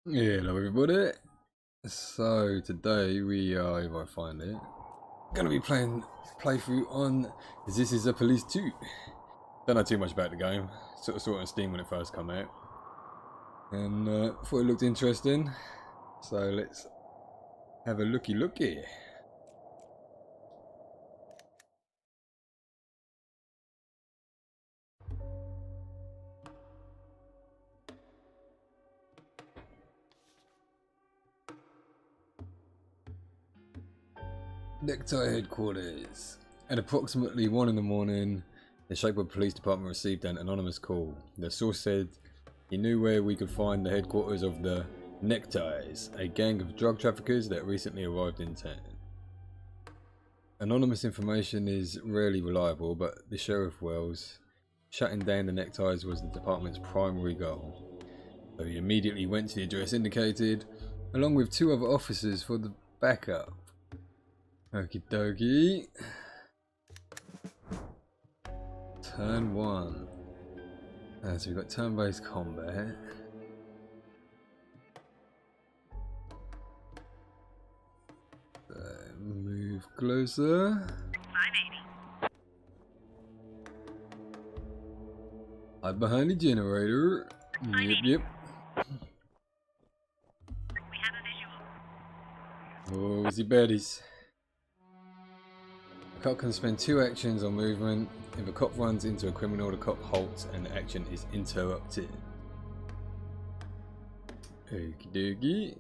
Yeah, hello everybody. So today we are, if I find it, gonna be playing playthrough on This Is a Police 2. Don't know too much about the game. Sort of saw it on Steam when it first came out, and thought it looked interesting. So let's have a looky. Necktie headquarters. At approximately 1 in the morning, the Shapewood Police Department received an anonymous call. The source said he knew where we could find the headquarters of the Neckties, a gang of drug traffickers that recently arrived in town. Anonymous information is rarely reliable, but the Sheriff Wells, shutting down the Neckties was the department's primary goal. So he immediately went to the address indicated, along with 2 other officers for the backup. Okie dokie. Turn 1. So we've got turn-based combat. Move closer. 580. Hide behind the generator. Yep. We have a visual. Oh, easy baddies. A cop can spend 2 actions on movement. If a cop runs into a criminal, the cop halts and the action is interrupted. Okie dokie.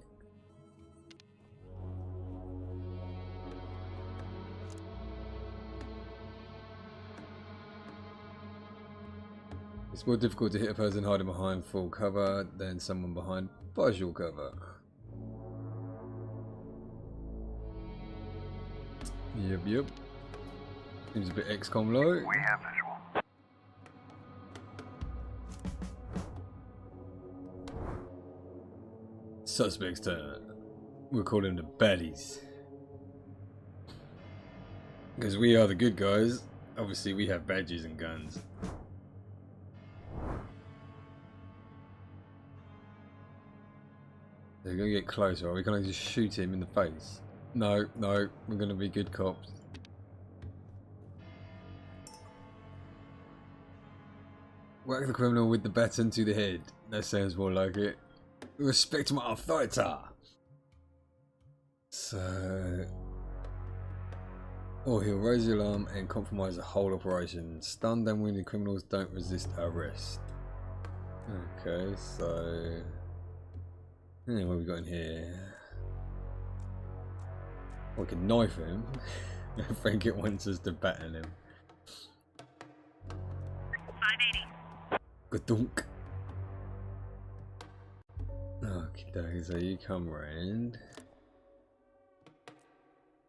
It's more difficult to hit a person hiding behind full cover than someone behind partial cover. Yep. Seems a bit XCOM low. We have visual. Suspect's turn. We'll call them the baddies. Because we are the good guys. Obviously we have badges and guns. They're gonna get closer. Are we gonna just shoot him in the face? No, we're gonna be good cops. Whack the criminal with the baton to the head. That sounds more like it. Respect my authority. So, or he'll raise the alarm and compromise the whole operation. Stunned and wounded criminals don't resist arrest. Okay, so what have we got in here? We can knife him. I think it wants us to baton him. 580. Gadunk. Okay, so you come round.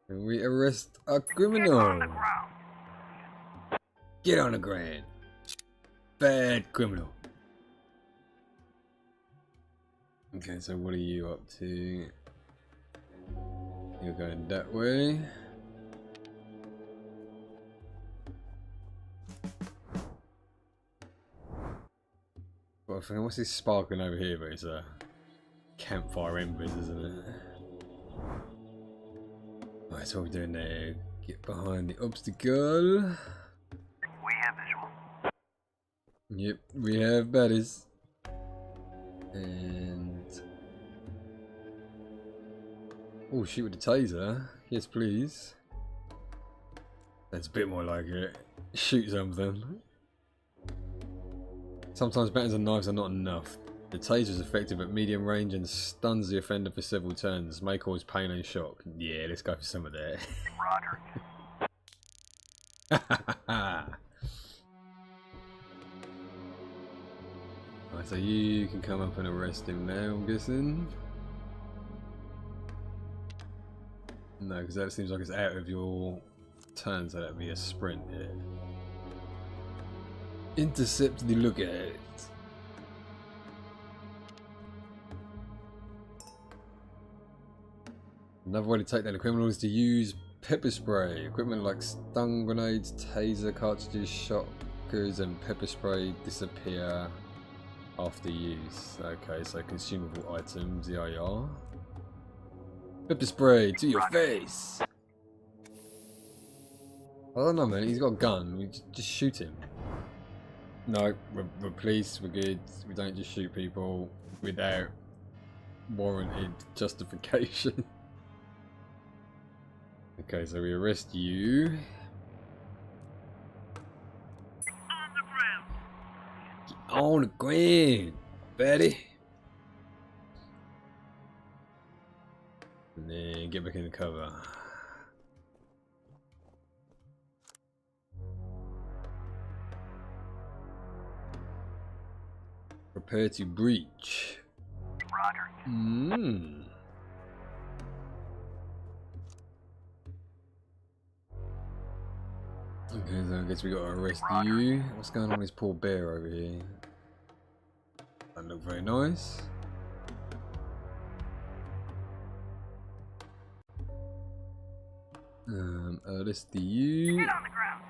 And we arrest a criminal. On the ground. Get on the ground. Bad criminal. Okay, so what are you up to? You're going that way. Well, I think what's this sparkling over here? But it's a campfire embers, isn't it? Right, so what we're doing there. Get behind the obstacle. We have visual. Yep, we have baddies. And oh, shoot with the taser. Yes, please. That's a bit more like it. Shoot something. Sometimes batons and knives are not enough. The taser is effective at medium range and stuns the offender for several turns. May cause pain and shock. Yeah, let's go for some of that. Roger. Right, so you can come up and arrest him now, I'm guessing. No, because that seems like it's out of your turn, so that'd be a sprint here. Intercept the lookout. Another way to take down the criminal is to use pepper spray. Equipment like stun grenades, taser cartridges, shockers, and pepper spray disappear after use. Okay, so consumable items, EIR. Pepper spray to your face! I don't know, man. He's got a gun. We just shoot him. No, we're police. We're good. We don't just shoot people without warranted justification. Okay, so we arrest you. On the ground. Get on the ground, Betty. And then get back in the cover. Prepare to breach. Roger. Hmm. Okay, so I guess we gotta arrest you. What's going on with this poor bear over here? Doesn't look very nice. Arrest you. Get on the ground.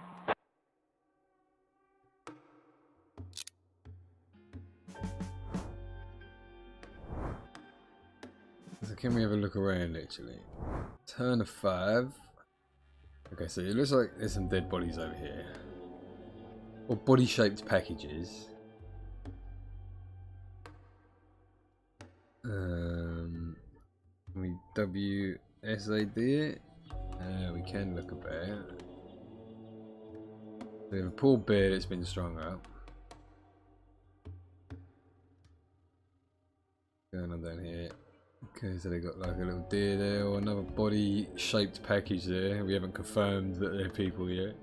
So can we have a look around actually? Turn of 5. Okay, so it looks like there's some dead bodies over here. Or body-shaped packages. Can we WSAD it? We can look about. We have a poor bear that's been strung up. Going on down here. Okay, so they got like a little deer there, or another body-shaped package there. We haven't confirmed that they're people yet.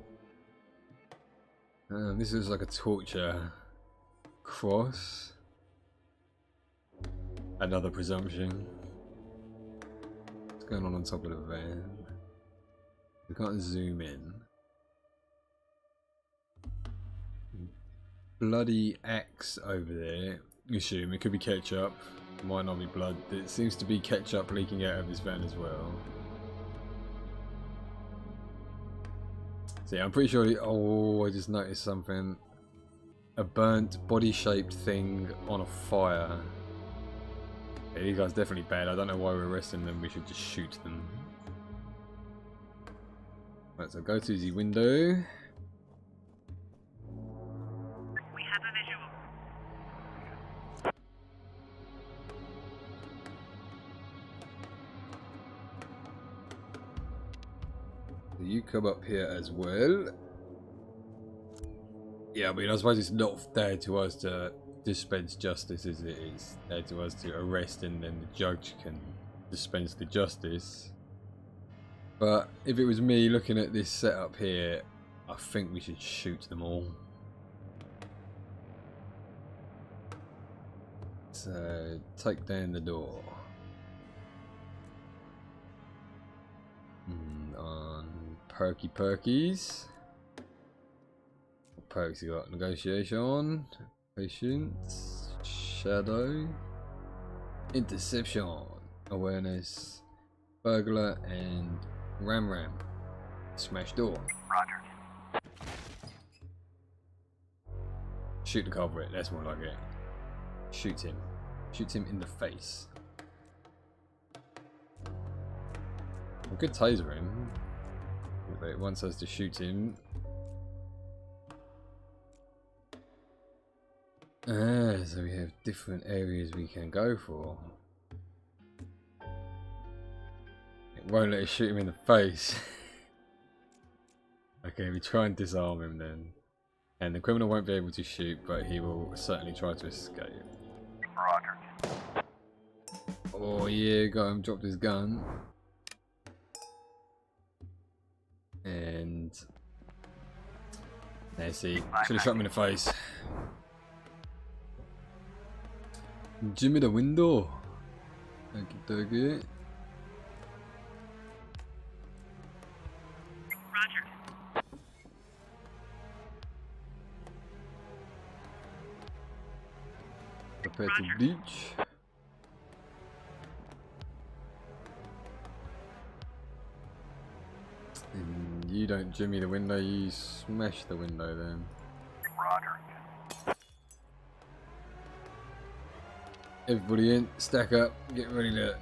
This is like a torture cross. Another presumption. What's going on top of the van? We can't zoom in. Bloody axe over there. You assume it could be ketchup. Might not be blood. It seems to be ketchup leaking out of his van as well. So yeah, I'm pretty sure. Oh, I just noticed something. A burnt body-shaped thing on a fire. Yeah, these guys definitely bad. I don't know why we're arresting them. We should just shoot them. Right, so go to the window. We have a visual. So you come up here as well. Yeah, I mean, I suppose it's not there to us to dispense justice as it is. There to us to arrest and then the judge can dispense the justice. But if it was me looking at this setup here, I think we should shoot them all. So, take down the door. On perkies. What perks you got? Negotiation, patience, shadow, interception, awareness, burglar, and ram. Smash door. Roger. Shoot the culprit. That's more like it. Shoot him. Shoot him in the face. We could taser him. But it wants us to shoot him. So we have different areas we can go for. It won't let us shoot him in the face. Okay, we try and disarm him then. And the criminal won't be able to shoot, but he will certainly try to escape. Roger. Oh yeah, got him, dropped his gun. And there, see, should have shot him in the face. Jimmy the window. Okay. Roger. Prepare to beach. And you don't jimmy the window, you smash the window then. Roger. Everybody in, stack up, get ready to...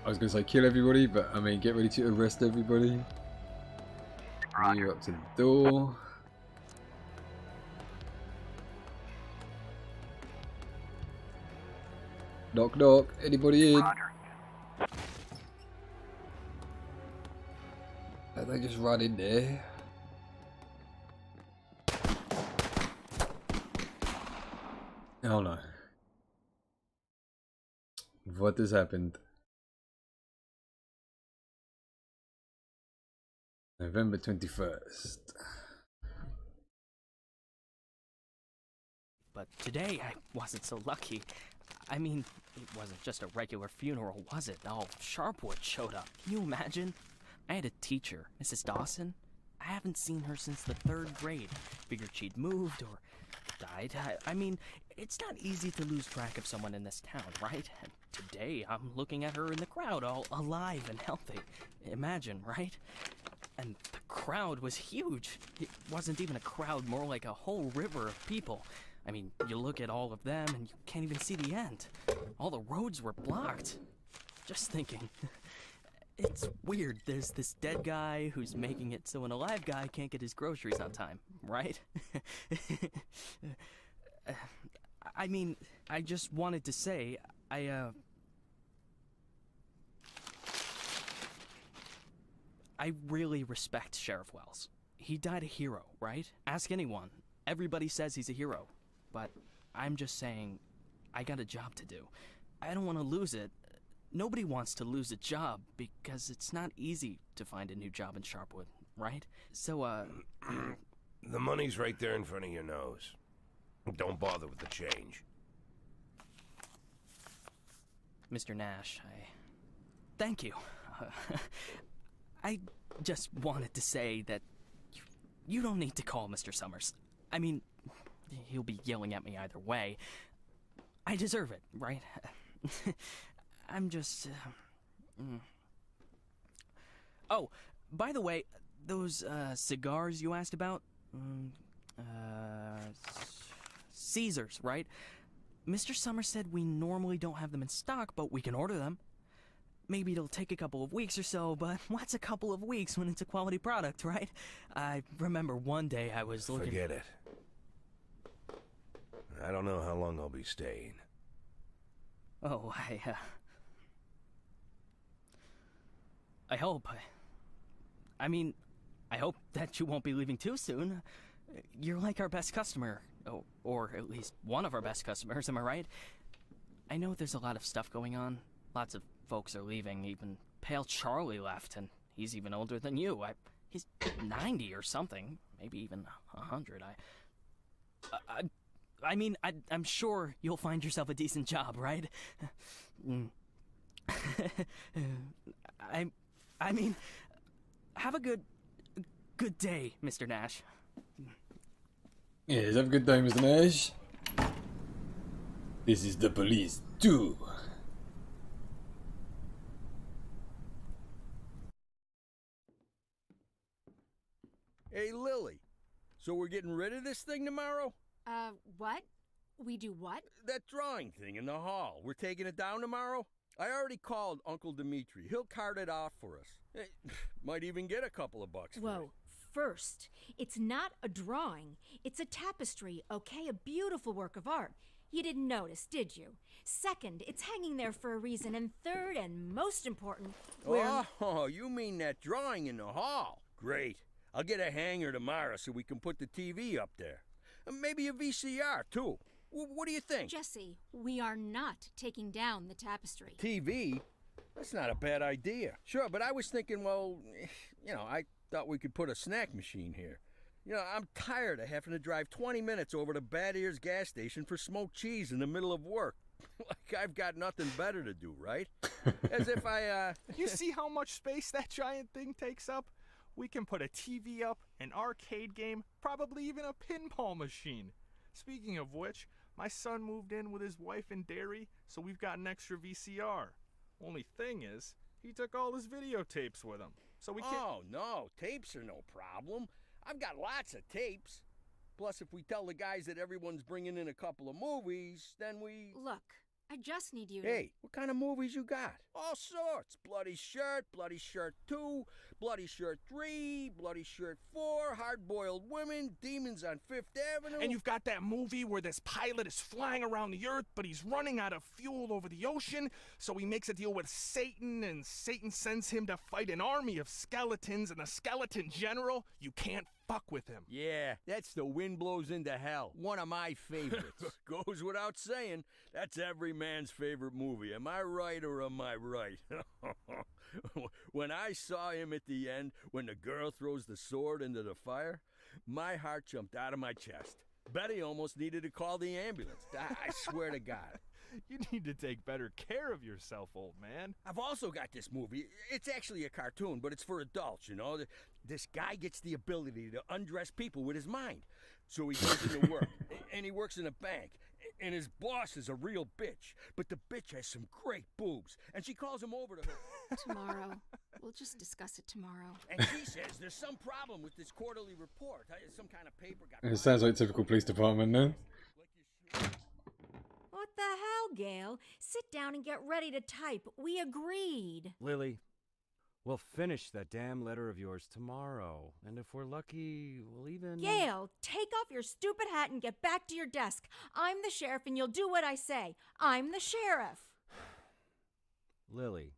I was going to say kill everybody, but I mean get ready to arrest everybody. You up to the door. Knock knock, anybody in? Roger. They just run in there. Oh no. What has happened? November 21st. But today I wasn't so lucky. I mean, it wasn't just a regular funeral, was it? All Sharpwood showed up. Can you imagine? I had a teacher, Mrs. Dawson. I haven't seen her since the 3rd grade. Figured she'd moved or died. I mean, it's not easy to lose track of someone in this town, right? And today I'm looking at her in the crowd, all alive and healthy. Imagine, right? And the crowd was huge. It wasn't even a crowd, more like a whole river of people. I mean, you look at all of them and you can't even see the end. All the roads were blocked. Just thinking. It's weird. There's this dead guy who's making it so an alive guy can't get his groceries on time, right? I mean, I just wanted to say, I really respect Sheriff Wells. He died a hero, right? Ask anyone. Everybody says he's a hero. But I'm just saying, I got a job to do. I don't want to lose it. Nobody wants to lose a job because it's not easy to find a new job in Sharpwood, right? So, The money's right there in front of your nose. Don't bother with the change. Mr. Nash, thank you. I just wanted to say that you don't need to call Mr. Summers. I mean, he'll be yelling at me either way. I deserve it, right? I'm just... Oh, by the way, those cigars you asked about? Caesars, right? Mr. Summers said we normally don't have them in stock, but we can order them. Maybe it'll take a couple of weeks or so, but what's a couple of weeks when it's a quality product, right? I remember one day I was looking... Forget it. I don't know how long I'll be staying. Oh, I hope. I mean, I hope that you won't be leaving too soon. You're like our best customer, or at least one of our best customers, am I right? I know there's a lot of stuff going on. Lots of folks are leaving. Even Pale Charlie left, and he's even older than you. He's 90 or something, maybe even 100. I mean, I'm sure you'll find yourself a decent job, right? I mean, have a good day, Mr. Nash. Yes, have a good day, Mr. Nash. This is the police too. Hey, Lily. So we're getting rid of this thing tomorrow? What? We do what? That drawing thing in the hall. We're taking it down tomorrow? I already called Uncle Dimitri. He'll cart it off for us. Might even get a couple of bucks for it. Whoa. First, it's not a drawing. It's a tapestry, okay? A beautiful work of art. You didn't notice, did you? Second, it's hanging there for a reason. And third, and most important, Oh, you mean that drawing in the hall? Great. I'll get a hanger tomorrow so we can put the TV up there. And maybe a VCR, too. What do you think? Jesse, we are not taking down the tapestry. TV? That's not a bad idea. Sure, but I was thinking, well, I thought we could put a snack machine here. I'm tired of having to drive 20 minutes over to Bad Ears gas station for smoked cheese in the middle of work. Like I've got nothing better to do, right? As if You see how much space that giant thing takes up? We can put a TV up, an arcade game, probably even a pinball machine. Speaking of which, my son moved in with his wife and dairy, so we've got an extra VCR. Only thing is, he took all his videotapes with him, so we can't... Oh, no, tapes are no problem. I've got lots of tapes. Plus, if we tell the guys that everyone's bringing in a couple of movies, then we... Look, I just need you to... Hey, what kind of movies you got? All sorts. Bloody Shirt 2, Bloody Shirt 3, Bloody Shirt 4, Hard-Boiled Women, Demons on Fifth Avenue. And you've got that movie where this pilot is flying around the Earth, but he's running out of fuel over the ocean, so he makes a deal with Satan, and Satan sends him to fight an army of skeletons, and the skeleton general, you can't fuck with him. Yeah, that's The Wind Blows into Hell. One of my favorites. Goes without saying, that's every man's favorite movie. Am I right or am I right? When I saw him at the end, when the girl throws the sword into the fire, my heart jumped out of my chest. Betty almost needed to call the ambulance. I swear to God. You need to take better care of yourself, old man. I've also got this movie. It's actually a cartoon, but it's for adults, you know. This guy gets the ability to undress people with his mind. So he goes into work, and he works in a bank, and his boss is a real bitch. But the bitch has some great boobs, and she calls him over to her. Tomorrow. We'll just discuss it tomorrow. And she says there's some problem with this quarterly report. Some kind of paper got... It sounds like typical police department then. What the hell, Gail? Sit down and get ready to type. We agreed. Lily, we'll finish that damn letter of yours tomorrow. And if we're lucky, we'll even... Gail, take off your stupid hat and get back to your desk. I'm the sheriff and you'll do what I say. I'm the sheriff. Lily,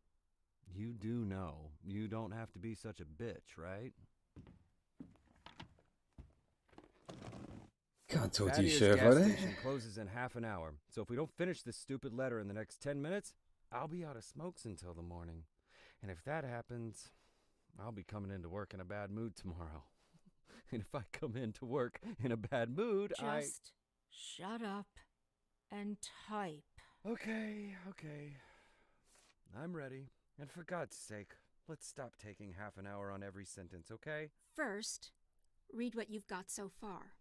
you do know you don't have to be such a bitch, right? Can't talk to you, Thaddeus Sheriff, gas are they? station closes in half an hour. So if we don't finish this stupid letter in the next 10 minutes, I'll be out of smokes until the morning. And if that happens, I'll be coming into work in a bad mood tomorrow. And if I come into work in a bad mood, Just shut up and type. Okay. I'm ready. And for God's sake, let's stop taking half an hour on every sentence, okay? First, read what you've got so far.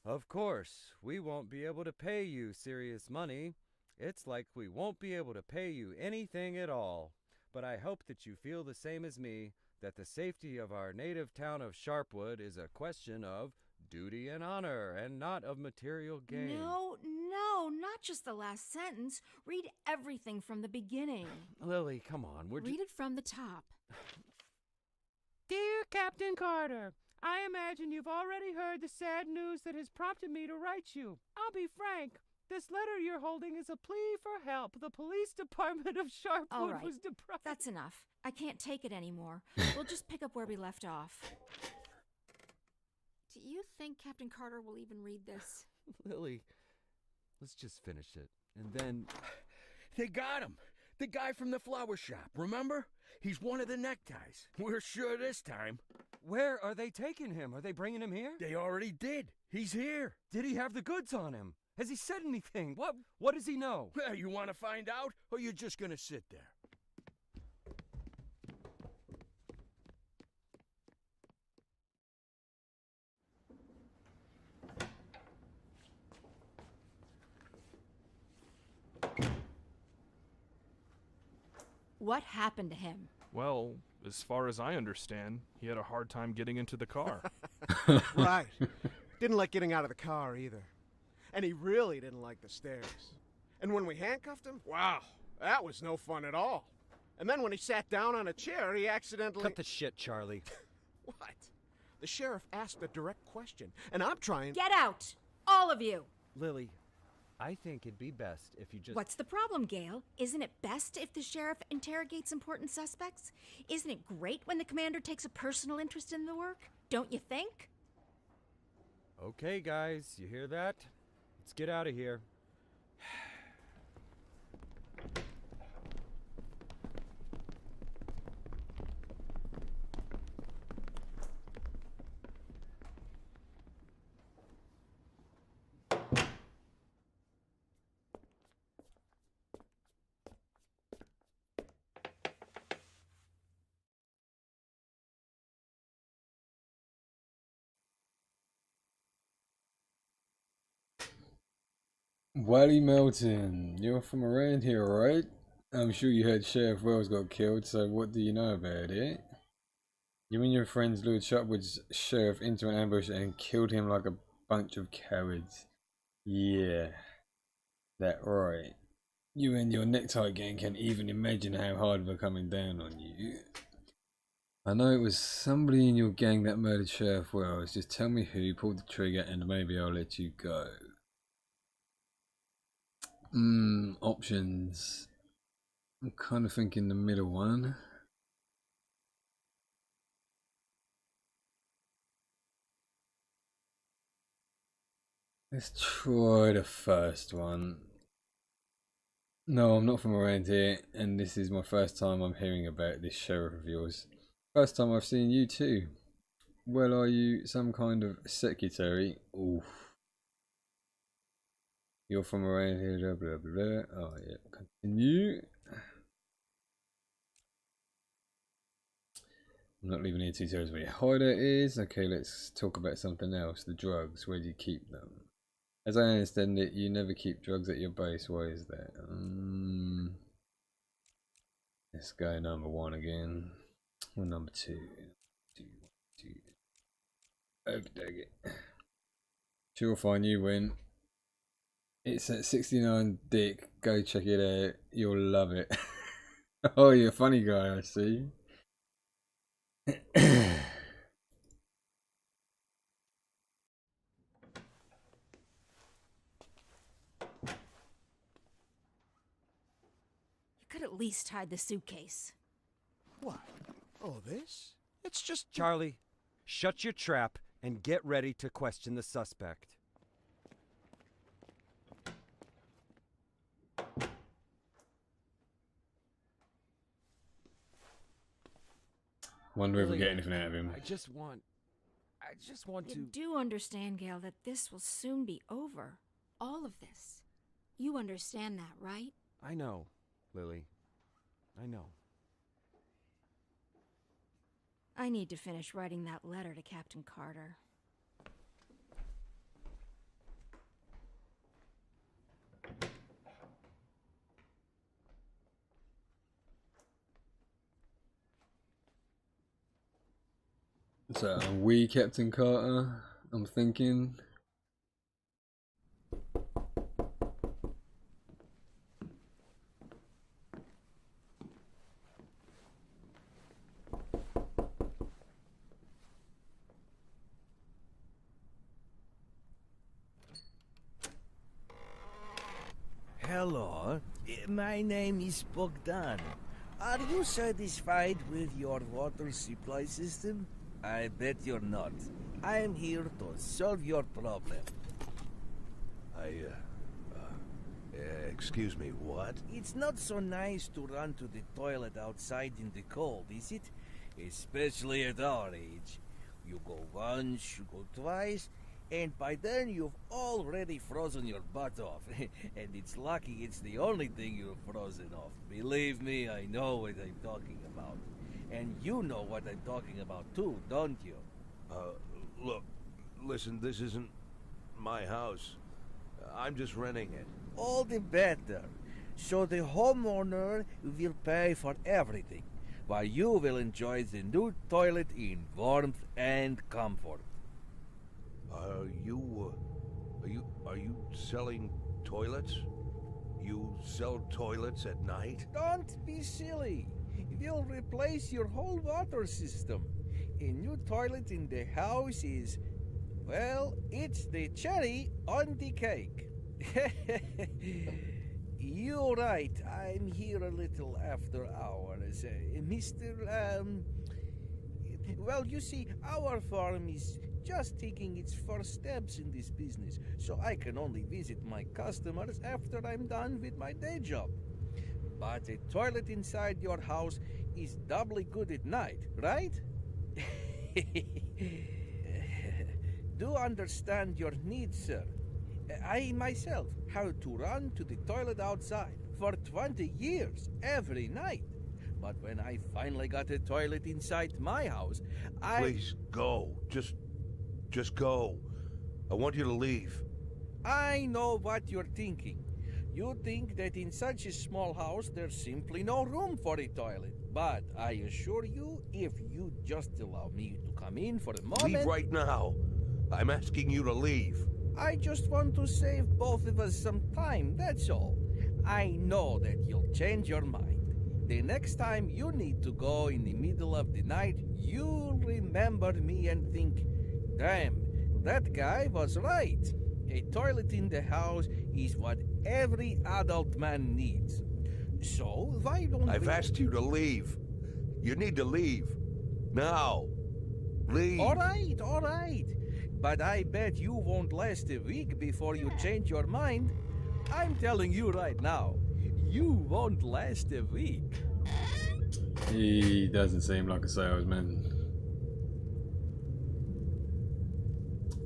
Of course, we won't be able to pay you serious money. It's like we won't be able to pay you anything at all. But I hope that you feel the same as me, that the safety of our native town of Sharpwood is a question of duty and honor, and not of material gain. No, not just the last sentence. Read everything from the beginning. Lily, come on, Read it from the top. Dear Captain Carter, I imagine you've already heard the sad news that has prompted me to write you. I'll be frank. This letter you're holding is a plea for help. The police department of Sharpwood All right, was deprived. that's enough. I can't take it anymore. We'll just pick up where we left off. Do you think Captain Carter will even read this? Lily, let's just finish it. And then... They got him. The guy from the flower shop, remember? He's one of the neckties. We're sure this time. Where are they taking him? Are they bringing him here? They already did. He's here. Did he have the goods on him? Has he said anything? What does he know? Well, you want to find out, or you're just going to sit there? What happened to him? Well, as far as I understand, he had a hard time getting into the car. Right. Didn't like getting out of the car either. And he really didn't like the stairs. And when we handcuffed him, wow, that was no fun at all. And then when he sat down on a chair, he accidentally... Cut the shit, Charlie. What? The sheriff asked a direct question, and I'm trying... Get out! All of you! Lily, I think it'd be best if you just... What's the problem, Gail? Isn't it best if the sheriff interrogates important suspects? Isn't it great when the commander takes a personal interest in the work? Don't you think? Okay, guys, you hear that? Let's get out of here. Wiley Melton, you're from around here, right? I'm sure you heard Sheriff Wells got killed, so what do you know about it? You and your friends lured Sharpwood's sheriff into an ambush and killed him like a bunch of cowards. Yeah, that right. You and your necktie gang can't even imagine how hard we're coming down on you. I know it was somebody in your gang that murdered Sheriff Wells. Just tell me who pulled the trigger and maybe I'll let you go. Options. I'm kind of thinking the middle one. Let's try the first one. No, I'm not from around here, and this is my first time I'm hearing about this sheriff of yours. First time I've seen you too. Well, are you some kind of secretary? Oof. You're from around here, blah blah blah. Oh yeah, continue. I'm not leaving any details where your hideout is. Okay, let's talk about something else. The drugs, where do you keep them? As I understand it, you never keep drugs at your base. Why is that? Let's go number one again. Or number two. Okay. Sure, fine, you win. It's at 69 Dick. Go check it out. You'll love it. Oh, you're a funny guy, I see. Could at least hide the suitcase. What? Oh, this? It's just... Charlie, shut your trap and get ready to question the suspect. Wonder if we get anything out of him. I just want You to... do understand, Gail, that this will soon be over. All of this. You understand that, right? I know, Lily. I know. I need to finish writing that letter to Captain Carter. So, are we Captain Carter? I'm thinking. Hello, my name is Bogdan. Are you satisfied with your water supply system? I bet you're not. I am here to solve your problem. Excuse me, what? It's not so nice to run to the toilet outside in the cold, is it? Especially at our age. You go once, you go twice, and by then you've already frozen your butt off. And it's lucky it's the only thing you've frozen off. Believe me, I know what I'm talking about. And you know what I'm talking about too, don't you? Look, listen, this isn't my house. I'm just renting it. All the better. So the homeowner will pay for everything, while you will enjoy the new toilet in warmth and comfort. Are you selling toilets? You sell toilets at night? Don't be silly. We'll replace your whole water system. A new toilet in the house is, well, it's the cherry on the cake. You're right. I'm here a little after hours. Well, you see, our farm is just taking its first steps in this business, so I can only visit my customers after I'm done with my day job. But a toilet inside your house is doubly good at night, right? Do understand your needs, sir. I myself had to run to the toilet outside for 20 years every night. But when I finally got a toilet inside my house, Please go. Just go. I want you to leave. I know what you're thinking. You think that in such a small house there's simply no room for a toilet. But I assure you, if you just allow me to come in for a moment... Leave right now. I'm asking you to leave. I just want to save both of us some time, that's all. I know that you'll change your mind. The next time you need to go in the middle of the night, you'll remember me and think, damn, that guy was right. A toilet in the house is what every adult man needs. So, why don't I've we... asked you to leave. You need to leave. Now. Leave. All right. But I bet you won't last a week before you change your mind. I'm telling you right now, you won't last a week. He doesn't seem like a salesman.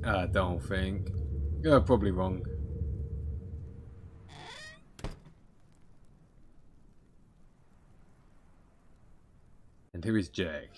I don't think. You're probably wrong. And who is Jack?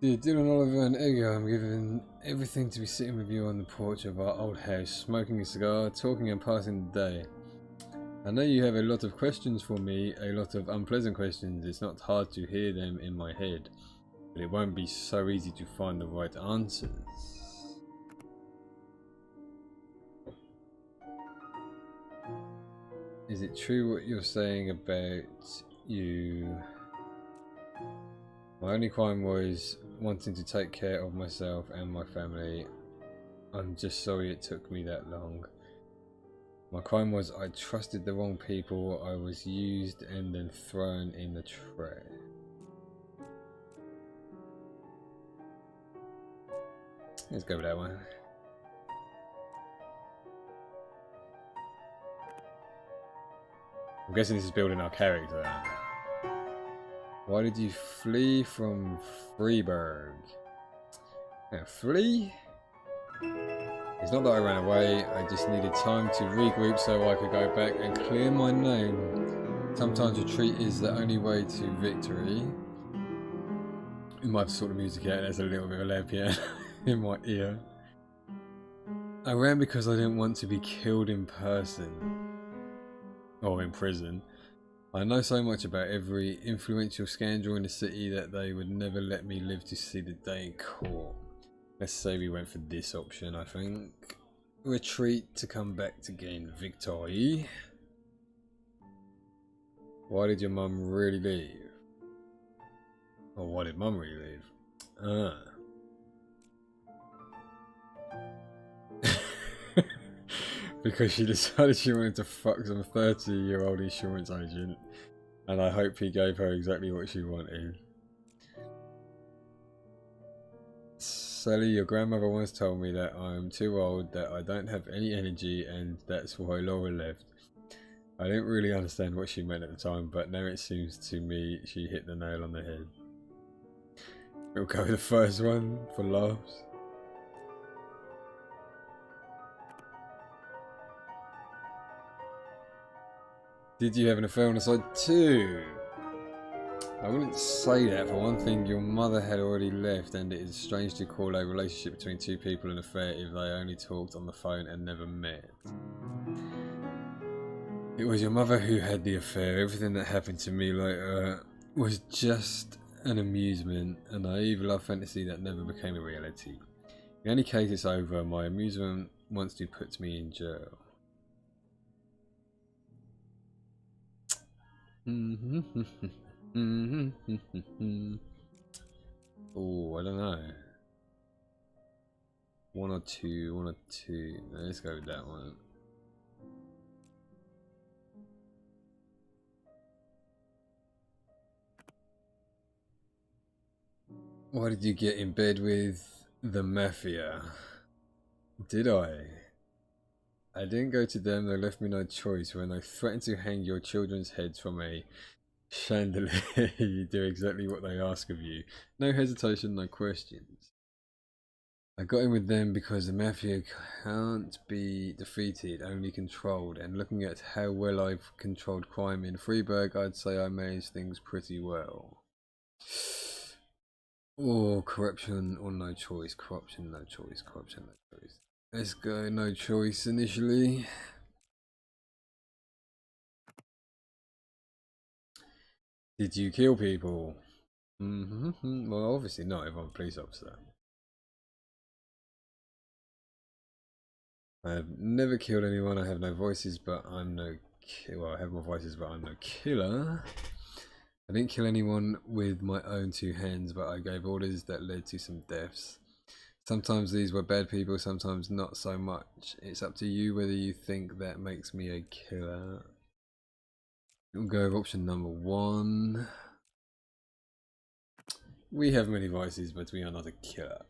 Dear Dylan, Oliver and Edgar, I'm giving everything to be sitting with you on the porch of our old house, smoking a cigar, talking and passing the day. I know you have a lot of questions for me, a lot of unpleasant questions. It's not hard to hear them in my head, but it won't be so easy to find the right answers. Is it true what you're saying about you? My only crime was wanting to take care of myself and my family. I'm just sorry it took me that long. My crime was I trusted the wrong people. I was used and then thrown in the trash. Let's go with that one. I'm guessing this is building our character. Why did you flee from Freeburg? Now, flee? It's not that I ran away, I just needed time to regroup so I could go back and clear my name. Sometimes retreat is the only way to victory. You might have to sort the music out, there's a little bit of a loud piano in my ear. I ran because I didn't want to be killed in person. Or in prison. I know so much about every influential scoundrel in the city that they would never let me live to see the day in court. Let's say we went for this option, I think. Retreat to come back to gain victory. Why did your mum really leave? Or why did mum really leave? Because she decided she wanted to fuck some 30-year-old insurance agent, and I hope he gave her exactly what she wanted. Sally, your grandmother once told me that I'm too old, that I don't have any energy, and that's why Laura left. I didn't really understand what she meant at the time, but now it seems to me she hit the nail on the head. We'll go with the first one for laughs. Did you have an affair on the side too? I wouldn't say that. For one thing, your mother had already left, and it is strange to call a relationship between two people an affair if they only talked on the phone and never met. It was your mother who had the affair. Everything that happened to me later was just an amusement, a naive love fantasy that never became a reality. In any case, it's over. My amusement wants to put me in jail. Oh, I don't know. One or two, one or two. Let's go with that one. Why did you get in bed with the mafia? Did I? I didn't go to them, they left me no choice. When they threatened to hang your children's heads from a chandelier, you do exactly what they ask of you. No hesitation, no questions. I got in with them because the mafia can't be defeated, only controlled. And looking at how well I've controlled crime in Freiburg, I'd say I managed things pretty well. Or corruption or no choice. Corruption, no choice. Corruption, no choice. Let's go no choice initially. Did you kill people? Well, obviously not if I'm a police officer. I have never killed anyone. I have no voices, but I'm no... Well, I have my voices, but I'm no killer. I didn't kill anyone with my own two hands, but I gave orders that led to some deaths. Sometimes these were bad people, sometimes not so much. It's up to you whether you think that makes me a killer. We'll go with option number one. We have many vices, but we are not a killer.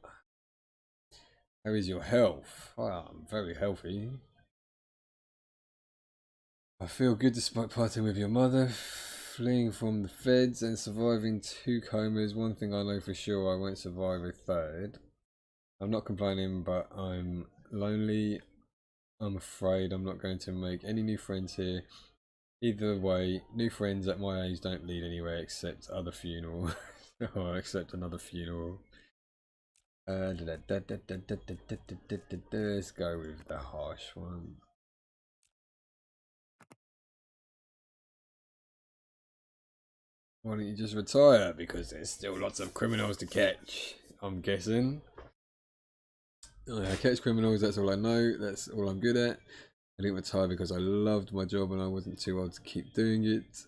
How is your health? Well, I'm very healthy. I feel good despite parting with your mother, fleeing from the feds and surviving 2 comas. One thing I know for sure, I won't survive a third. I'm not complaining, but I'm lonely. I'm afraid I'm not going to make any new friends here. Either way, new friends at my age don't lead anywhere except other funeral. Or except another funeral. Let's go with the harsh one. Why don't you just retire? Because there's still lots of criminals to catch, I'm guessing. I catch criminals, that's all I know, that's all I'm good at. I didn't retire because I loved my job and I wasn't too old to keep doing it.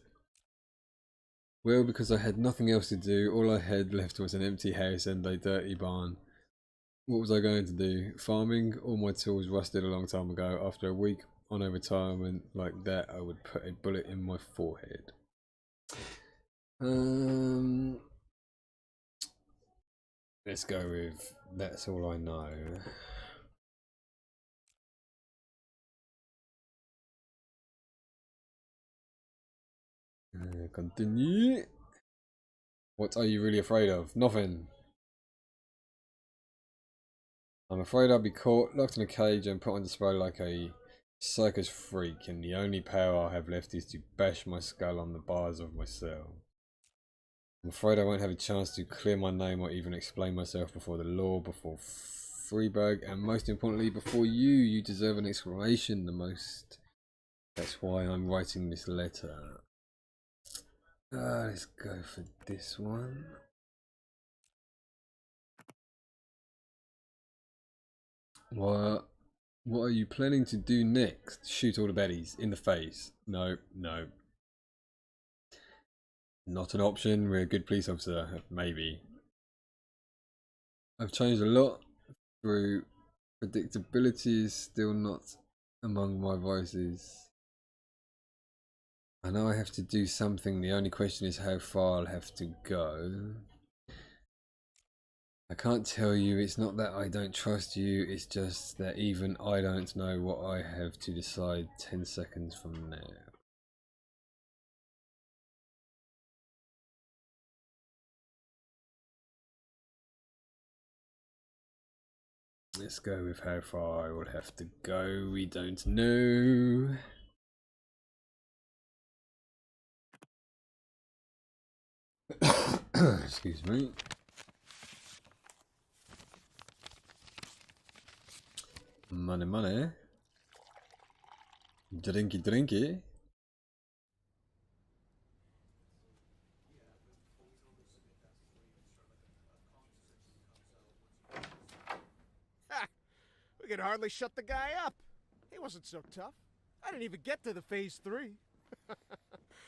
Well, because I had nothing else to do, all I had left was an empty house and a dirty barn. What was I going to do? Farming? All my tools rusted a long time ago. After a week on a retirement like that, I would put a bullet in my forehead. Let's go with that's all I know. Continue. What are you really afraid of? Nothing. I'm afraid I'll be caught, locked in a cage and put on display like a circus freak, and the only power I have left is to bash my skull on the bars of my cell. I'm afraid I won't have a chance to clear my name or even explain myself before the law, before Freiburg, and most importantly before you. You deserve an explanation the most. That's why I'm writing this letter. Let's go for this one. What are you planning to do next? Shoot all the baddies in the face? No, no. Not an option. We're a good police officer. Maybe. I've changed a lot through predictability is still not among my vices. I know I have to do something. The only question is how far I'll have to go. I can't tell you. It's not that I don't trust you. It's just that even I don't know what I have to decide 10 seconds from now. Let's go with how far I will have to go. We don't know. Excuse me. Money, money. Drinky, drinky. Ha! We could hardly shut the guy up. He wasn't so tough. I didn't even get to the Phase 3.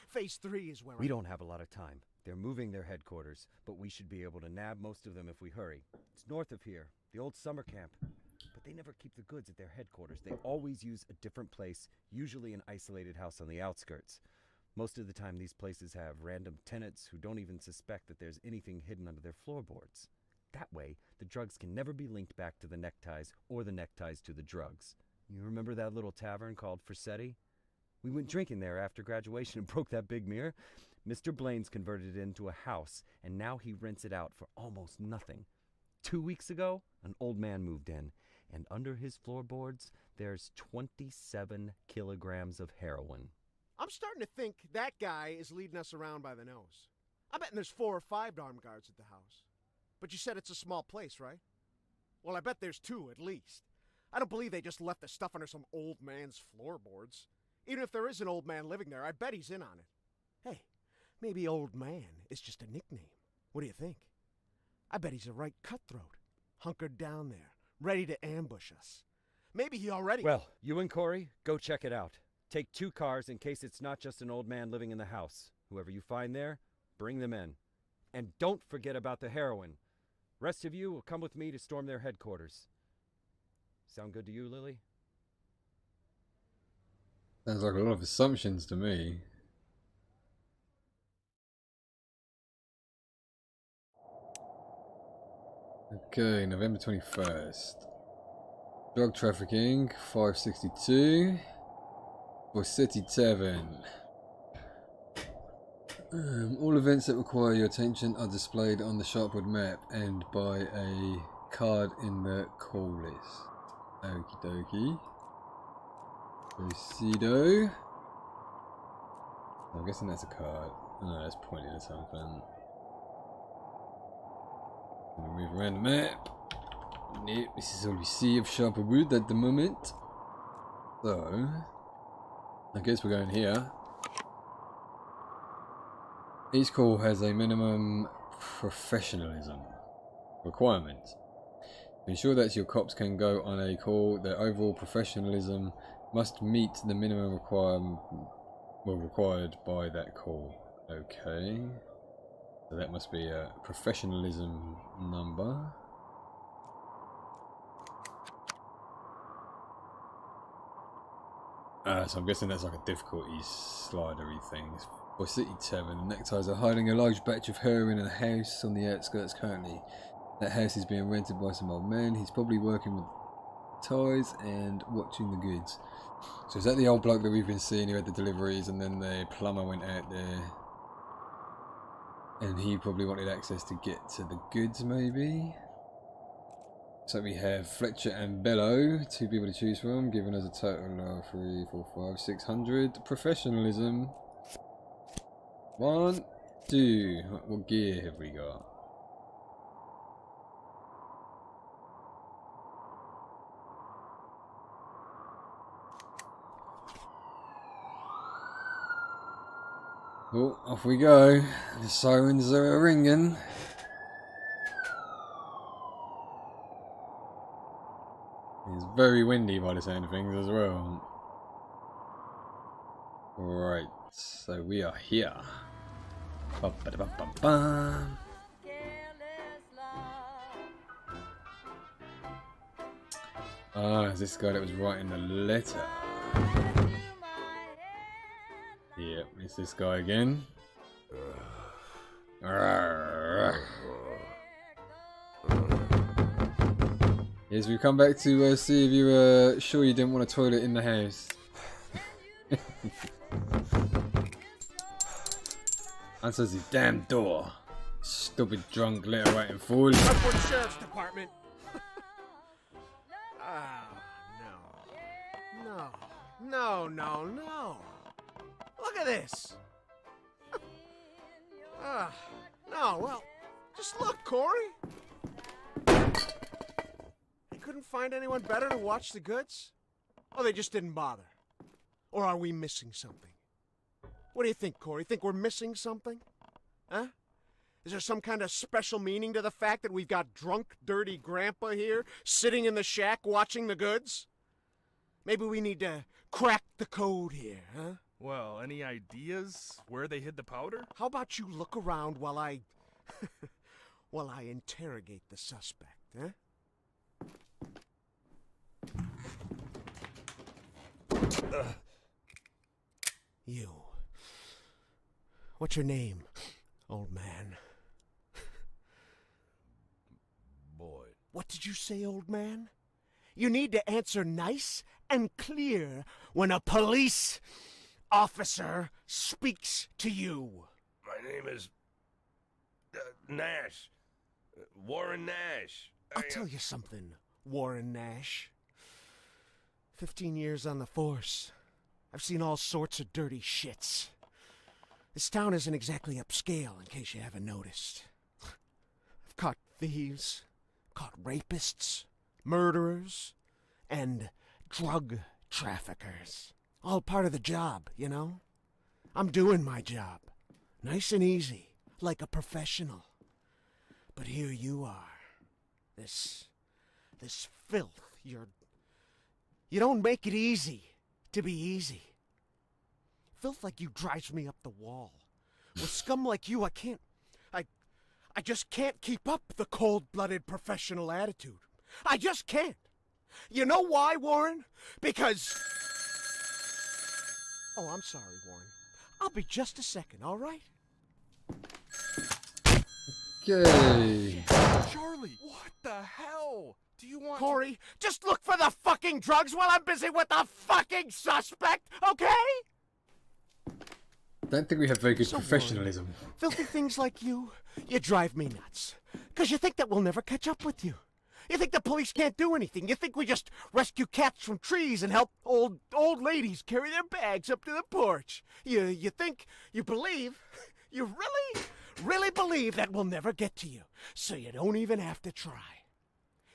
Phase 3 is where We don't have a lot of time. They're moving their headquarters, but we should be able to nab most of them if we hurry. It's north of here, the old summer camp. they never keep the goods at their headquarters. They always use a different place, usually an isolated house on the outskirts. Most of the time, these places have random tenants who don't even suspect that there's anything hidden under their floorboards. That way, the drugs can never be linked back to the neckties or the neckties to the drugs. You remember that little tavern called Forsetti? We went drinking there after graduation and broke that big mirror. Mr. Blaine's converted it into a house, and now he rents it out for almost nothing. 2 weeks ago, an old man moved in, and under his floorboards, there's 27 kilograms of heroin. I'm starting to think that guy is leading us around by the nose. I bet there's 4 or 5 armed guards at the house. But you said it's a small place, right? Well, I bet there's 2 at least. I don't believe they just left the stuff under some old man's floorboards. Even if there is an old man living there, I bet he's in on it. Hey, maybe old man is just a nickname. What do you think? I bet he's a right cutthroat, hunkered down there, ready to ambush us. Maybe he already... Well, you and Corey, go check it out. Take 2 cars in case it's not just an old man living in the house. Whoever you find there, bring them in. And don't forget about the heroin. Rest of you will come with me to storm their headquarters. Sound good to you, Lily? Sounds like a lot of assumptions to me. Okay, November 21st. Drug trafficking, 562. Forsetti Tavern. All events that require your attention are displayed on the Sharpwood map and by a card in the call list. Okie dokie. Proceedo. I'm guessing that's a card. No, that's pointing at something. Gonna move around the map. Nope, this is all we see of Sharpwood at the moment. So, I guess we're going here. Each call has a minimum professionalism requirement. To ensure that your cops can go on a call, their overall professionalism must meet the minimum required by that call. Okay. So that must be a professionalism number. So I'm guessing that's like a difficulty slidery thing. For City Tavern, the neckties are hiding a large batch of heroin in a house on the outskirts currently. That house is being rented by some old man. He's probably working with ties and watching the goods. So is that the old bloke that we've been seeing who had the deliveries, and then the plumber went out there and he probably wanted access to get to the goods maybe? So we have Fletcher and Bello, 2 people to choose from, giving us a total of 3, 4, 5, 600. Professionalism. 1, 2. What gear have we got? Oh, off we go. The sirens are ringing. It's very windy by the sound of things as well. Right, so we are here. Ba-ba-da-ba-bum-bum. Ah, is this guy that was writing the letter? Yep, it's this guy again. Yes, we've come back to see if you were sure you didn't want a toilet in the house. Answers the damn door. Stupid drunk letter writing fool. Sharpwood Sheriff's Department. No. Look at this. No, well, just look, Corey. They couldn't find anyone better to watch the goods? Or they just didn't bother? Or are we missing something? What do you think, Corey? Think we're missing something? Huh? Is there some kind of special meaning to the fact that we've got drunk, dirty grandpa here, sitting in the shack watching the goods? Maybe we need to crack the code here, huh? Well, any ideas where they hid the powder? How about you look around while I... while I interrogate the suspect, huh? You. What's your name, old man? Boy. What did you say, old man? You need to answer nice and clear when a police officer speaks to you. My name is Nash. Warren Nash. I'll tell you something, Warren Nash. 15 years on the force. I've seen all sorts of dirty shits. This town isn't exactly upscale, in case you haven't noticed. I've caught thieves, caught rapists, murderers, and drug traffickers. All part of the job, you know? I'm doing my job. Nice and easy, like a professional. But here you are. This filth, you don't make it easy to be easy. Filth like you drives me up the wall. With scum like you, I just can't keep up the cold-blooded professional attitude. I just can't. You know why, Warren? Because... Oh, I'm sorry, Warren. I'll be just a second, all right? Okay. Charlie, what the hell? Do you want Corey, just look for the fucking drugs while I'm busy with the fucking suspect, okay? Don't think we have very good So professionalism. Filthy things like you drive me nuts. Because you think that we'll never catch up with you. You think the police can't do anything. You think we just rescue cats from trees and help old ladies carry their bags up to the porch. You think, you believe, you really believe that we'll never get to you. So you don't even have to try.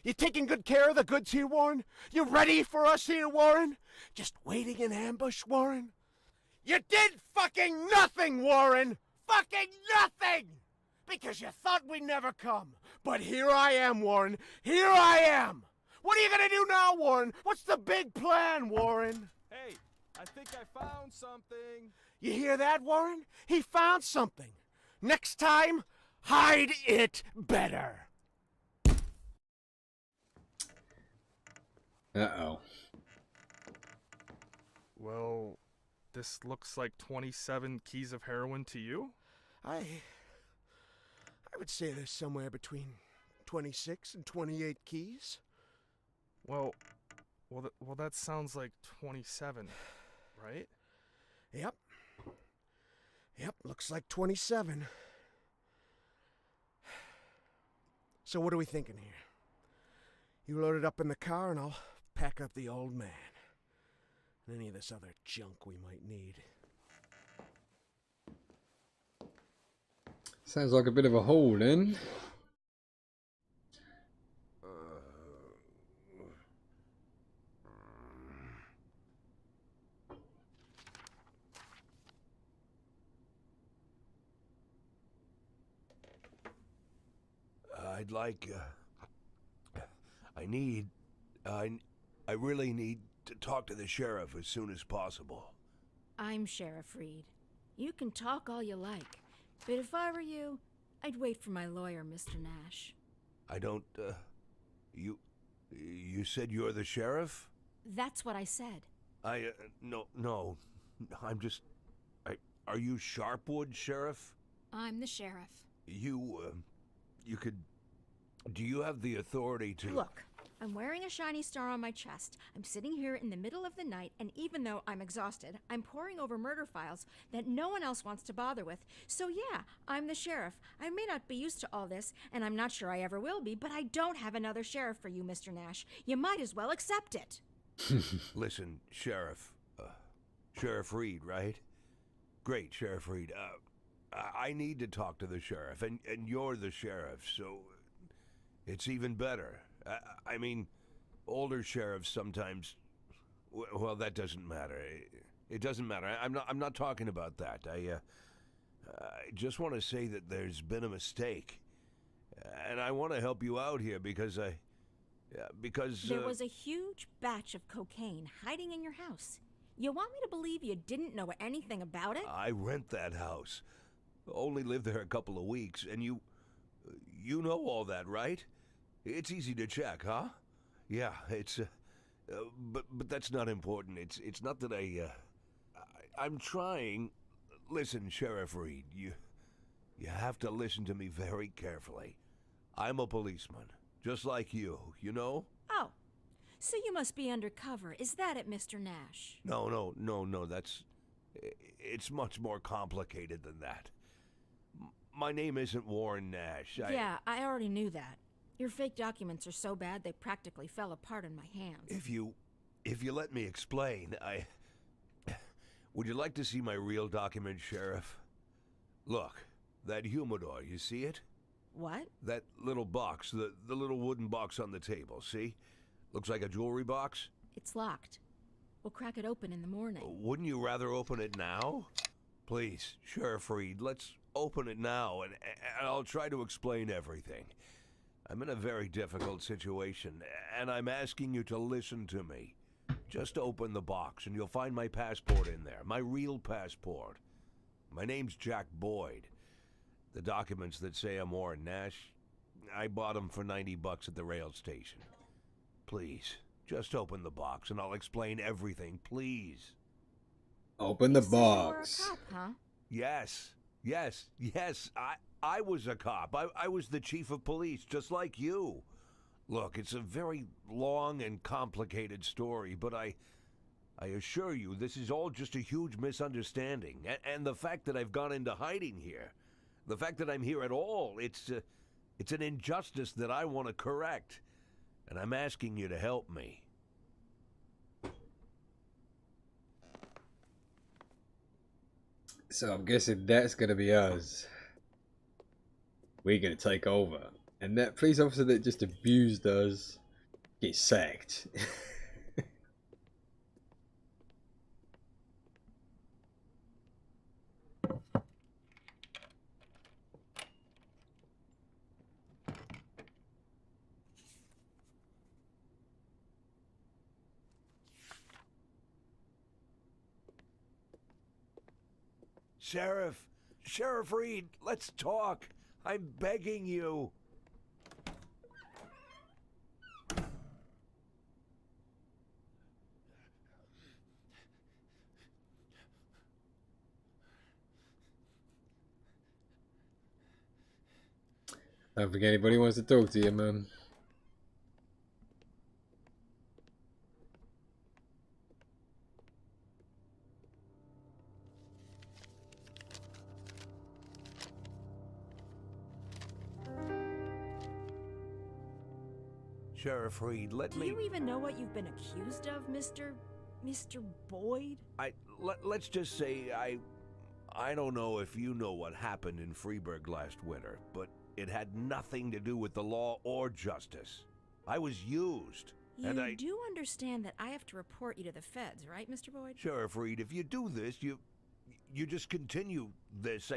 You taking good care of the goods here, Warren? You ready for us here, Warren? Just waiting in ambush, Warren? You did fucking nothing, Warren! Fucking nothing! Because you thought we'd never come. But here I am, Warren. Here I am! What are you gonna do now, Warren? What's the big plan, Warren? Hey, I think I found something. You hear that, Warren? He found something. Next time, hide it better. Uh-oh. Well, this looks like 27 keys of heroin to you? I would say there's somewhere between 26 and 28 keys. Well, that sounds like 27, right? Yep. Yep, looks like 27. So what are we thinking here? You load it up in the car and I'll pack up the old man. And any of this other junk we might need. Sounds like a bit of a haul then. I'd like, I really need to talk to the sheriff as soon as possible. I'm Sheriff Reed. You can talk all you like, but if I were you, I'd wait for my lawyer, Mr. Nash. I don't, you said you're the sheriff? That's what I said. No, I'm just, are you Sharpwood, Sheriff? I'm the sheriff. You could, do you have the authority to... Look, I'm wearing a shiny star on my chest. I'm sitting here in the middle of the night, and even though I'm exhausted, I'm poring over murder files that no one else wants to bother with. So yeah, I'm the sheriff. I may not be used to all this, and I'm not sure I ever will be, but I don't have another sheriff for you, Mr. Nash. You might as well accept it. Listen, Sheriff. Sheriff Reed, right? Great, Sheriff Reed. I need to talk to the sheriff, and you're the sheriff, so it's even better. I mean, older sheriffs sometimes... Well, that doesn't matter. It doesn't matter. I'm not talking about that. I just want to say that there's been a mistake. And I want to help you out here because There was a huge batch of cocaine hiding in your house. You want me to believe you didn't know anything about it? I rent that house. Only lived there a couple of weeks, and you know all that, right? It's easy to check, huh? Yeah, it's But that's not important. It's not that I'm trying. Listen, Sheriff Reed, you have to listen to me very carefully. I'm a policeman, just like you know? Oh, so you must be undercover. Is that it, Mr. Nash? No, it's much more complicated than that. My name isn't Warren Nash. Yeah, I already knew that. Your fake documents are so bad they practically fell apart in my hands. If you let me explain, would you like to see my real document, Sheriff? Look, that humidor, you see it? What? That little box, the little wooden box on the table, see? Looks like a jewelry box? It's locked. We'll crack it open in the morning. Wouldn't you rather open it now? Please, Sheriff Reed, let's open it now, and I'll try to explain everything. I'm in a very difficult situation, and I'm asking you to listen to me. Just open the box, and you'll find my passport in there, my real passport. My name's Jack Boyd. The documents that say I'm Warren Nash, I bought them for $90 at the rail station. Please, just open the box, and I'll explain everything, please. Open the You said you were a box. cop, huh? Yes. I was a cop. I was the chief of police, just like you. Look, it's a very long and complicated story, but I assure you this is all just a huge misunderstanding. And the fact that I've gone into hiding here, the fact that I'm here at all, it's an injustice that I want to correct. And I'm asking you to help me. So I'm guessing that's gonna be us. We're gonna take over. And that police officer that just abused us gets sacked. Sheriff Reed, let's talk. I'm begging you. I don't think anybody wants to talk to you, man. Sheriff Reed, let Do me... you even know what you've been accused of, Mr. Boyd? Let's just say I don't know if you know what happened in Freeburg last winter, but it had nothing to do with the law or justice. I was used. You do understand that I have to report you to the feds, right, Mr. Boyd? Sheriff Reed, if you do this, you just continue this.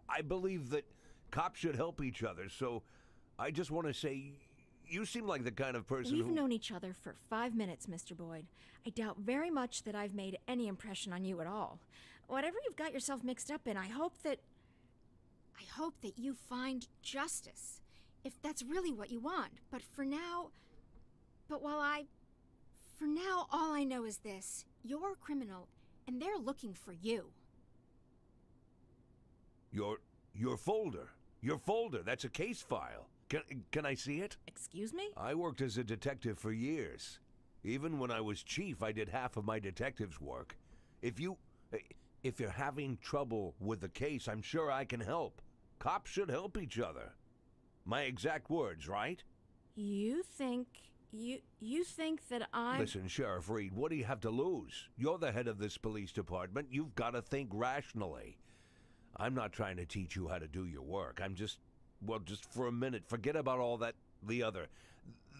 I believe that cops should help each other, so I just want to say, you seem like the kind of person We've who... known each other for 5 minutes, Mr. Boyd. I doubt very much that I've made any impression on you at all. Whatever you've got yourself mixed up in, I hope that you find justice, if that's really what you want. But for now, all I know is this. You're a criminal, and they're looking for you. Your folder. Your folder. That's a case file. Can I see it? Excuse me? I worked as a detective for years. Even when I was chief, I did half of my detective's work. If you're having trouble with the case, I'm sure I can help. Cops should help each other. My exact words, right? You think that I'm... Listen, Sheriff Reed, what do you have to lose? You're the head of this police department. You've got to think rationally. I'm not trying to teach you how to do your work. I'm just for a minute, forget about all that,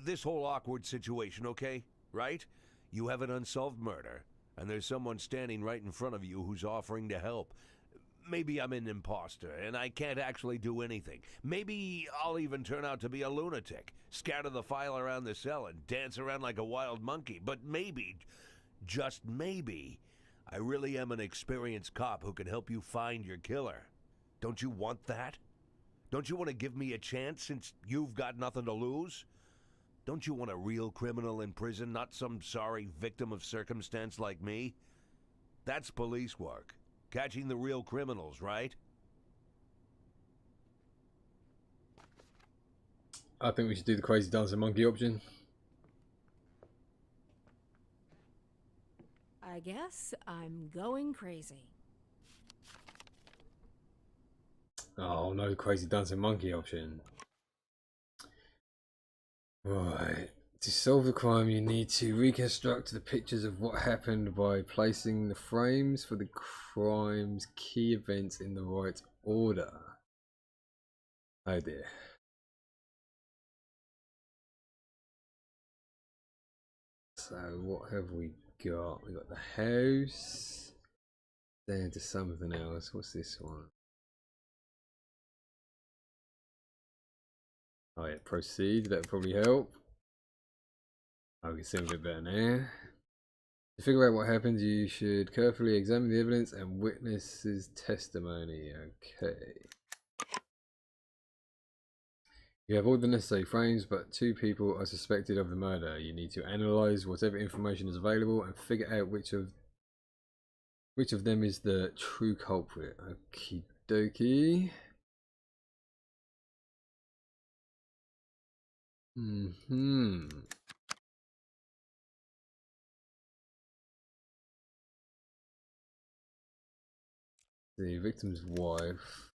this whole awkward situation, okay? Right? You have an unsolved murder, and there's someone standing right in front of you who's offering to help. Maybe I'm an imposter, and I can't actually do anything. Maybe I'll even turn out to be a lunatic, scatter the file around the cell and dance around like a wild monkey. But maybe, just maybe, I really am an experienced cop who can help you find your killer. Don't you want that? Don't you want to give me a chance since you've got nothing to lose? Don't you want a real criminal in prison, not some sorry victim of circumstance like me? That's police work. Catching the real criminals, right? I think we should do the crazy dancing monkey option. I guess I'm going crazy. Oh no, crazy dancing monkey option. Right. To solve the crime, you need to reconstruct the pictures of what happened by placing the frames for the crime's key events in the right order. Oh dear. So what have we got? We got the house. Down to something else. What's this one? Oh yeah, proceed. That'll probably help. I can see a bit better now. To figure out what happened, you should carefully examine the evidence and witnesses' testimony. Okay. You have all the necessary frames, but 2 people are suspected of the murder. You need to analyze whatever information is available and figure out which of them is the true culprit. Okie dokie. The victim's wife.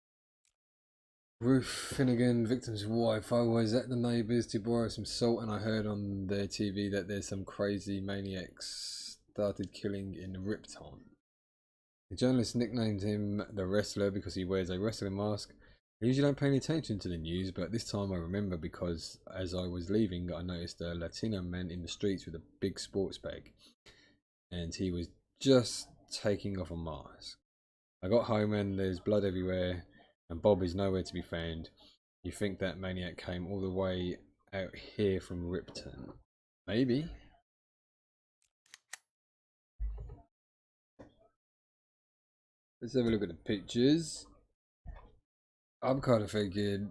Ruth Finnegan, victim's wife. I was at the neighbours to borrow some salt and I heard on their TV that there's some crazy maniacs started killing in Ripton. The journalist nicknamed him the Wrestler because he wears a wrestling mask. I usually don't pay any attention to the news, but this time I remember because as I was leaving I noticed a Latino man in the streets with a big sports bag. And he was just taking off a mask. I got home and there's blood everywhere and Bob is nowhere to be found. You think that maniac came all the way out here from Ripton? Maybe. Let's have a look at the pictures. I'm kind of thinking,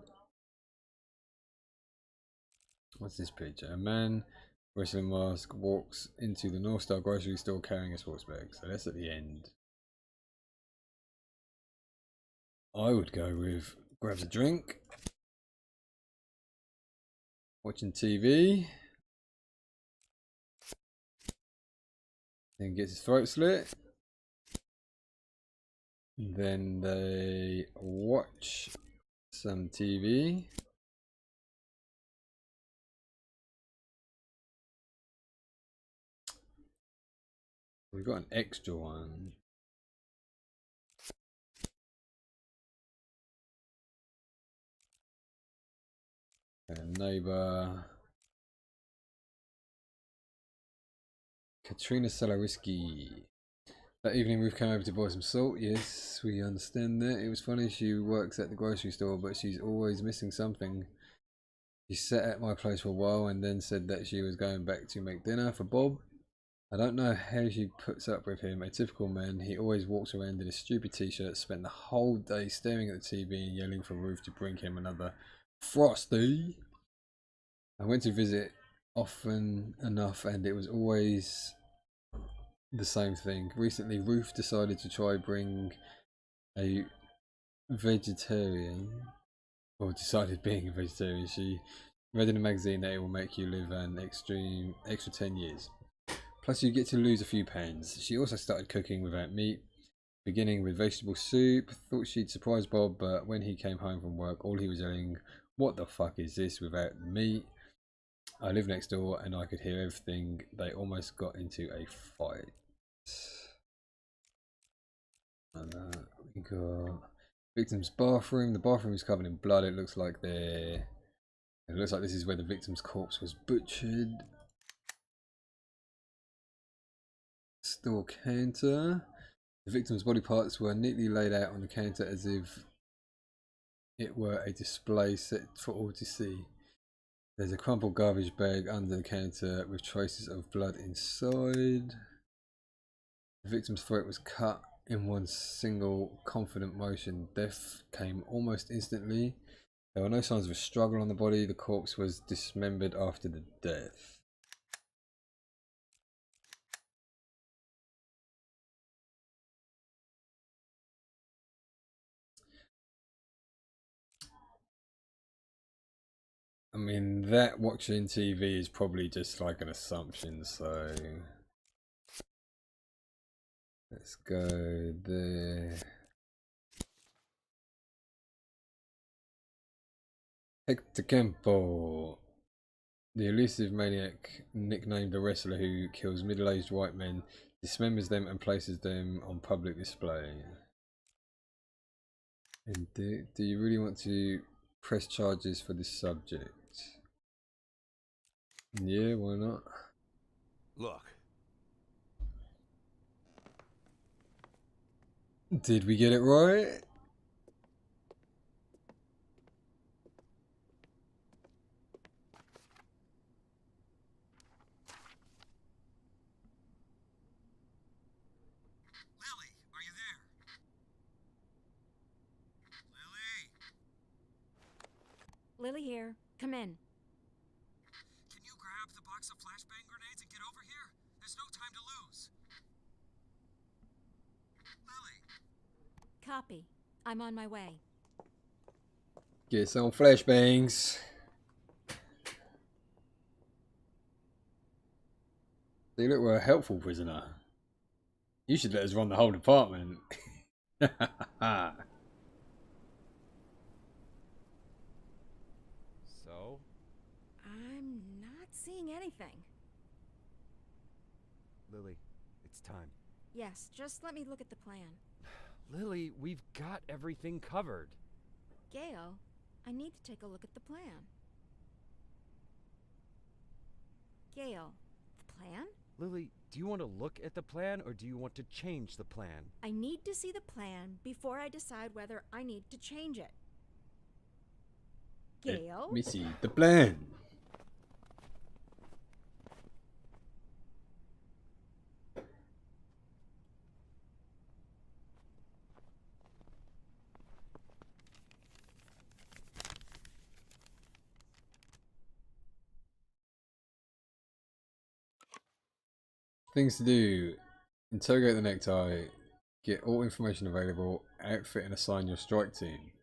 what's this picture? A man, wrestling mask, walks into the North Star grocery store carrying a sports bag. So that's at the end. I would go with grabs a drink, watching TV, then gets his throat slit. Then they watch some TV. We've got an extra one. A neighbor. Katrina Salariski. That evening Ruth came over to buy some salt. Yes, we understand that. It was funny, she works at the grocery store, but she's always missing something. She sat at my place for a while and then said that she was going back to make dinner for Bob. I don't know how she puts up with him. A typical man. He always walks around in a stupid t-shirt, spent the whole day staring at the TV and yelling for Ruth to bring him another Frosty. I went to visit often enough and it was always the same thing. Recently Ruth decided to try being a vegetarian, or decided being a vegetarian. She read in a magazine that it will make you live an extra 10 years. Plus you get to lose a few pounds. She also started cooking without meat, beginning with vegetable soup. Thought she'd surprise Bob, but when he came home from work all he was yelling, "What the fuck is this without the meat?" I live next door and I could hear everything. They almost got into a fight. And we got victim's bathroom. The bathroom is covered in blood. It looks like this is where the victim's corpse was butchered. Store counter. The victim's body parts were neatly laid out on the counter as if it were a display set for all to see. There's a crumpled garbage bag under the counter with traces of blood inside. The victim's throat was cut in one single confident motion. Death came almost instantly. There were no signs of a struggle on the body. The corpse was dismembered after the death. I mean, that watching TV is probably just like an assumption, so let's go there. Hector Campo, the elusive maniac nicknamed the wrestler who kills middle-aged white men, dismembers them and places them on public display. And do you really want to press charges for this subject? Yeah, why not? Look. Did we get it right? Lily, are you there? Lily? Lily here. Come in. Can you grab the box of flashbang grenades and get over here? There's no time to lose. Lily! Copy. I'm on my way. Get some flashbangs. See, look, we're a helpful prisoner. You should let us run the whole department. So? I'm not seeing anything. Lily, it's time. Yes, just let me look at the plan. Lily, we've got everything covered. Gail, I need to take a look at the plan. Gail, the plan? Lily, do you want to look at the plan or do you want to change the plan? I need to see the plan before I decide whether I need to change it. Gail? Let me see the plan. Things to do: interrogate the necktie, get all information available, outfit and assign your strike team.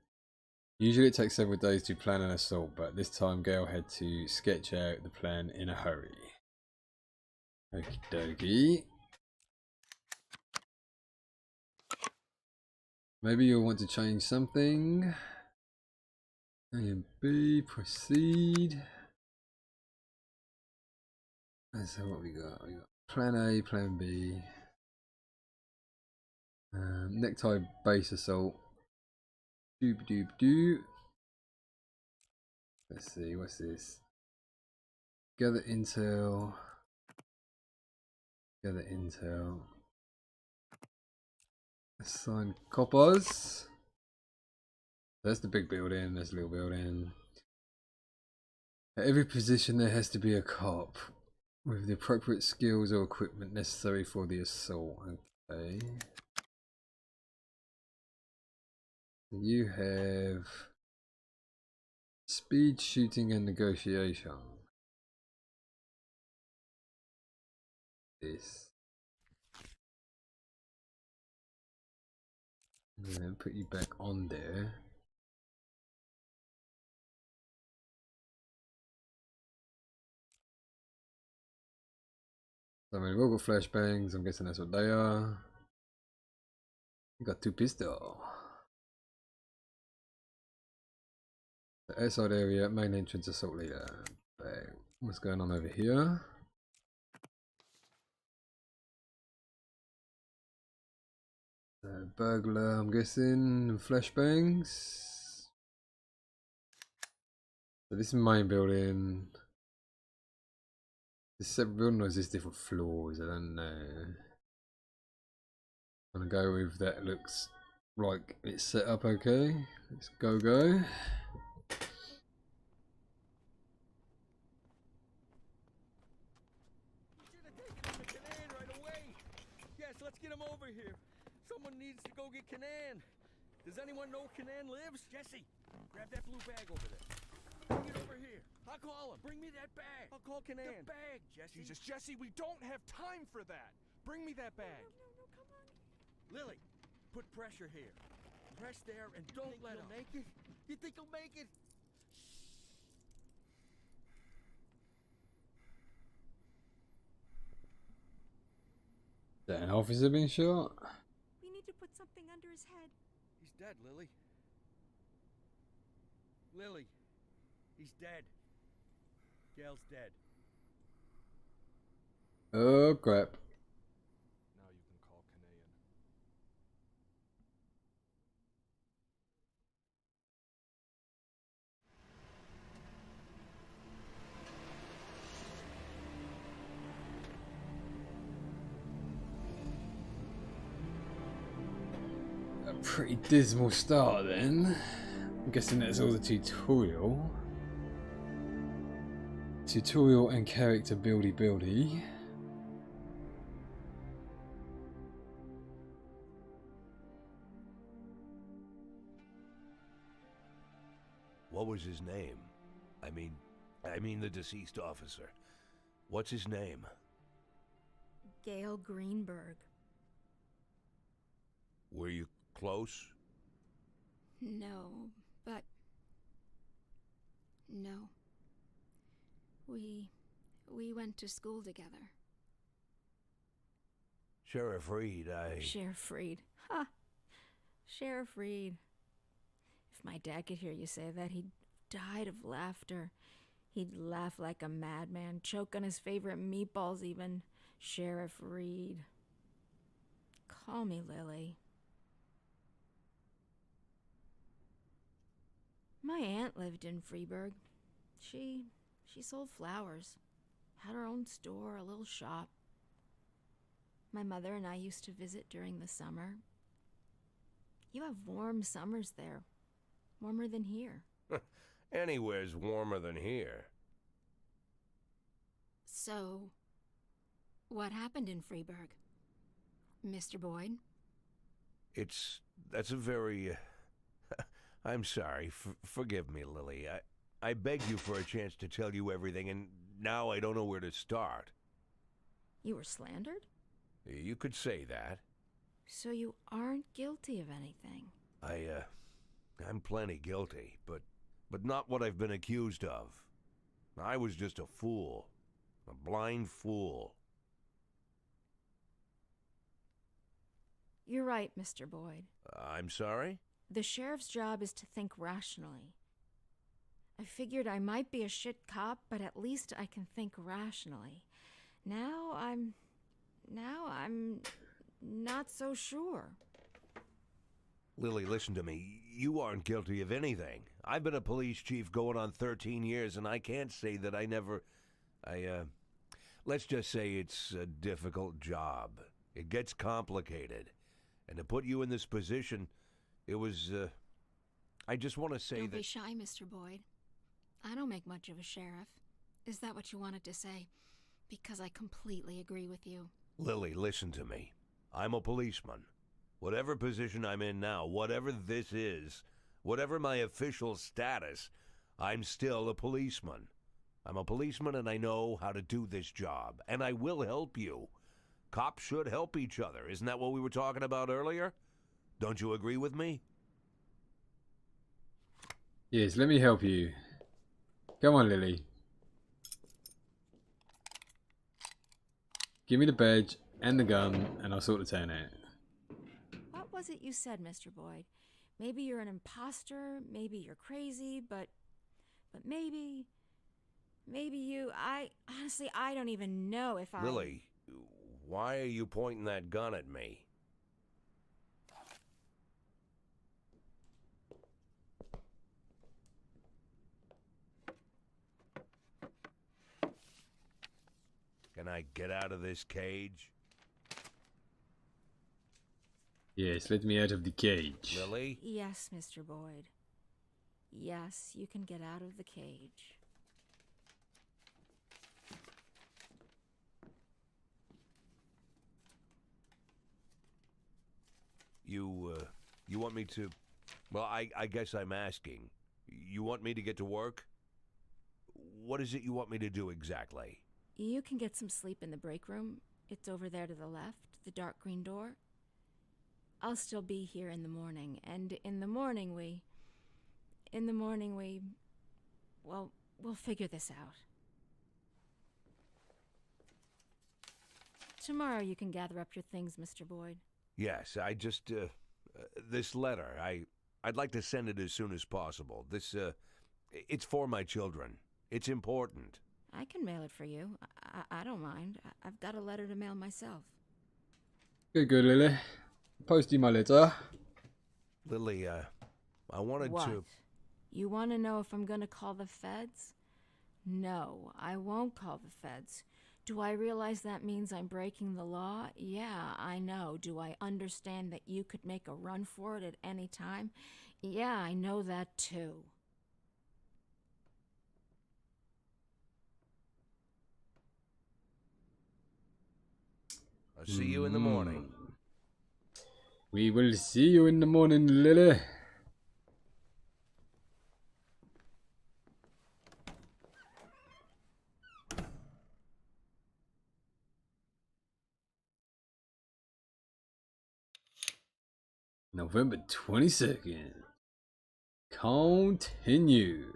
Usually it takes several days to plan an assault, but this time Gail had to sketch out the plan in a hurry. Okie dokie. Maybe you'll want to change something. A and B, proceed. And so what we got? We got plan A, plan B. Necktie base assault. Doob doob doo. Let's see, what's this? Gather intel. Gather intel. Assign coppers. That's the big building, there's a little building. At every position there has to be a cop with the appropriate skills or equipment necessary for the assault. Okay. You have speed, shooting and negotiation. This. And then put you back on there. So I mean, we've all got flashbangs, I'm guessing that's what they are. We got 2 pistols. The outside area, main entrance, assault leader. Bang. What's going on over here? Burglar, I'm guessing, and flashbangs. So this is main building. This separate building, or is this different floors? I don't know. I'm gonna go with that. Looks like it's set up okay. Let's go. Yes, let's get him over here. Someone needs to go get Kanan. Does anyone know Kanan lives? Jesse, Grab that blue bag over there. Bring it over here. I'll call him. Bring me that bag. I'll call Canaan. The bag, Jesse. Jesus, Jesse, we don't have time for that. Bring me that bag. No, come on. Lily, put pressure here. Press there and don't let him. Make it? You think he'll make it? Is that an officer being shot? We need to put something under his head. He's dead, Lily. Lily, he's dead. Gail's dead. Oh crap. Now you can call Canaan. A pretty dismal start then. I'm guessing that's all the tutorial. Tutorial and character buildy. What was his name? I mean the deceased officer. What's his name? Gail Greenberg. Were you close? No, but... No. We went to school together. Sheriff Reed, Sheriff Reed. Ha! Sheriff Reed. If my dad could hear you say that, he'd died of laughter. He'd laugh like a madman, choke on his favorite meatballs even. Sheriff Reed. Call me Lily. My aunt lived in Freeburg. She sold flowers. Had her own store, a little shop. My mother and I used to visit during the summer. You have warm summers there. Warmer than here. Anywhere's warmer than here. So, what happened in Freeburg? Mr. Boyd? That's a very... I'm sorry. Forgive me, Lily. I begged you for a chance to tell you everything, and now I don't know where to start. You were slandered? You could say that. So you aren't guilty of anything? I'm plenty guilty, but not what I've been accused of. I was just a fool. A blind fool. You're right, Mr. Boyd. I'm sorry? The sheriff's job is to think rationally. I figured I might be a shit cop, but at least I can think rationally. Now I'm not so sure. Lily, listen to me. You aren't guilty of anything. I've been a police chief going on 13 years, and I can't say that let's just say it's a difficult job. It gets complicated. And to put you in this position, it was, I just want to say Don't that... be shy, Mr. Boyd. I don't make much of a sheriff. Is that what you wanted to say? Because I completely agree with you. Lily, listen to me. I'm a policeman. Whatever position I'm in now, whatever this is, whatever my official status, I'm still a policeman. I'm a policeman and I know how to do this job. And I will help you. Cops should help each other. Isn't that what we were talking about earlier? Don't you agree with me? Yes, let me help you. Come on, Lily. Give me the badge and the gun, and I'll sort the town out. What was it you said, Mr. Boyd? Maybe you're an imposter, maybe you're crazy, but maybe you... honestly, I don't even know if I... Lily, why are you pointing that gun at me? Can I get out of this cage? Yes, let me out of the cage. Lily? Yes, Mr. Boyd. Yes, you can get out of the cage. You want me to... Well, I guess I'm asking. You want me to get to work? What is it you want me to do exactly? You can get some sleep in the break room. It's over there to the left, the dark green door. I'll still be here in the morning, and in the morning we... Well, we'll figure this out. Tomorrow you can gather up your things, Mr. Boyd. Yes, I just, this letter, I'd like to send it as soon as possible. This, it's for my children. It's important. I can mail it for you. I don't mind. I've got a letter to mail myself. Good, Lily. Post you my letter. Lily, I wanted What? to... You want to know if I'm going to call the feds? No, I won't call the feds. Do I realize that means I'm breaking the law? Yeah, I know. Do I understand that you could make a run for it at any time? Yeah, I know that too. I'll see you in the morning. We will see you in the morning, Lily. November 22nd. Continue.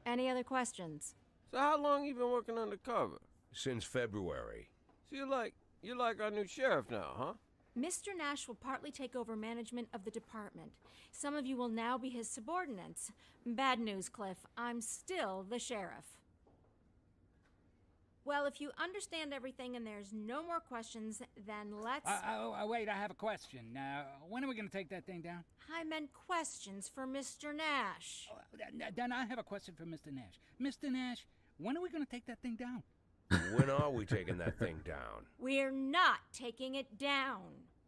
Any other questions? So how long you been working undercover? Since February. So you're like our new sheriff now, huh? Mr. Nash will partly take over management of the department. Some of you will now be his subordinates. Bad news, Cliff. I'm still the sheriff. Well, if you understand everything and there's no more questions, then let's... Wait, I have a question. When are we going to take that thing down? I meant questions for Mr. Nash. Then I have a question for Mr. Nash. Mr. Nash, when are we going to take that thing down? When are we taking that thing down? We're not taking it down.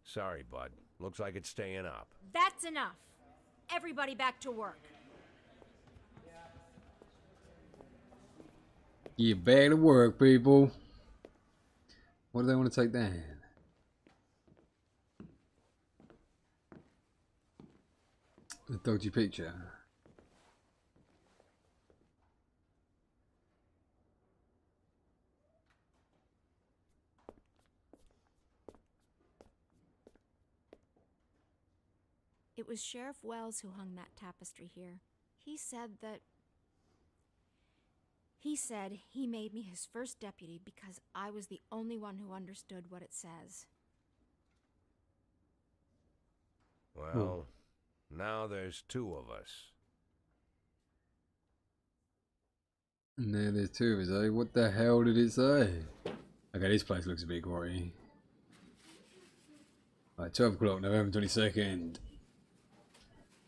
Sorry, bud. Looks like it's staying up. That's enough. Everybody back to work. Get back to work, people. What do they want to take down? The dodgy picture. It was Sheriff Wells who hung that tapestry here. He said he made me his first deputy because I was the only one who understood what it says. Well, now there's two of us. And there there's two of us, eh? What the hell did it say? Okay, this place looks a bit grotty. Right, 12 o'clock, November 22nd.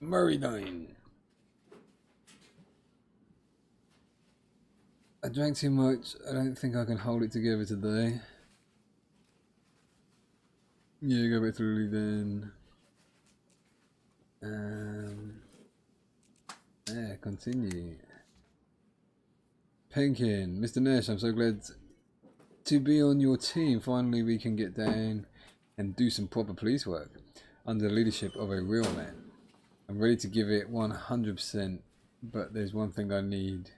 Murraydine. I drank too much. I don't think I can hold it together today. Yeah, go back through then. Yeah, continue. Penkin, Mr. Nash, I'm so glad to be on your team. Finally, we can get down and do some proper police work under the leadership of a real man. I'm ready to give it 100%, but there's one thing I need.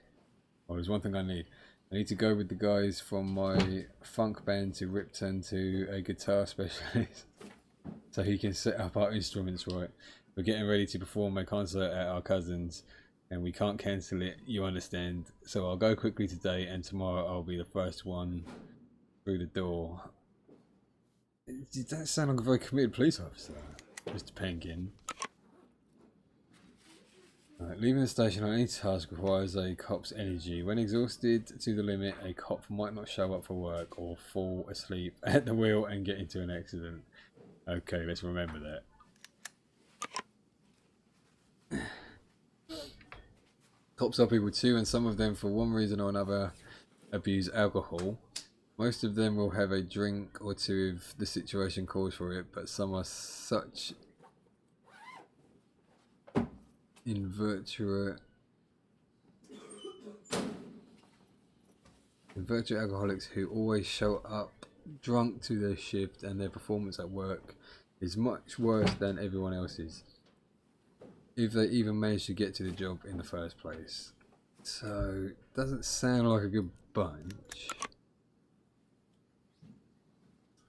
Well, there's one thing I need. I need to go with the guys from my funk band to Ripton to a guitar specialist so he can set up our instruments right. We're getting ready to perform a concert at our cousin's and we can't cancel it, you understand. So I'll go quickly today and tomorrow I'll be the first one through the door. You don't sound like a very committed police officer, Mr. Penkin. Leaving the station on any task requires a cop's energy. When exhausted to the limit, a cop might not show up for work or fall asleep at the wheel and get into an accident. Okay, let's remember that. Cops are people too, and some of them, for one reason or another, abuse alcohol. Most of them will have a drink or two if the situation calls for it, but some are such inveterate alcoholics who always show up drunk to their shift, and their performance at work is much worse than everyone else's. if they even manage to get to the job in the first place. So, doesn't sound like a good bunch.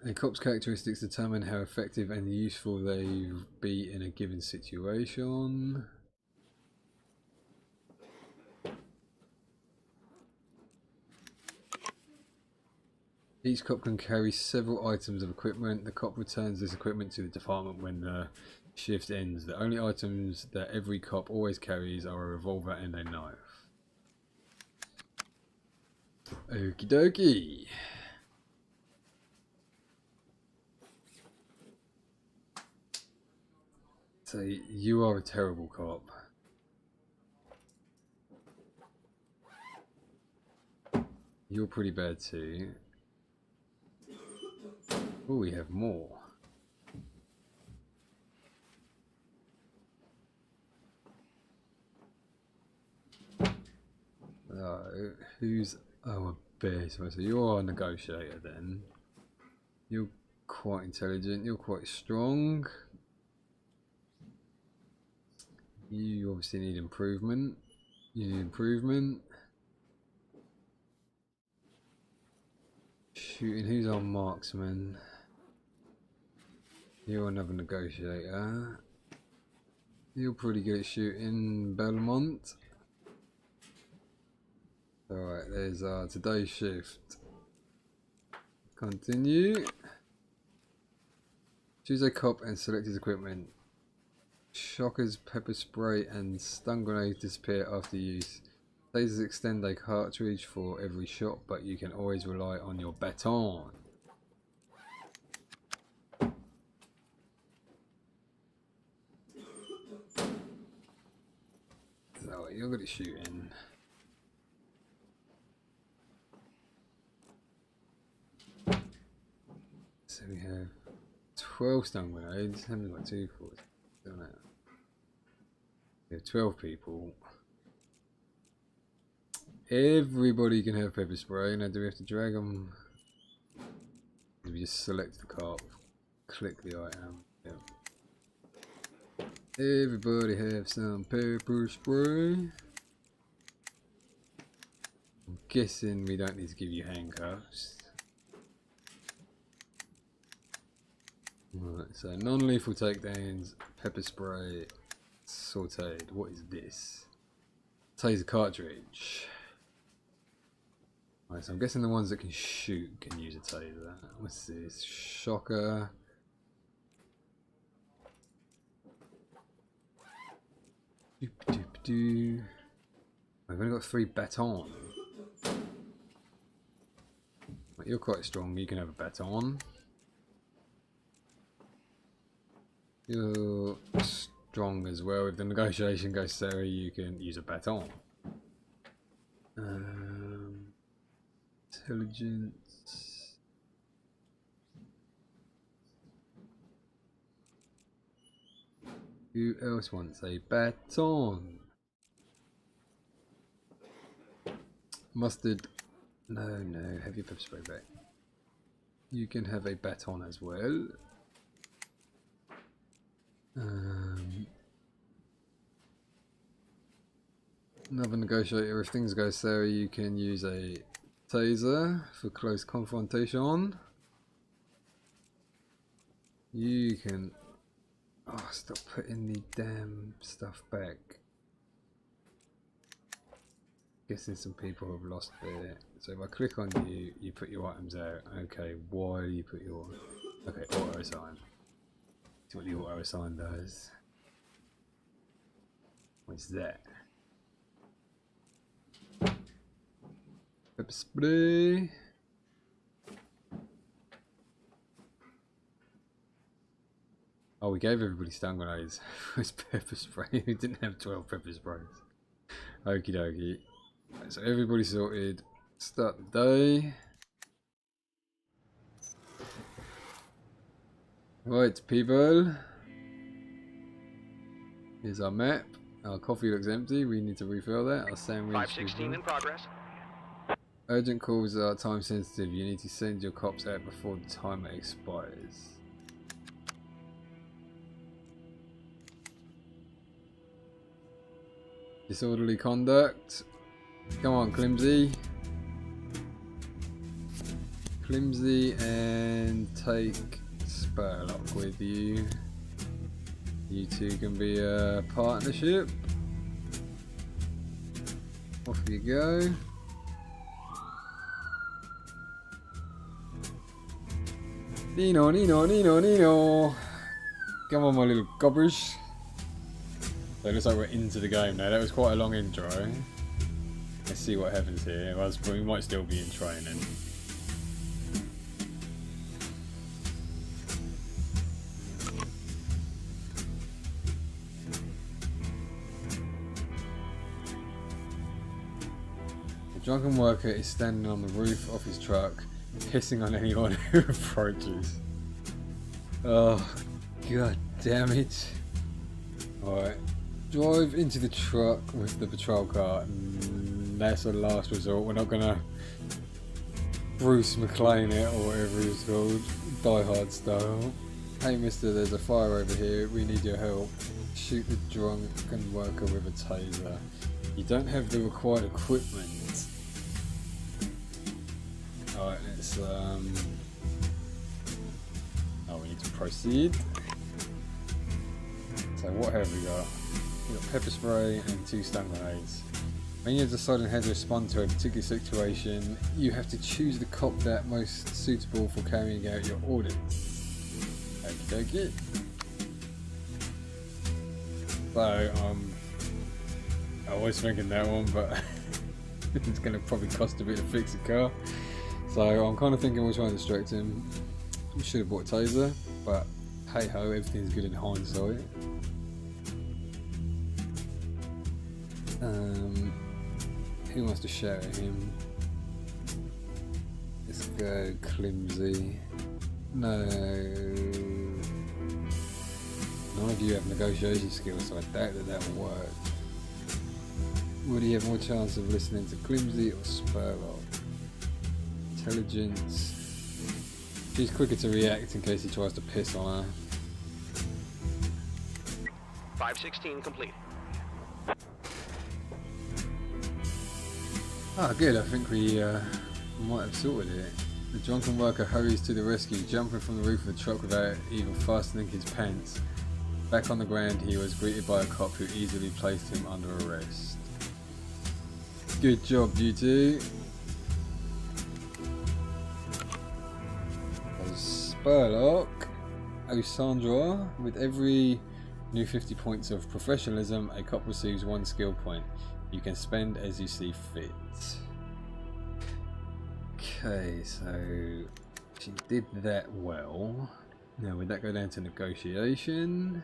A cop's characteristics determine how effective and useful they be in a given situation. Each cop can carry several items of equipment. The cop returns this equipment to the department when the shift ends. The only items that every cop always carries are a revolver and a knife. Okie dokie. So you are a terrible cop. You're pretty bad too. Oh, we have more. Who's... Oh, a bear. So you're a negotiator then. You're quite intelligent. You're quite strong. You obviously need improvement. You need improvement. Shooting. Who's our marksman? You're another negotiator. You're pretty good at shooting, Belmont. Alright, there's today's shift. Continue. Choose a cop and select his equipment. Shockers, pepper spray, and stun grenades disappear after use. Tasers extend a cartridge for every shot, but you can always rely on your baton. So you're good at shooting. So we have 12 stun grenades. How many got 2 for? Don't know. We have 12 people. Everybody can have pepper spray. Now do we have to drag them? We just select the cop, click the item. Yep. Everybody have some pepper spray. I'm guessing we don't need to give you handcuffs. Right, so non-lethal takedowns, pepper spray, sauteed. What is this? Taser cartridge. Right, so I'm guessing the ones that can shoot can use a taser. What's this? Shocker. Doop doop doo. I've only got 3 baton. Right, you're quite strong, you can have a baton. You're strong as well. If the negotiation goes sour, you can use a baton. Intelligence. Who else wants a baton? Mustard. No, have your pepper spray back. You can have a baton as well. Another negotiator. If things go sour, you can use a taser for close confrontation. You can... Oh, stop putting the damn stuff back. Guessing some people have lost their... So if I click on you, you put your items out. Okay, why do you put your... Okay, auto assign. See what the auto assign does. What's that? Pepper spray. Oh, we gave everybody stun grenades. It's pepper spray. We didn't have 12 pepper sprays. Okie dokie. Right, so everybody sorted. Start the day. Right, people. Here's our map. Our coffee looks empty. We need to refill that. Our sandwich. 516 in progress. Urgent calls are time sensitive. You need to send your cops out before the timer expires. Disorderly conduct. Come on, Climsy. Climsy, and take Spurlock with you. You two can be a partnership. Off you go. Nino, Nino, Nino, Nino. Come on, my little gobbers. So it looks like we're into the game now. That was quite a long intro. Let's see what happens here. Well, we might still be in training. The drunken worker is standing on the roof of his truck, pissing on anyone who approaches. Oh, god damn it. Alright, drive into the truck with the patrol car. That's a last resort. We're not gonna Bruce McLean it or whatever it's called, Die Hard style. Hey mister, there's a fire over here. We need your help. Shoot the drunken worker with a taser. You don't have the required equipment. Alright, let's oh, we need to proceed. So what have we got? We got pepper spray and 2 stun grenades. When you're deciding how to respond to a particular situation, you have to choose the cop that most suitable for carrying out your orders. Okay. So I was thinking that one, but it's going to probably cost a bit to fix the car. So I'm kind of thinking we'll try and distract him. We should have bought a taser, but hey ho, everything's good in hindsight. Who wants to shout at him? Let's go Climsy. No. None of you have negotiation skills, so I doubt that will work. Would he have more chance of listening to Climsy or Spurlock? Intelligence. She's quicker to react in case he tries to piss on her. 516 complete. Ah, good. I think we might have sorted it. The drunken worker hurries to the rescue, jumping from the roof of the truck without even fastening his pants. Back on the ground, he was greeted by a cop who easily placed him under arrest. Good job, you two. Spurlock, Osandra, with every new 50 points of professionalism, a cop receives 1 skill point. You can spend as you see fit. Okay, so she did that well. Now would that go down to negotiation?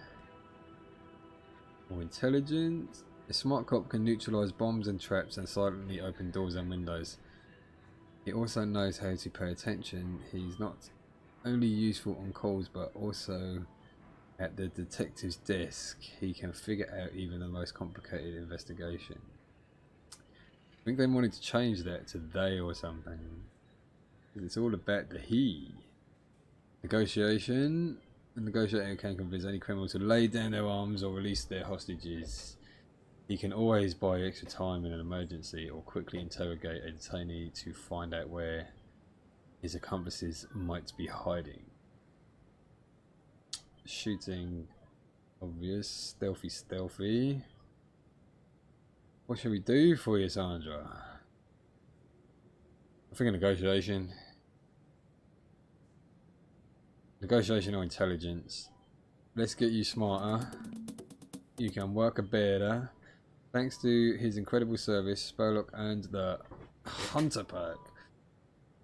Or intelligence? A smart cop can neutralize bombs and traps and silently open doors and windows. He also knows how to pay attention. He's not only useful on calls but also at the detective's desk. He can figure out even the most complicated investigation. I think they wanted to change that to they or something. It's all about the he. Negotiation. The negotiator can convince any criminal to lay down their arms or release their hostages. He can always buy extra time in an emergency or quickly interrogate a detainee to find out where his accomplices might be hiding. Shooting, obvious. Stealthy. What should we do for you, Sandra? I think a negotiation. Negotiation or intelligence. Let's get you smarter. You can work better. Thanks to his incredible service, Spurlock earned the Hunter Pack.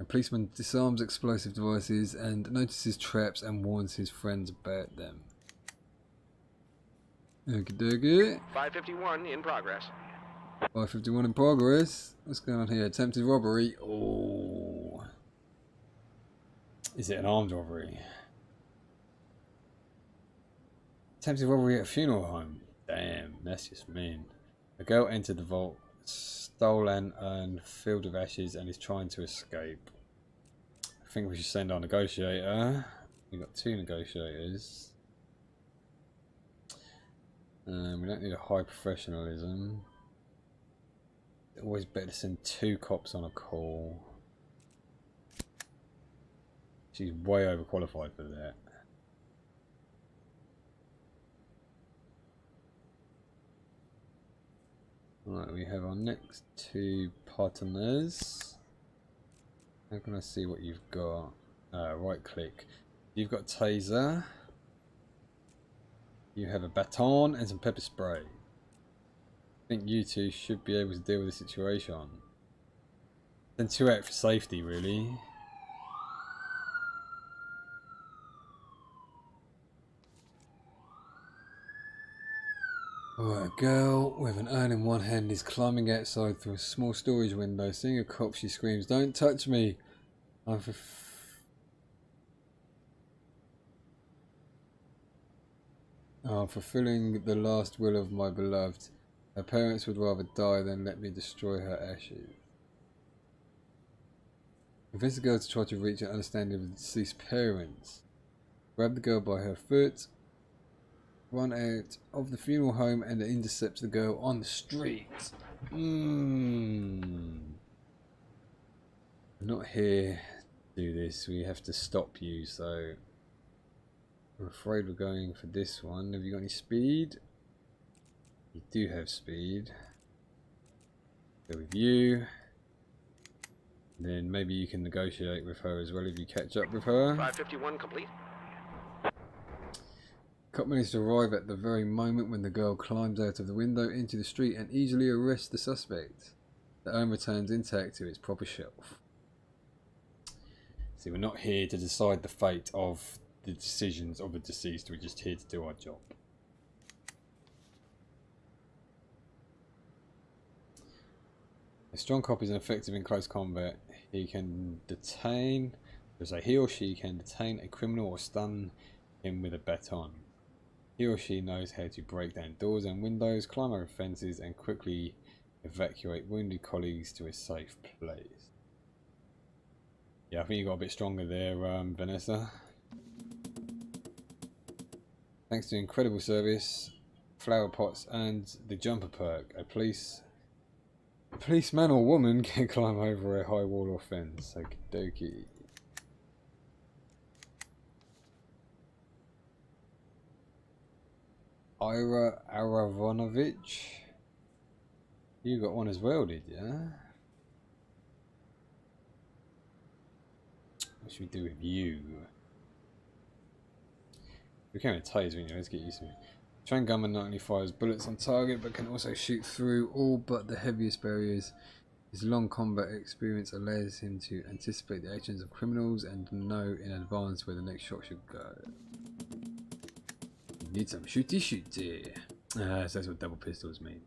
A policeman disarms explosive devices and notices traps and warns his friends about them. Okie dokie. 551 in progress. 551 in progress. What's going on here? Attempted robbery. Oh. Is it an armed robbery? Attempted robbery at a funeral home. Damn, that's just mean. A girl entered the vault, stole an urn filled with ashes and is trying to escape. I think we should send our negotiator. We've got 2 negotiators. We don't need a high professionalism. Always better to send 2 cops on a call. She's way overqualified for that. Right, we have our next 2 partners. How can I see what you've got? Right click. You've got taser. You have a baton and some pepper spray. I think you 2 should be able to deal with the situation. Then 2 out for safety, really. Alright, a girl with an urn in one hand is climbing outside through a small storage window. Seeing a cop, she screams, "Don't touch me! I'm fulfilling the last will of my beloved. Her parents would rather die than let me destroy her ashes." Convince the girl to try to reach an understanding of the deceased parents. Grab the girl by her foot. Run out of the funeral home and intercept the girl on the street. I'm not here to do this. We have to stop you, so I'm afraid we're going for this one. Have you got any speed? You do have speed. Go with you. Then maybe you can negotiate with her as well if you catch up with her. 551 complete. Cop managed to arrive at the very moment when the girl climbs out of the window into the street and easily arrests the suspect. The urn returns intact to its proper shelf. See, we're not here to decide the fate of the decisions of the deceased, we're just here to do our job. A strong cop is effective in close combat. He or she can detain a criminal or stun him with a baton. He or she knows how to break down doors and windows, climb over fences, and quickly evacuate wounded colleagues to a safe place. Yeah, I think you got a bit stronger there, Vanessa. Thanks to incredible service, flower pots, and the jumper perk, a policeman or woman can climb over a high wall or fence. Okie dokie. Ira Aravonovich. You got one as well, did you? What should we do with you? We can have a taser, you know, let's get used to it. Trained gunman not only fires bullets on target, but can also shoot through all but the heaviest barriers. His long combat experience allows him to anticipate the actions of criminals and know in advance where the next shot should go. Need some shooty. So that's what double pistols mean.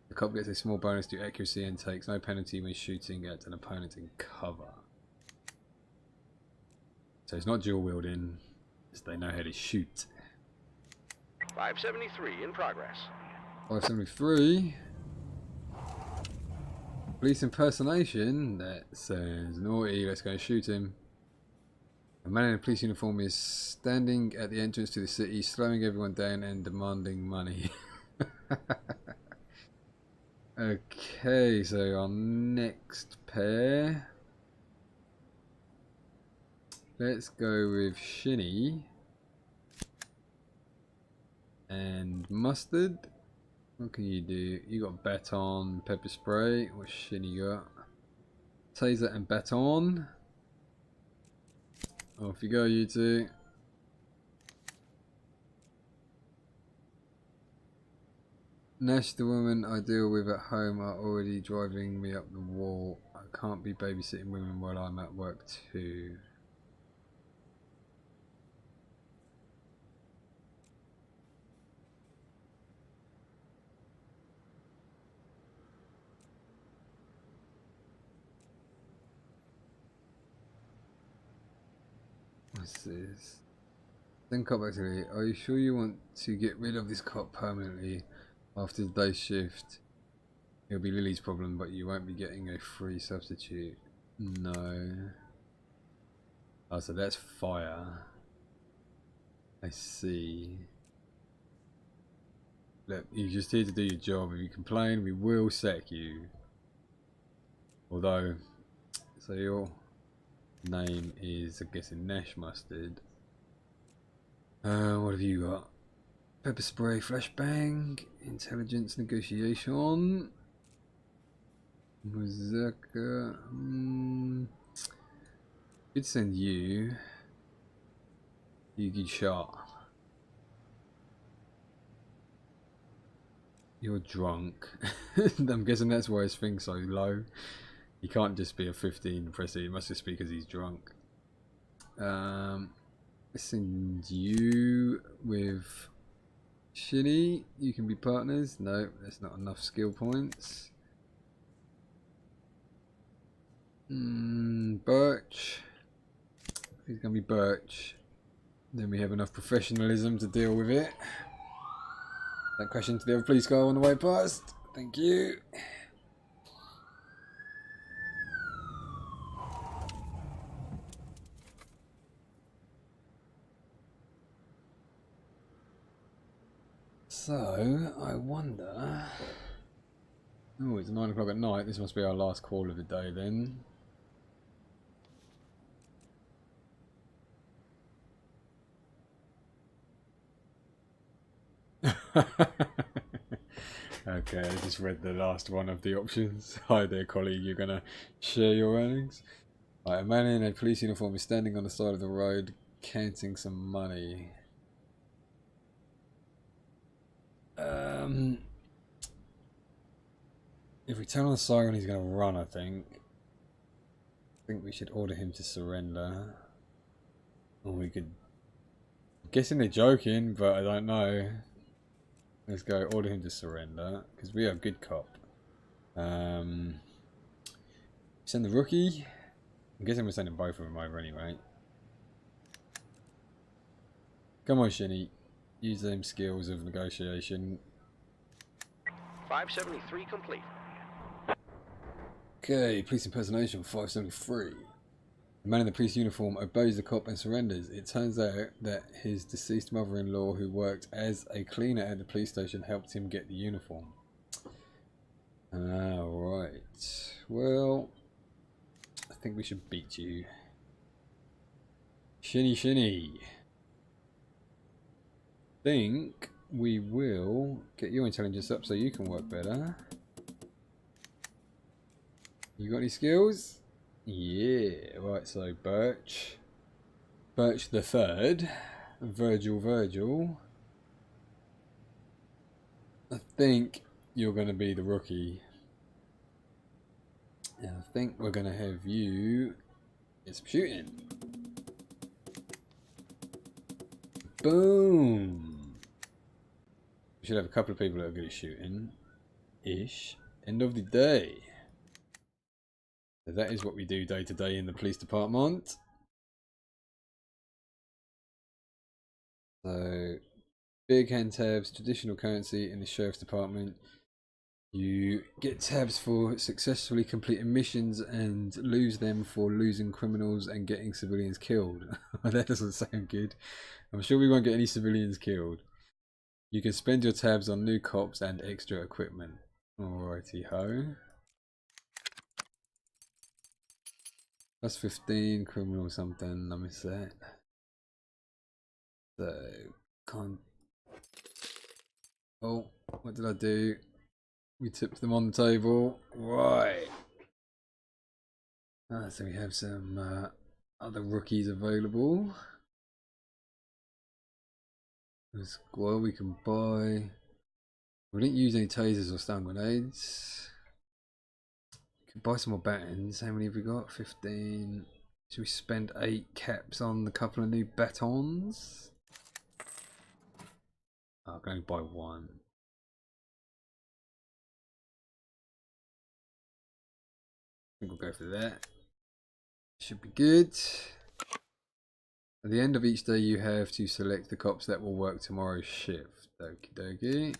The cop gets a small bonus to accuracy and takes no penalty when shooting at an opponent in cover. So it's not dual wielding, as they know how to shoot. 573 in progress. 573. Police impersonation. That sounds naughty. Let's go shoot him. A man in a police uniform is standing at the entrance to the city, slowing everyone down and demanding money. Okay, so our next pair. Let's go with Shinny and Mustard. What can you do? You got baton, pepper spray. What's Shinny got? Taser and baton. Off you go, you two. Nash, the woman I deal with at home, are already driving me up the wall. I can't be babysitting women while I'm at work too. What's this? Then cop back to me. Are you sure you want to get rid of this cop permanently after the day shift? It'll be Lily's problem, but you won't be getting a free substitute. No. Oh, so that's fire. I see. look, you're just here to do your job. If you complain, we will sack you. Although, so your name is, I'm guessing, Nash Mustard. What have you got? Pepper spray, flashbang, intelligence, negotiation, berserker. Could send you. You get shot. You're drunk. I'm guessing that's why his thing's so low. He can't just be a 15 prestige. It must just be because he's drunk. Send you with Shinny. You can be partners. No, that's not enough skill points. Birch. He's gonna be Birch. Then we have enough professionalism to deal with it. Don't crash into the other police car on the way past. Thank you. So, I wonder... Oh, it's 9 o'clock at night. This must be our last call of the day then. Okay, I just read the last one of the options. Hi there, colleague. You're gonna share your earnings? Right, a man in a police uniform is standing on the side of the road counting some money. If we turn on the siren, he's going to run, I think. I think we should order him to surrender. Or we could... I'm guessing they're joking, but I don't know. Let's go order him to surrender, because we are a good cop. Send the rookie. I'm guessing we're sending both of them over anyway. Come on, Shinny. Use them skills of negotiation. 573 complete. Okay, police impersonation 573. The man in the police uniform obeys the cop and surrenders. It turns out that his deceased mother-in-law, who worked as a cleaner at the police station, helped him get the uniform. Alright. Well, I think we should beat you. Shinny Shinny. Think we will get your intelligence up so you can work better. You got any skills? Yeah, right, so Birch the third, Virgil. I think you're going to be the rookie. And I think we're going to have you get some shooting. Boom! We should have a couple of people that are good at shooting. Ish. End of the day. So that is what we do day to day in the police department. So, big hand tabs, traditional currency in the sheriff's department. You get tabs for successfully completing missions and lose them for losing criminals and getting civilians killed. That doesn't sound good. I'm sure we won't get any civilians killed. You can spend your tabs on new cops and extra equipment. Alrighty ho. Plus 15, criminal something, I miss that. So, oh, what did I do? We tipped them on the table. Right. So we have some other rookies available. Well, we can buy... We didn't use any tasers or stun grenades. We can buy some more batons. How many have we got? 15. Should we spend 8 caps on the couple of new batons? Oh, I can only buy 1. I think we'll go for that. Should be good. At the end of each day, you have to select the cops that will work tomorrow's shift. Okie dokie.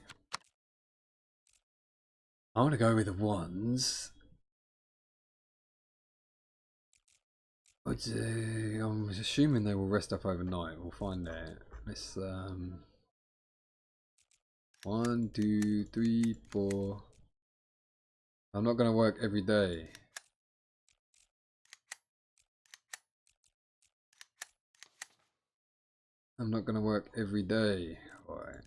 I want to go with the ones. I'm assuming they will rest up overnight. We'll find out. Let's 1, 2, 3, 4. I'm not gonna work every day. I'm not gonna work every day. Alright.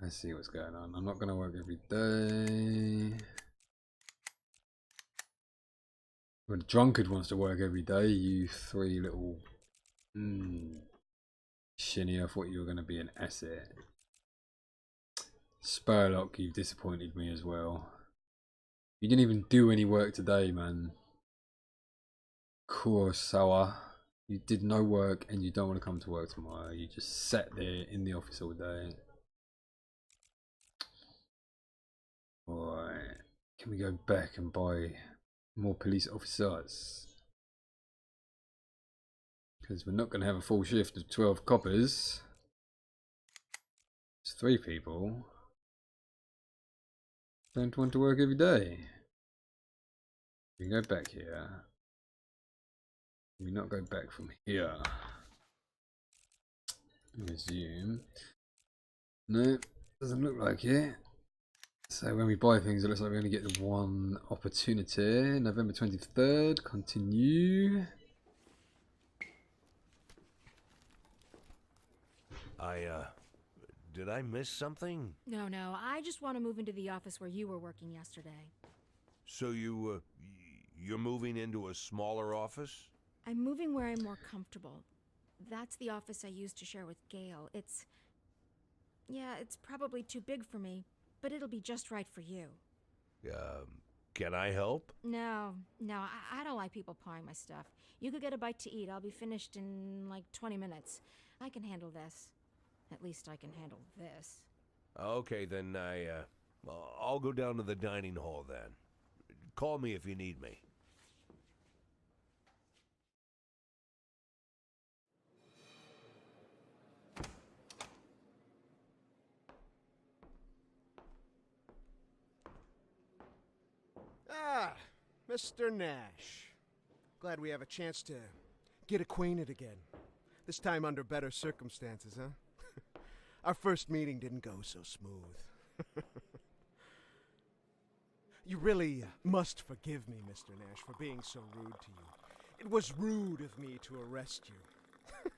Let's see what's going on. I'm not gonna work every day. Well, the drunkard wants to work every day, you three little... Shinny, I thought you were gonna be an asset. Spurlock, you've disappointed me as well. You didn't even do any work today, man. Kurosawa. You did no work and you don't want to come to work tomorrow. You just sat there in the office all day. Alright. Can we go back and buy more police officers? Because we're not going to have a full shift of 12 coppers. It's 3 people. Don't want to work every day. We can go back here. Can we not go back from here? Resume. No, doesn't look like it. So when we buy things, it looks like we only get one opportunity. November 23rd, continue. Did I miss something? No, I just want to move into the office where you were working yesterday. So you're moving into a smaller office? I'm moving where I'm more comfortable. That's the office I used to share with Gail. Yeah, it's probably too big for me, but it'll be just right for you. Can I help? No, I don't like people pawing my stuff. You could get a bite to eat. I'll be finished in like 20 minutes. I can handle this. At least I can handle this. Okay, then I'll go down to the dining hall then. Call me if you need me. Ah, Mr. Nash. Glad we have a chance to get acquainted again. This time under better circumstances, huh? Our first meeting didn't go so smooth. You really must forgive me, Mr. Nash, for being so rude to you. It was rude of me to arrest you.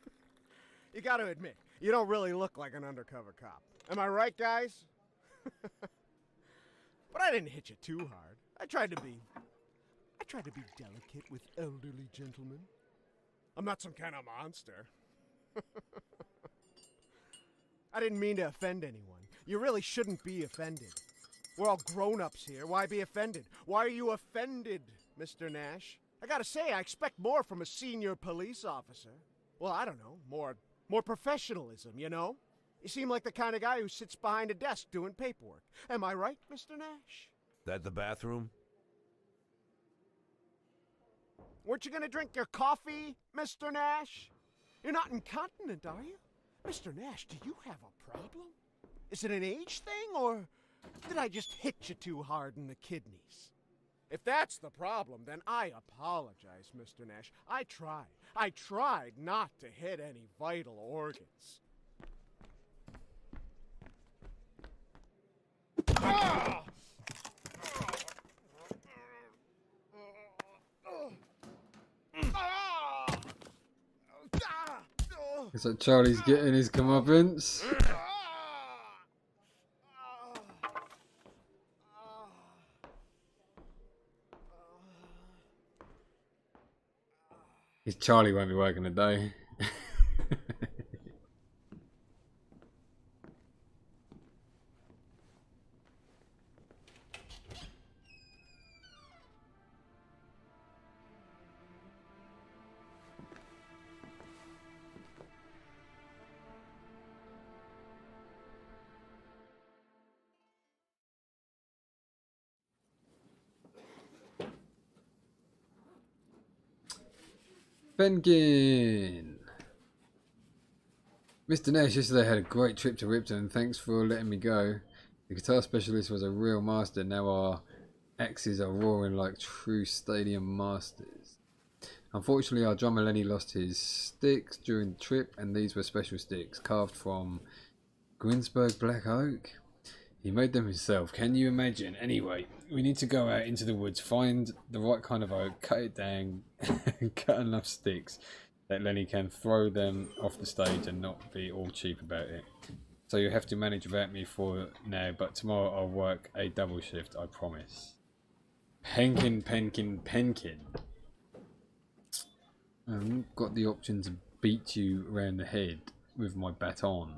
You gotta admit, you don't really look like an undercover cop. Am I right, guys? But I didn't hit you too hard. I tried to be delicate with elderly gentlemen. I'm not some kind of monster. I didn't mean to offend anyone. You really shouldn't be offended. We're all grown-ups here. Why be offended? Why are you offended, Mr. Nash? I gotta say, I expect more from a senior police officer. Well, I don't know, more professionalism, you know? You seem like the kind of guy who sits behind a desk doing paperwork. Am I right, Mr. Nash? That the bathroom? Weren't you gonna drink your coffee, Mr. Nash? You're not incontinent, are you? Mr. Nash, do you have a problem? Is it an age thing, or did I just hit you too hard in the kidneys? If that's the problem, then I apologize, Mr. Nash. I tried not to hit any vital organs. Ah! Looks like Charlie's getting his comeuppance. His Charlie won't be working today. Benkin! Mr. Nash, yesterday had a great trip to Ripton. Thanks for letting me go. The guitar specialist was a real master. Now our axes are roaring like true stadium masters. Unfortunately, our drummer Lenny lost his sticks during the trip, and these were special sticks carved from Gwinsberg Black Oak. He made them himself. Can you imagine? Anyway, we need to go out into the woods, find the right kind of oak, cut it down, and cut enough sticks that Lenny can throw them off the stage and not be all cheap about it. So you have to manage without me for now, but tomorrow I'll work a double shift, I promise. Penkin. Got the option to beat you around the head with my baton.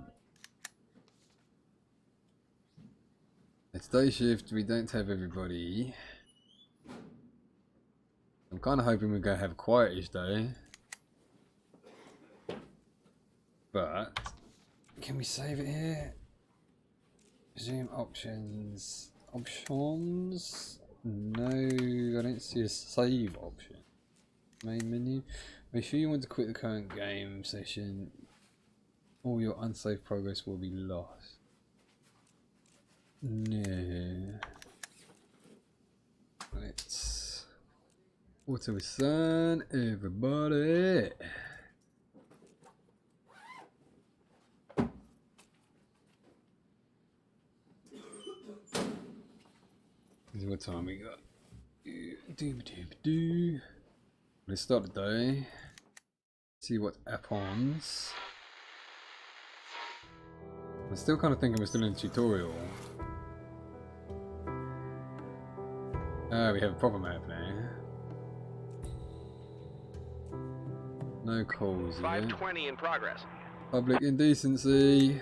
It's day shift, we don't have everybody. I'm kind of hoping we're going to have a quietish day. But, can we save it here? Resume options. Options? No, I don't see a save option. Main menu. Make sure you want to quit the current game session. All your unsaved progress will be lost. No. Let's auto assign everybody. This is what time we got. Let's start the day. See what happens. I'm still kind of thinking we're still in the tutorial. Ah, we have a proper map now. No calls yet. 520 in progress. Public indecency.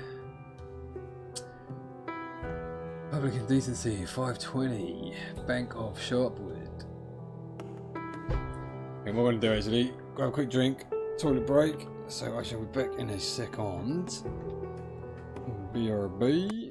Public indecency, 520. Bank of Sharpwood. And what we're going to do actually, grab a quick drink, toilet break. So I shall be back in a second. BRB.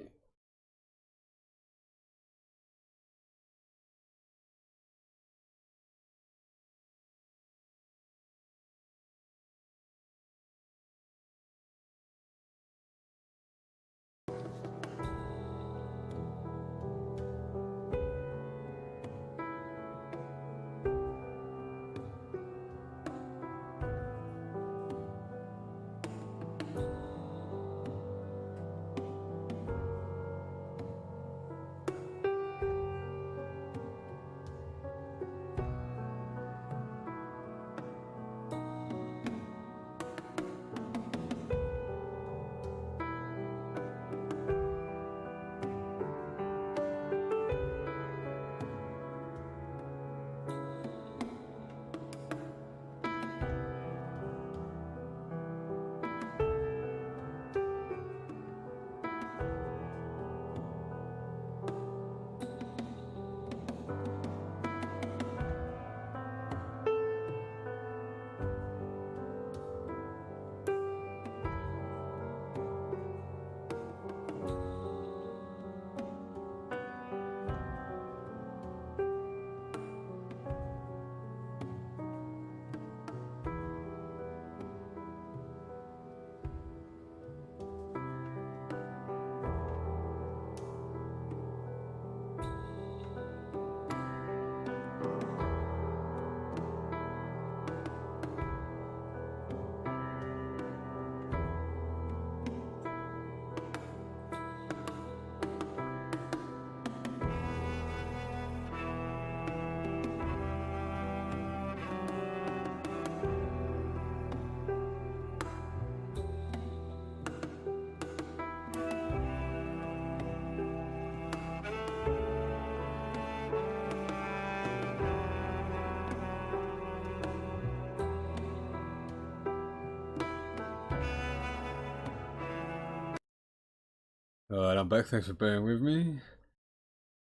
Alright, I'm back, thanks for bearing with me.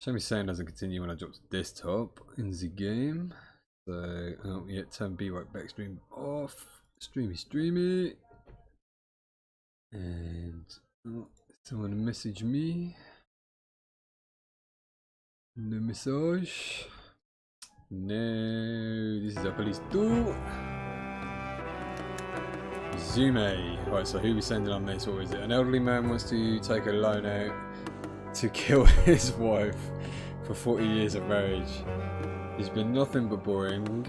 Show me sound doesn't continue when I drop to desktop in the game. So, oh yeah, turn B right back stream off. Streamy. And, oh, someone message me. No message. No, this is a police 2. Zume. Right, so who we sending on this? What is it? An elderly man wants to take a loan out to kill his wife for 40 years of marriage. It's been nothing but boring.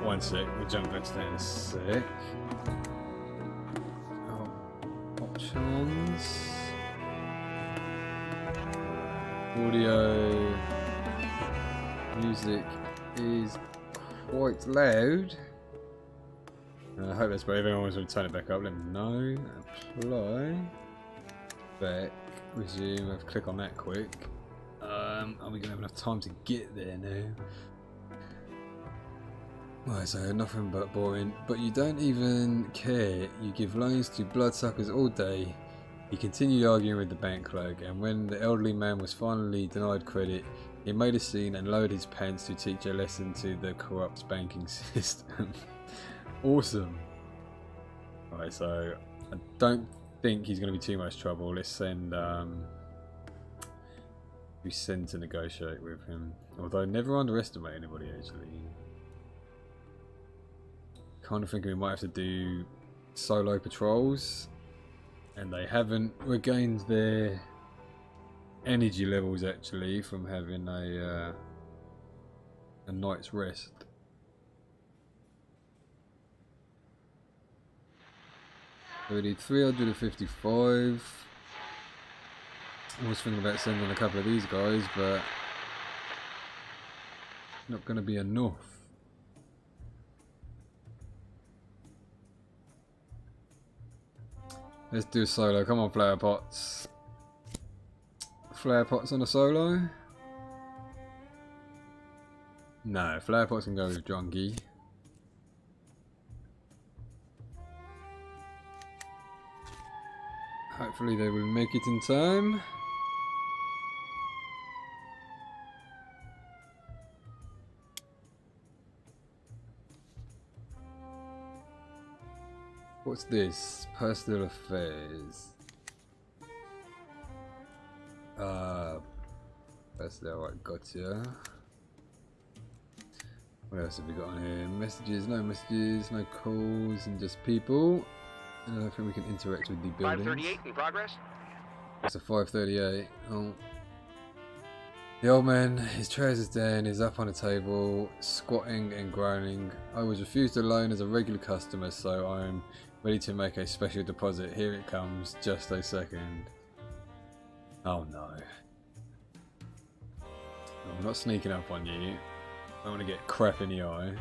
One sec, we'll jump back to that in a sec. Oh, options. Audio music is quite loud. I hope that's better. If anyone wants to turn it back up, let me know. Apply. Back. Resume. I'll click on that quick. Are we going to have enough time to get there now? Right, so nothing but boring. But you don't even care. You give loans to bloodsuckers all day. He continued arguing with the bank clerk, and when the elderly man was finally denied credit, he made a scene and lowered his pants to teach a lesson to the corrupt banking system. Awesome. Right, so I don't think he's going to be too much trouble. Let's send we send to negotiate with him. Although never underestimate anybody actually. Kind of thinking we might have to do solo patrols, and they haven't regained their energy levels actually from having a night's rest. So we need 355. I was thinking about sending a couple of these guys, but not going to be enough. Let's do a solo. Come on, flower pots. Flower pots on a solo? No, flower pots can go with Drunky. Hopefully they will make it in time. What's this? Personal affairs. Personal, right, gotcha. What else have we got on here? Messages, no calls, and just people. And I don't think we can interact with the buildings. 538 in progress. It's a 538. Oh. The old man, his trousers down, is up on a table, squatting and groaning. I was refused a loan as a regular customer, so I'm ready to make a special deposit. Here it comes, just a second. Oh no. I'm not sneaking up on you. I want to get crap in the eye.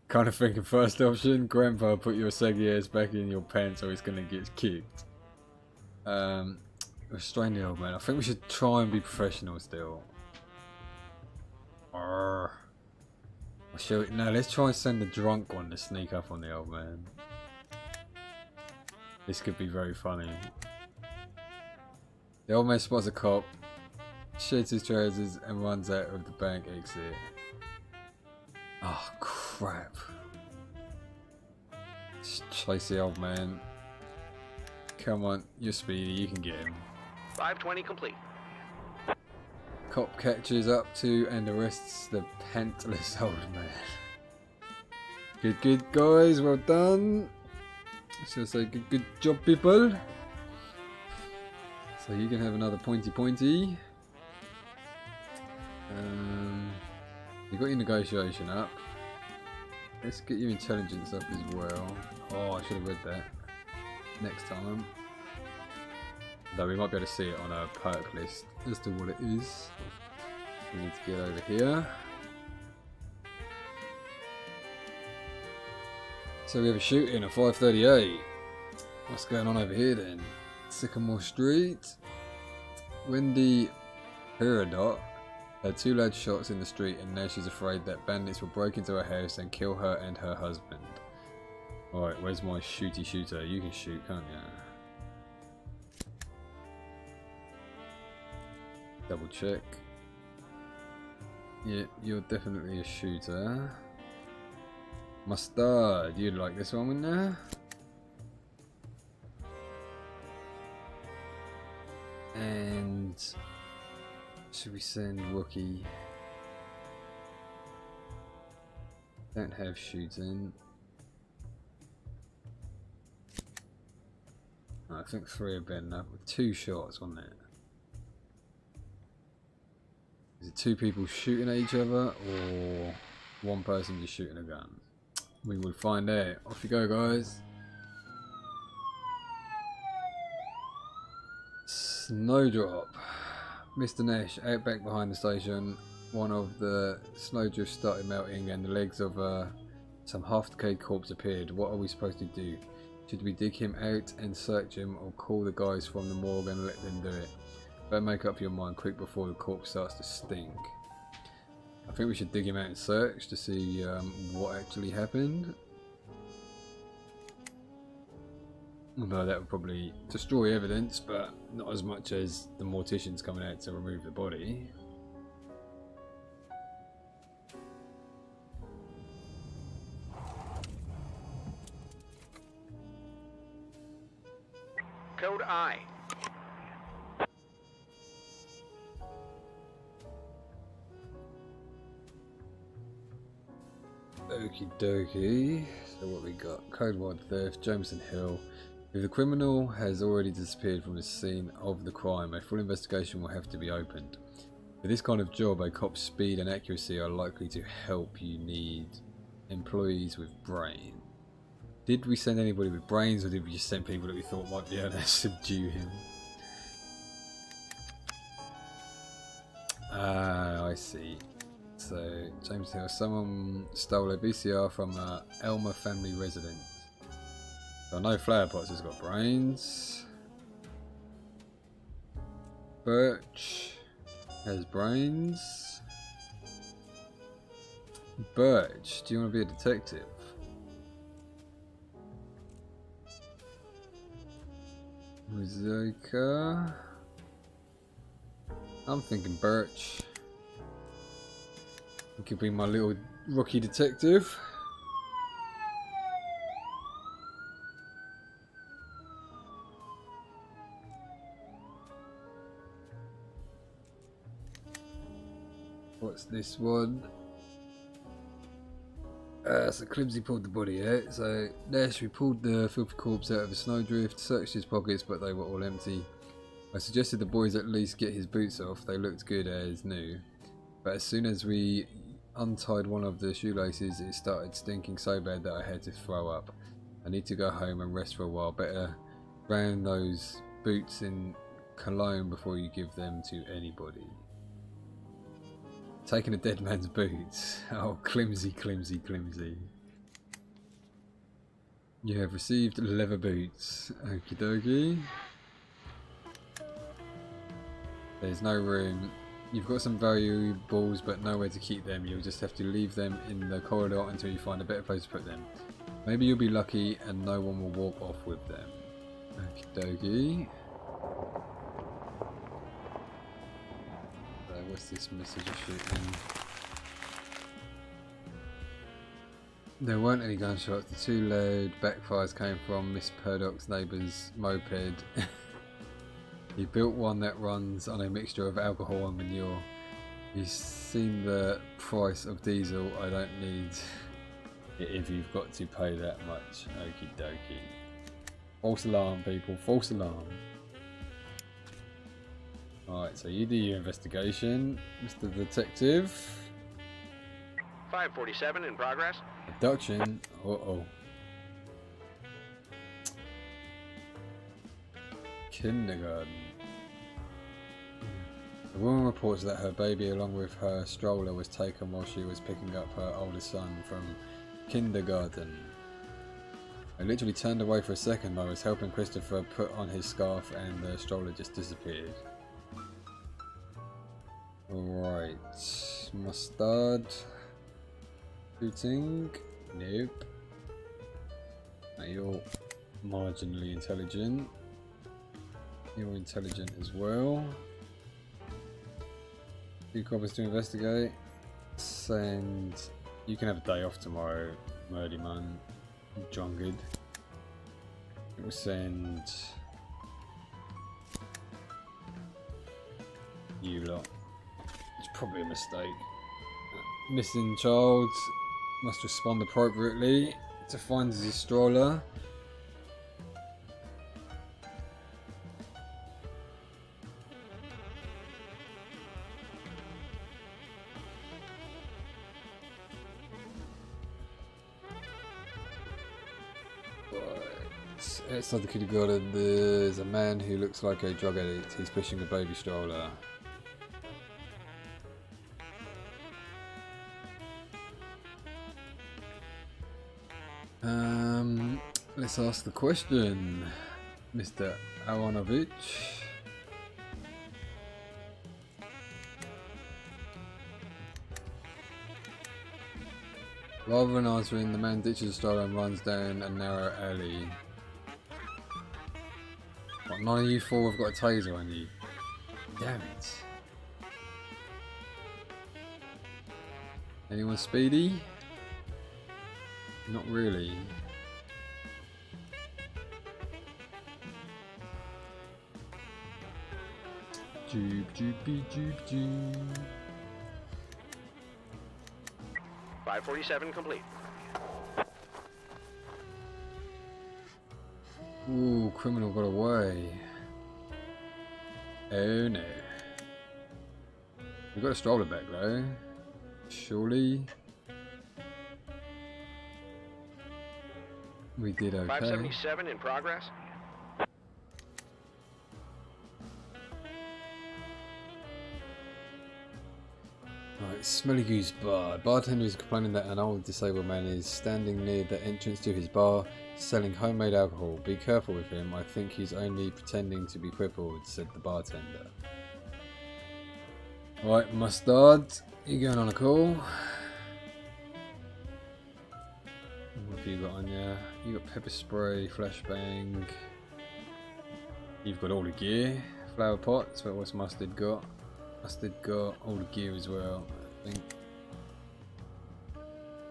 Kind of thinking first option, Grandpa, put your saggy ass back in your pants or he's gonna get kicked. Restrain the old man. I think we should try and be professional still. No, let's try and send the drunk one to sneak up on the old man. This could be very funny. The old man spots a cop, sheds his trousers and runs out of the bank exit. Oh crap. Just chase the old man. Come on, you're speedy, you can get him. 520 complete. Cop catches up to and arrests the pantless old man. Good guys, well done. So say good job people. So you can have another pointy. You got your negotiation up. Let's get your intelligence up as well. Oh, I should have read that next time. Though we might be able to see it on a perk list as to what it is. We need to get over here. So we have a shooting at 538. What's going on over here then? Sycamore Street. Wendy Peridot had two lads shots in the street and now she's afraid that bandits will break into her house and kill her and her husband. Alright, where's my shooter? You can shoot, can't you? Double check. Yeah, you're definitely a shooter. Mustard, you'd like this one, wouldn't you? And should we send Wookie? Don't have shooting. I think 3 have been up with 2 shots, wasn't it? Is it 2 people shooting at each other or one person just shooting a gun? We will find out. Off you go, guys. Snowdrop. Mr. Nash, out back behind the station. One of the snowdrifts started melting and the legs of some half-decayed corpse appeared. What are we supposed to do? Should we dig him out and search him, or call the guys from the morgue and let them do it? Better make up your mind quick before the corpse starts to stink. I think we should dig him out and search to see what actually happened. Although that would probably destroy evidence, but not as much as the morticians coming out to remove the body. Code I. Okie dokie. So what we got? Code 1 theft, Jameson Hill. If the criminal has already disappeared from the scene of the crime, a full investigation will have to be opened. For this kind of job, a cop's speed and accuracy are likely to help. You need employees with brains. Did we send anybody with brains, or did we just send people that we thought might be able to subdue him? Ah, I see. So, James Hill, someone stole a VCR from a Elmer family residence. So I know Flower Pots has got brains. Birch has brains. Birch, do you want to be a detective? Rizoka. I'm thinking Birch. He could be my little rookie detective. What's this one? So Climsy pulled the body out. So Nash, we pulled the filthy corpse out of a snowdrift, searched his pockets, but they were all empty. I suggested the boys at least get his boots off. They looked good as new. But as soon as we untied one of the shoelaces, it started stinking so bad that I had to throw up. I need to go home and rest for a while. Better drown those boots in cologne before you give them to anybody. Taking a dead man's boots. Oh, Climsy, Climsy, Climsy. You have received leather boots. Okie dokie. There's no room. You've got some valuables but nowhere to keep them. You'll just have to leave them in the corridor until you find a better place to put them. Maybe you'll be lucky and no one will walk off with them. Okie dokie. So what's this message shooting? There weren't any gunshots. The two loud backfires came from Miss Purdock's neighbour's moped. He built one that runs on a mixture of alcohol and manure. He's seen the price of diesel. I don't need it if you've got to pay that much. Okie dokie. False alarm, people. False alarm. Alright, so you do your investigation, Mr. Detective. 547 in progress. Abduction. Uh-oh. Kindergarten. The woman reports that her baby along with her stroller was taken while she was picking up her oldest son from kindergarten. I literally turned away for a second. I was helping Christopher put on his scarf and the stroller just disappeared. Right. Mustard. Shooting. Nope. Now you're marginally intelligent. You're intelligent as well. 2 coppers to investigate. Send. You can have a day off tomorrow, Murdy Man. Drunkard. We'll send you lot. It's probably a mistake. Missing child must respond appropriately to find his stroller. Right. Outside the kitty garden, there's a man who looks like a drug addict. He's pushing a baby stroller. Let's ask the question, Mr. Aronovich. Rather than answering, the man ditches the stroller and runs down a narrow alley. What, none of you four have got a taser on you? Damn it. Anyone speedy? Not really. Joob, joobie, joob, joob. 547 complete. Ooh, criminal got away. Oh no. We got a stroller back though. Surely. We did okay. 577 in progress. Right, Smelly Goose Bar. Bartender is complaining that an old disabled man is standing near the entrance to his bar selling homemade alcohol. Be careful with him. I think he's only pretending to be crippled, said the bartender. Right, Mustard, you going on a call? What have you got on you? You got pepper spray, flashbang. You've got all the gear. Flower pot, that's what's Mustard got. Mustard got all the gear as well, I think.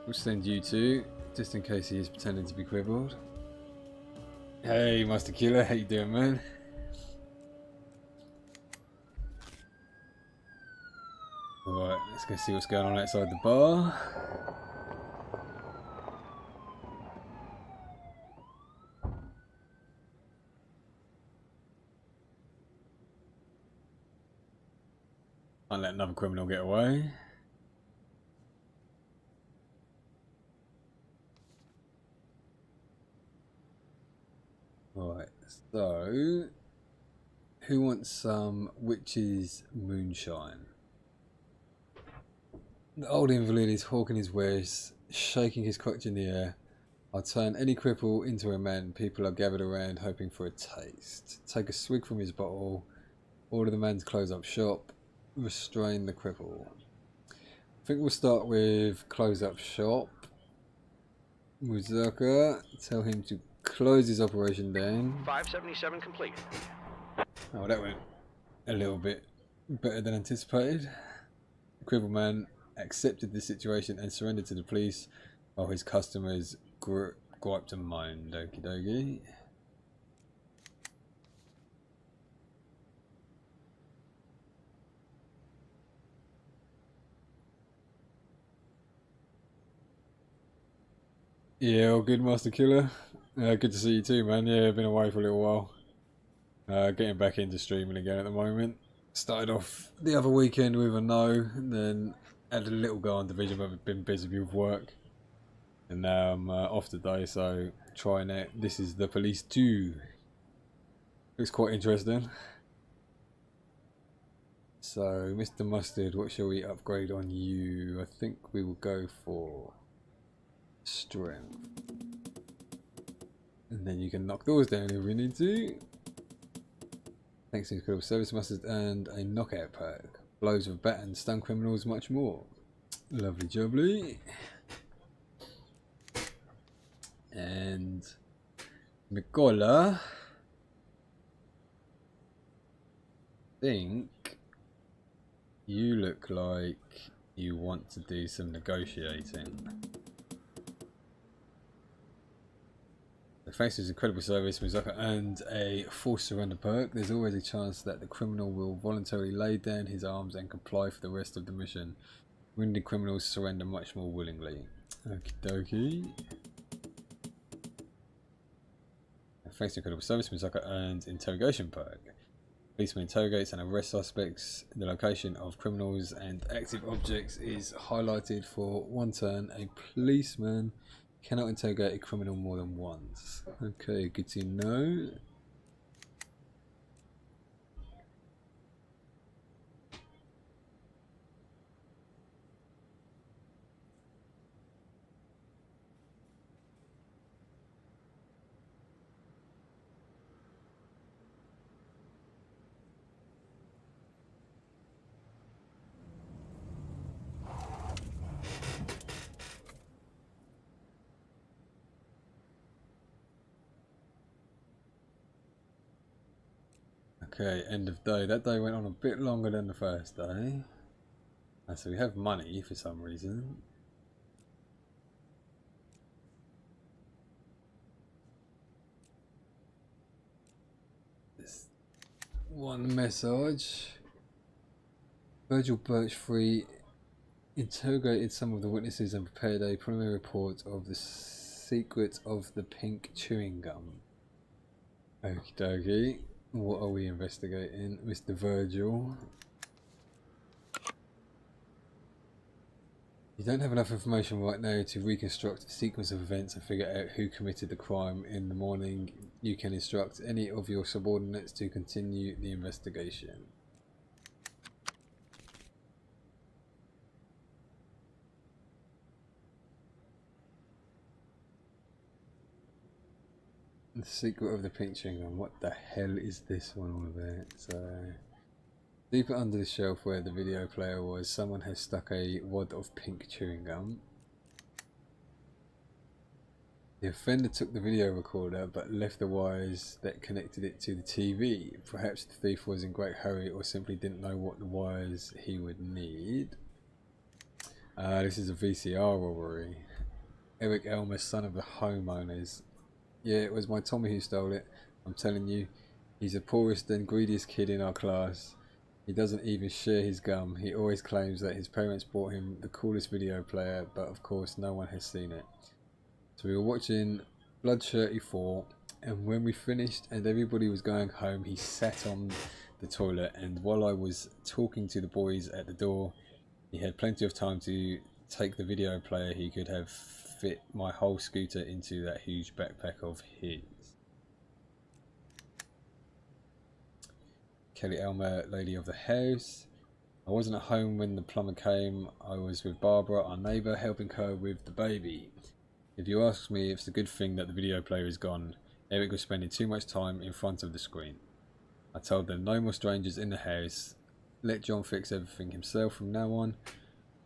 We'll send you two, just in case he is pretending to be crippled. Hey, Mustard Killer, how you doing, man? Alright, let's go see what's going on outside the bar. Can't let another criminal get away. Right, so who wants some witch's moonshine? The old invalid is hawking his wares, shaking his crutch in the air. I'll turn any cripple into a man. People are gathered around hoping for a taste. Take a swig from his bottle, order the man to close up shop, restrain the cripple. I think we'll start with close up shop. Muzaka, tell him to close his operation down. 577 complete. Oh, that went a little bit better than anticipated. The cripple man accepted the situation and surrendered to the police while his customers griped and moaned. Okie dokie. Yeah, all good, Master Killer. Good to see you too, man. Yeah, I've been away for a little while. Getting back into streaming again at the moment. Started off the other weekend with a no, and then had a little go on Division, but I've been busy with work. And now I'm off today, so trying out. This is the Police 2. Looks quite interesting. So, Mr. Mustard, what shall we upgrade on you? I think we will go for strength. And then you can knock those down if we need to. Thanks to incredible service, Mustard earned a knockout pack. Blows with bat and stun criminals, much more. Lovely jubbly. And Nicola, think you look like you want to do some negotiating. Thanks to his incredible service, Mizaka earned a forced surrender perk. There's always a chance that the criminal will voluntarily lay down his arms and comply for the rest of the mission. Wounded criminals surrender much more willingly. Okie dokie. Thanks to incredible service, Mizaka earned interrogation perk. Policeman interrogates and arrests suspects. The location of criminals and active objects is highlighted for one turn. A policeman Cannot interrogate a criminal more than once. Okay, good to know. Okay, end of day. That day went on a bit longer than the first day. And so we have money for some reason. This one message. Virgil Birchfree interrogated some of the witnesses and prepared a preliminary report of the secret of the pink chewing gum. Okie dokie. What are we investigating, Mr. Virgil? You don't have enough information right now to reconstruct the sequence of events and figure out who committed the crime. In the morning, you can instruct any of your subordinates to continue the investigation. The secret of the pink chewing gum. What the hell is this one all about? So, deeper under the shelf where the video player was, someone has stuck a wad of pink chewing gum. The offender took the video recorder but left the wires that connected it to the TV. Perhaps the thief was in great hurry or simply didn't know what the wires he would need. This is a VCR robbery. Eric Elmer, son of the homeowners. Yeah, it was my Tommy who stole it. I'm telling you, he's the poorest and greediest kid in our class. He doesn't even share his gum. He always claims that his parents bought him the coolest video player, but of course no one has seen it. So we were watching Blood 34, and when we finished and everybody was going home, he sat on the toilet, and while I was talking to the boys at the door, he had plenty of time to take the video player. He could have fit my whole scooter into that huge backpack of his. Kelly Elmer, lady of the house. I wasn't at home when the plumber came. I was with Barbara, our neighbour, helping her with the baby. If you ask me, it's a good thing that the video player is gone. Eric was spending too much time in front of the screen. I told them no more strangers in the house. Let John fix everything himself from now on.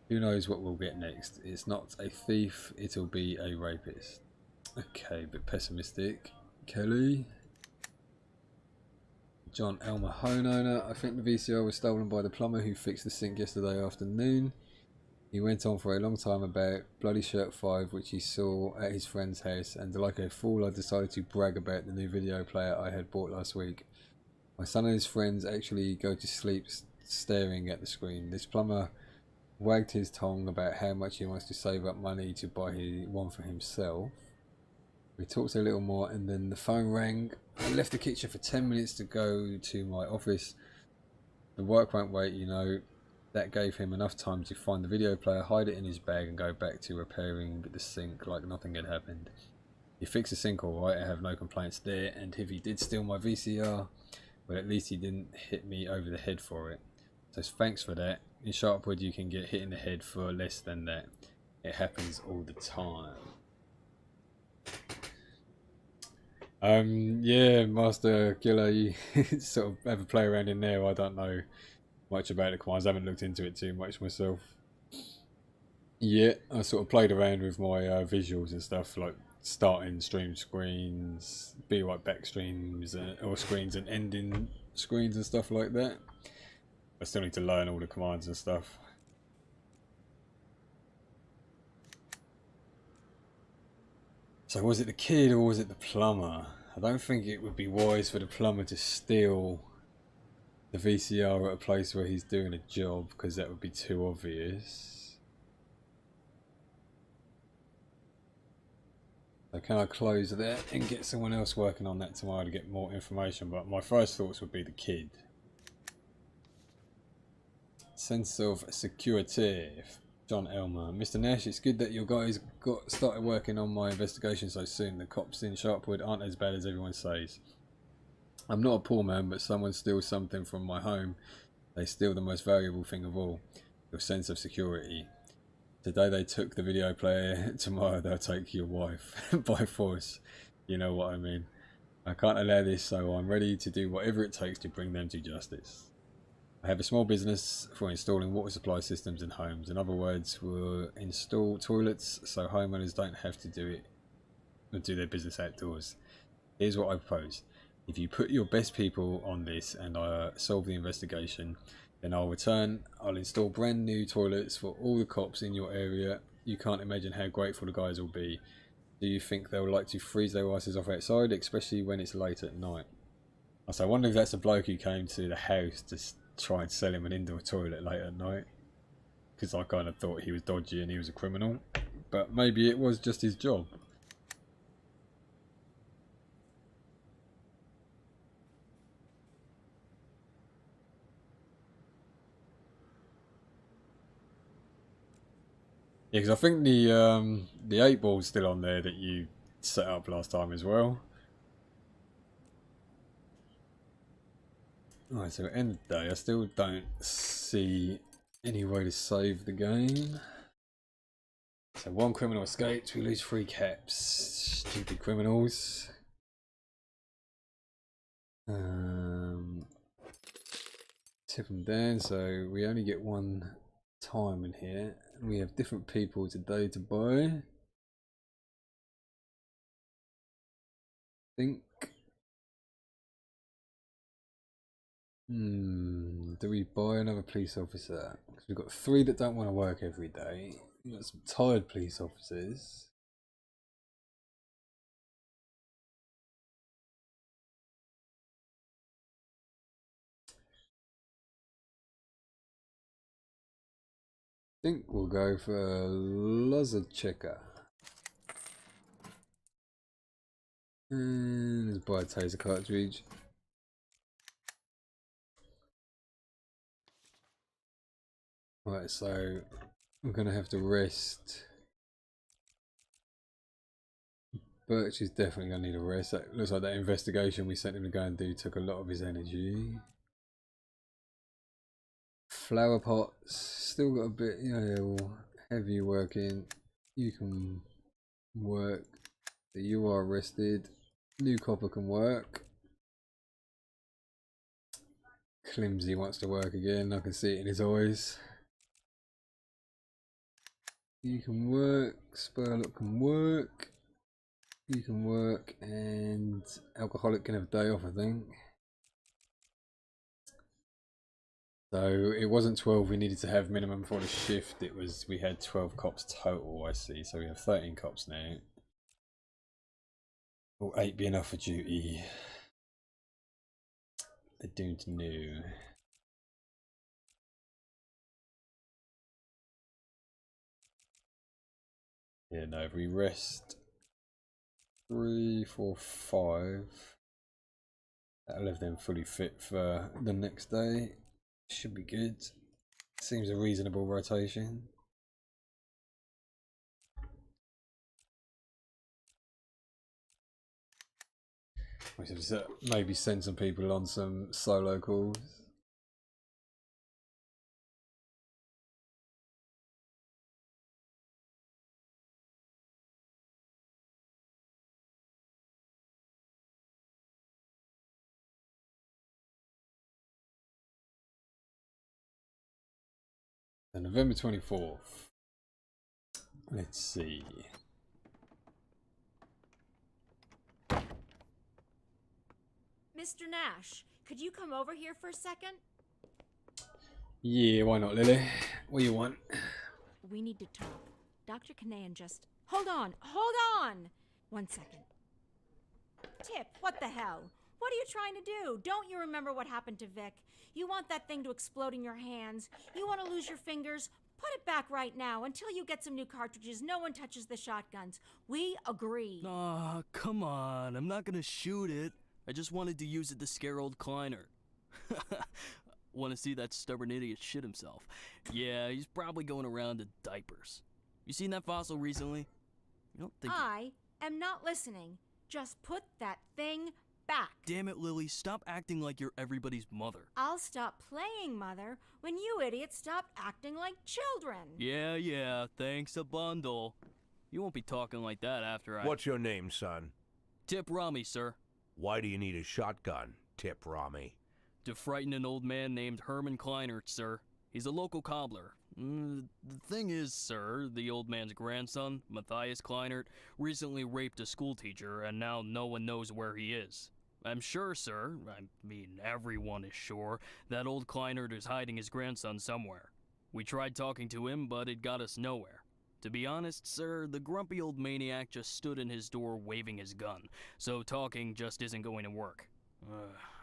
Who knows what we'll get next? It's not a thief, it'll be a rapist. Okay, a bit pessimistic. Kelly. John Elmer, homeowner. I think the VCR was stolen by the plumber who fixed the sink yesterday afternoon. He went on for a long time about Bloody Shirt 5, which he saw at his friend's house, and like a fool I decided to brag about the new video player I had bought last week. My son and his friends actually go to sleep staring at the screen. This plumber wagged his tongue about how much he wants to save up money to buy one for himself. We talked a little more and then the phone rang. I left the kitchen for 10 minutes to go to my office. The work won't wait, you know. That gave him enough time to find the video player, hide it in his bag and go back to repairing the sink like nothing had happened. He fixed the sink alright, I have no complaints there, and if he did steal my VCR, well, at least he didn't hit me over the head for it. So thanks for that. In Sharpwood you can get hit in the head for less than that. It happens all the time. Yeah, Master Killer, you sort of have a play around in there. I don't know much about the commands. I haven't looked into it too much myself. Yeah, I sort of played around with my visuals and stuff, like starting stream screens, be like back streams or screens and ending screens and stuff like that. I still need to learn all the commands and stuff. So was it the kid or was it the plumber? I don't think it would be wise for the plumber to steal the VCR at a place where he's doing a job, because that would be too obvious. So can I close that and get someone else working on that tomorrow to get more information? But my first thoughts would be the kid. Sense of security. John Elmer. Mr. Nash, it's good that your guys got started working on my investigation so soon. The cops in Sharpwood aren't as bad as everyone says. I'm not a poor man, but someone steals something from my home. They steal the most valuable thing of all, your sense of security. Today they took the video player, tomorrow they'll take your wife by force. You know what I mean. I can't allow this, so I'm ready to do whatever it takes to bring them to justice. I have a small business for installing water supply systems in homes. In other words, we'll install toilets so homeowners don't have to do their business outdoors. Here's what I propose. If you put your best people on this and solve the investigation, then I'll return. I'll install brand new toilets for all the cops in your area. You can't imagine how grateful the guys will be. Do you think they'll like to freeze their asses off outside, especially when it's late at night? So I wonder if that's a bloke who came to the house to try and sell him an indoor toilet late at night. Because I kind of thought he was dodgy and he was a criminal. But maybe it was just his job. Yeah, because I think the 8-ball's still on there that you set up last time as well. Alright, so end of the day, I still don't see any way to save the game. So 1 criminal escaped, we lose 3 caps. Stupid criminals. Tip them down, so we only get 1 time in here. We have different people today to buy. Think. Do we buy another police officer? Because we've got 3 that don't want to work every day. We've got some tired police officers. I think we'll go for Lizard Checker. And let's buy a taser cartridge. Right, so I'm gonna have to rest. Birch is definitely gonna need a rest. That looks like that investigation we sent him to go and do took a lot of his energy. Flower pots still got a bit, heavy working. You can work. You are rested. New copper can work. Climsy wants to work again. I can see it in his eyes. You can work. Spurlock can work. You can work, and Alcoholic can have a day off, I think. So it wasn't 12 we needed to have minimum for the shift. It was we had 12 cops total. I see. So we have 13 cops now. Will 8 be enough for duty? I don't know. Yeah, no, if we rest 3, 4, 5, that'll leave them fully fit for the next day. Should be good. Seems a reasonable rotation. We should maybe send some people on some solo calls. And November 24th. Let's see. Mr. Nash, could you come over here for a second? Yeah, why not, Lily? What do you want? We need to talk. Dr. Kanayan just... Hold on! 1 second. Tip, what the hell? What are you trying to do? Don't you remember what happened to Vic? You want that thing to explode in your hands. You want to lose your fingers. Put it back right now. Until you get some new cartridges, no one touches the shotguns. We agree. Aw, come on. I'm not gonna shoot it. I just wanted to use it to scare old Kleiner. Want to see that stubborn idiot shit himself? Yeah, he's probably going around in diapers. You seen that fossil recently? You don't think... I am not listening. Just put that thing back. Damn it, Lily, stop acting like you're everybody's mother. I'll stop playing mother when you idiots stop acting like children. Yeah, thanks a bundle. You won't be talking like that after I... What's your name, son? Tip Rami, sir. Why do you need a shotgun, Tip Rami? To frighten an old man named Herman Kleinert, sir. He's a local cobbler. The thing is, sir, the old man's grandson, Matthias Kleinert, recently raped a schoolteacher, and now no one knows where he is. I'm sure, sir, I mean everyone is sure, that old Kleinert is hiding his grandson somewhere. We tried talking to him, but it got us nowhere. To be honest, sir, the grumpy old maniac just stood in his door waving his gun, so talking just isn't going to work.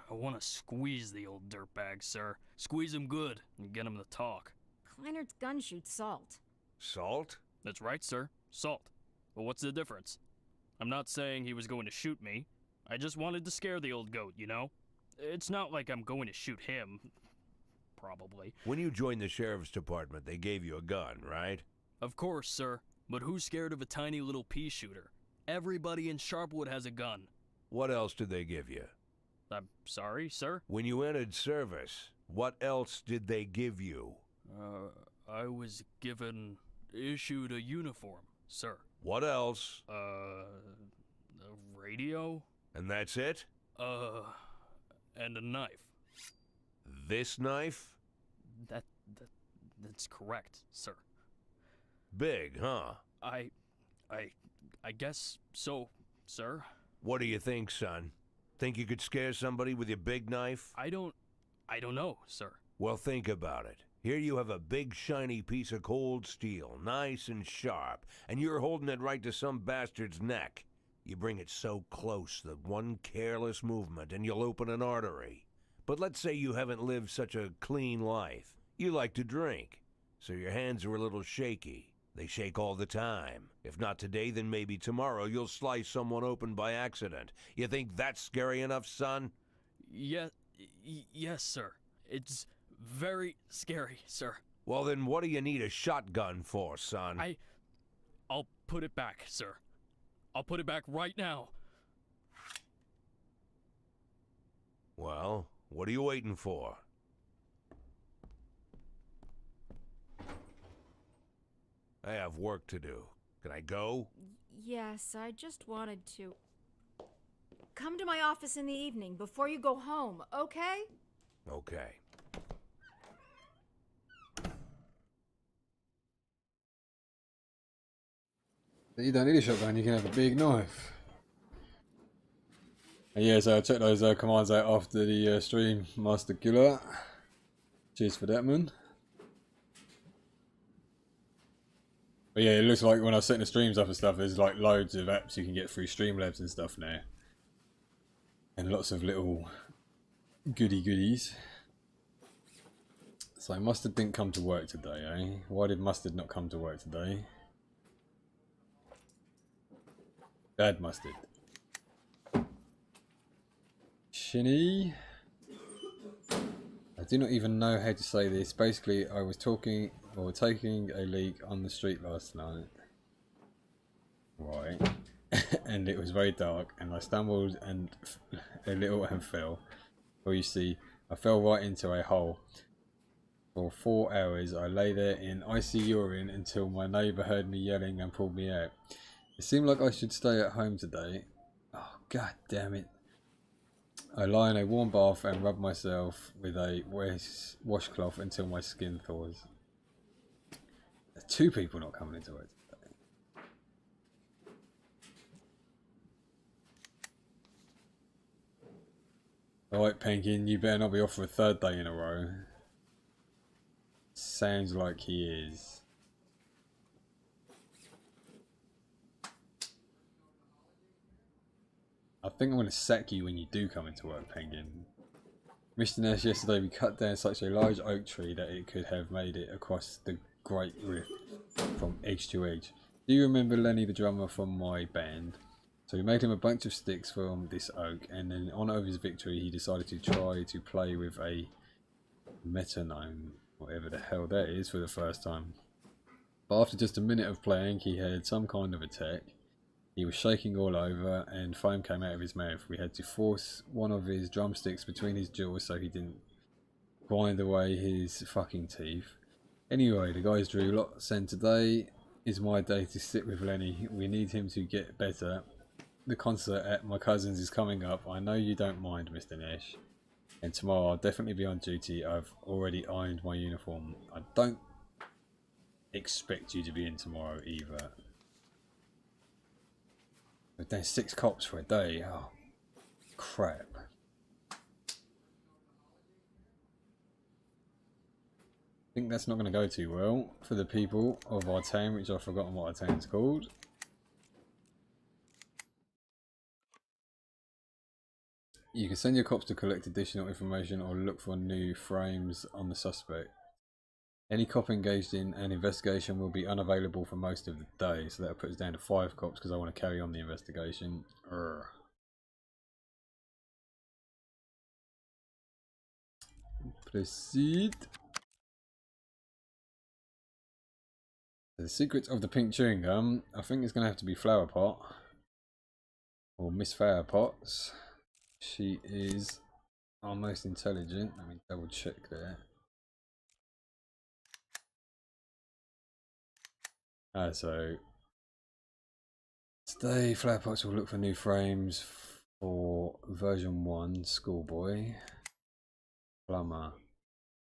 I want to squeeze the old dirtbag, sir. Squeeze him good and get him to talk. Kleinert's gun shoots salt. Salt? That's right, sir. Salt. But what's the difference? I'm not saying he was going to shoot me. I just wanted to scare the old goat, you know? It's not like I'm going to shoot him. Probably. When you joined the sheriff's department, they gave you a gun, right? Of course, sir. But who's scared of a tiny little pea shooter? Everybody in Sharpwood has a gun. What else did they give you? I'm sorry, sir? When you entered service, what else did they give you? I was issued a uniform, sir. What else? A radio? And that's it? And a knife. This knife? That's correct, sir. Big, huh? I guess so, sir. What do you think, son? Think you could scare somebody with your big knife? I don't know, sir. Well, think about it. Here you have a big shiny piece of cold steel, nice and sharp, and you're holding it right to some bastard's neck. You bring it so close that one careless movement and you'll open an artery. But let's say you haven't lived such a clean life. You like to drink, so your hands are a little shaky. They shake all the time. If not today, then maybe tomorrow you'll slice someone open by accident. You think that's scary enough, son? Yes, sir. It's very scary, sir. Well, then what do you need a shotgun for, son? I'll put it back, sir. I'll put it back right now. Well, what are you waiting for? I have work to do. Can I go? Yes, I just wanted to. Come to my office in the evening before you go home, okay? Okay. You don't need a shotgun, you can have a big knife. And yeah, so I checked those commands out after the stream, Master Killer. Cheers for that, man. But yeah, it looks like when I was setting the streams up and stuff, there's like loads of apps you can get through Streamlabs and stuff now. And lots of little goodies. So Mustard didn't come to work today, eh? Why did Mustard not come to work today? Bad Mustard. Shinny. I do not even know how to say this. Basically, I was taking a leak on the street last night. Right. And it was very dark, and I stumbled and a little and fell. Well, you see, I fell right into a hole. For 4 hours, I lay there in icy urine until my neighbour heard me yelling and pulled me out. It seemed like I should stay at home today. Oh, god damn it. I lie in a warm bath and rub myself with a washcloth until my skin thaws. There's 2 people not coming into it today. Alright, Penguin, you better not be off for a 3rd day in a row. Sounds like he is. I think I'm going to sack you when you do come into work, Penguin. Mr. Nurse, yesterday we cut down such a large oak tree that it could have made it across the Great Rift from edge to edge. Do you remember Lenny, the drummer from my band? So we made him a bunch of sticks from this oak, and in honour of his victory he decided to try to play with a metronome, whatever the hell that is, for the first time. But after just a minute of playing, he had some kind of attack. He was shaking all over and foam came out of his mouth. We had to force one of his drumsticks between his jaws so he didn't grind away his fucking teeth. Anyway, the guys drew lots and today is my day to sit with Lenny. We need him to get better. The concert at my cousin's is coming up. I know you don't mind, Mr. Nash. And tomorrow I'll definitely be on duty. I've already ironed my uniform. I don't expect you to be in tomorrow either. But there's 6 cops for a day. Oh, crap. I think that's not going to go too well for the people of our town, which I've forgotten what our town's called. You can send your cops to collect additional information or look for new frames on the suspect. Any cop engaged in an investigation will be unavailable for most of the day, so that puts us down to 5 cops because I want to carry on the investigation. Urgh. Proceed. The secret of the pink chewing gum, I think it's going to have to be Flower Pot. Or Miss Flower Potts. She is our most intelligent. Let me double check there. So today Flower Potts will look for new frames for version 1 Schoolboy. Plumber.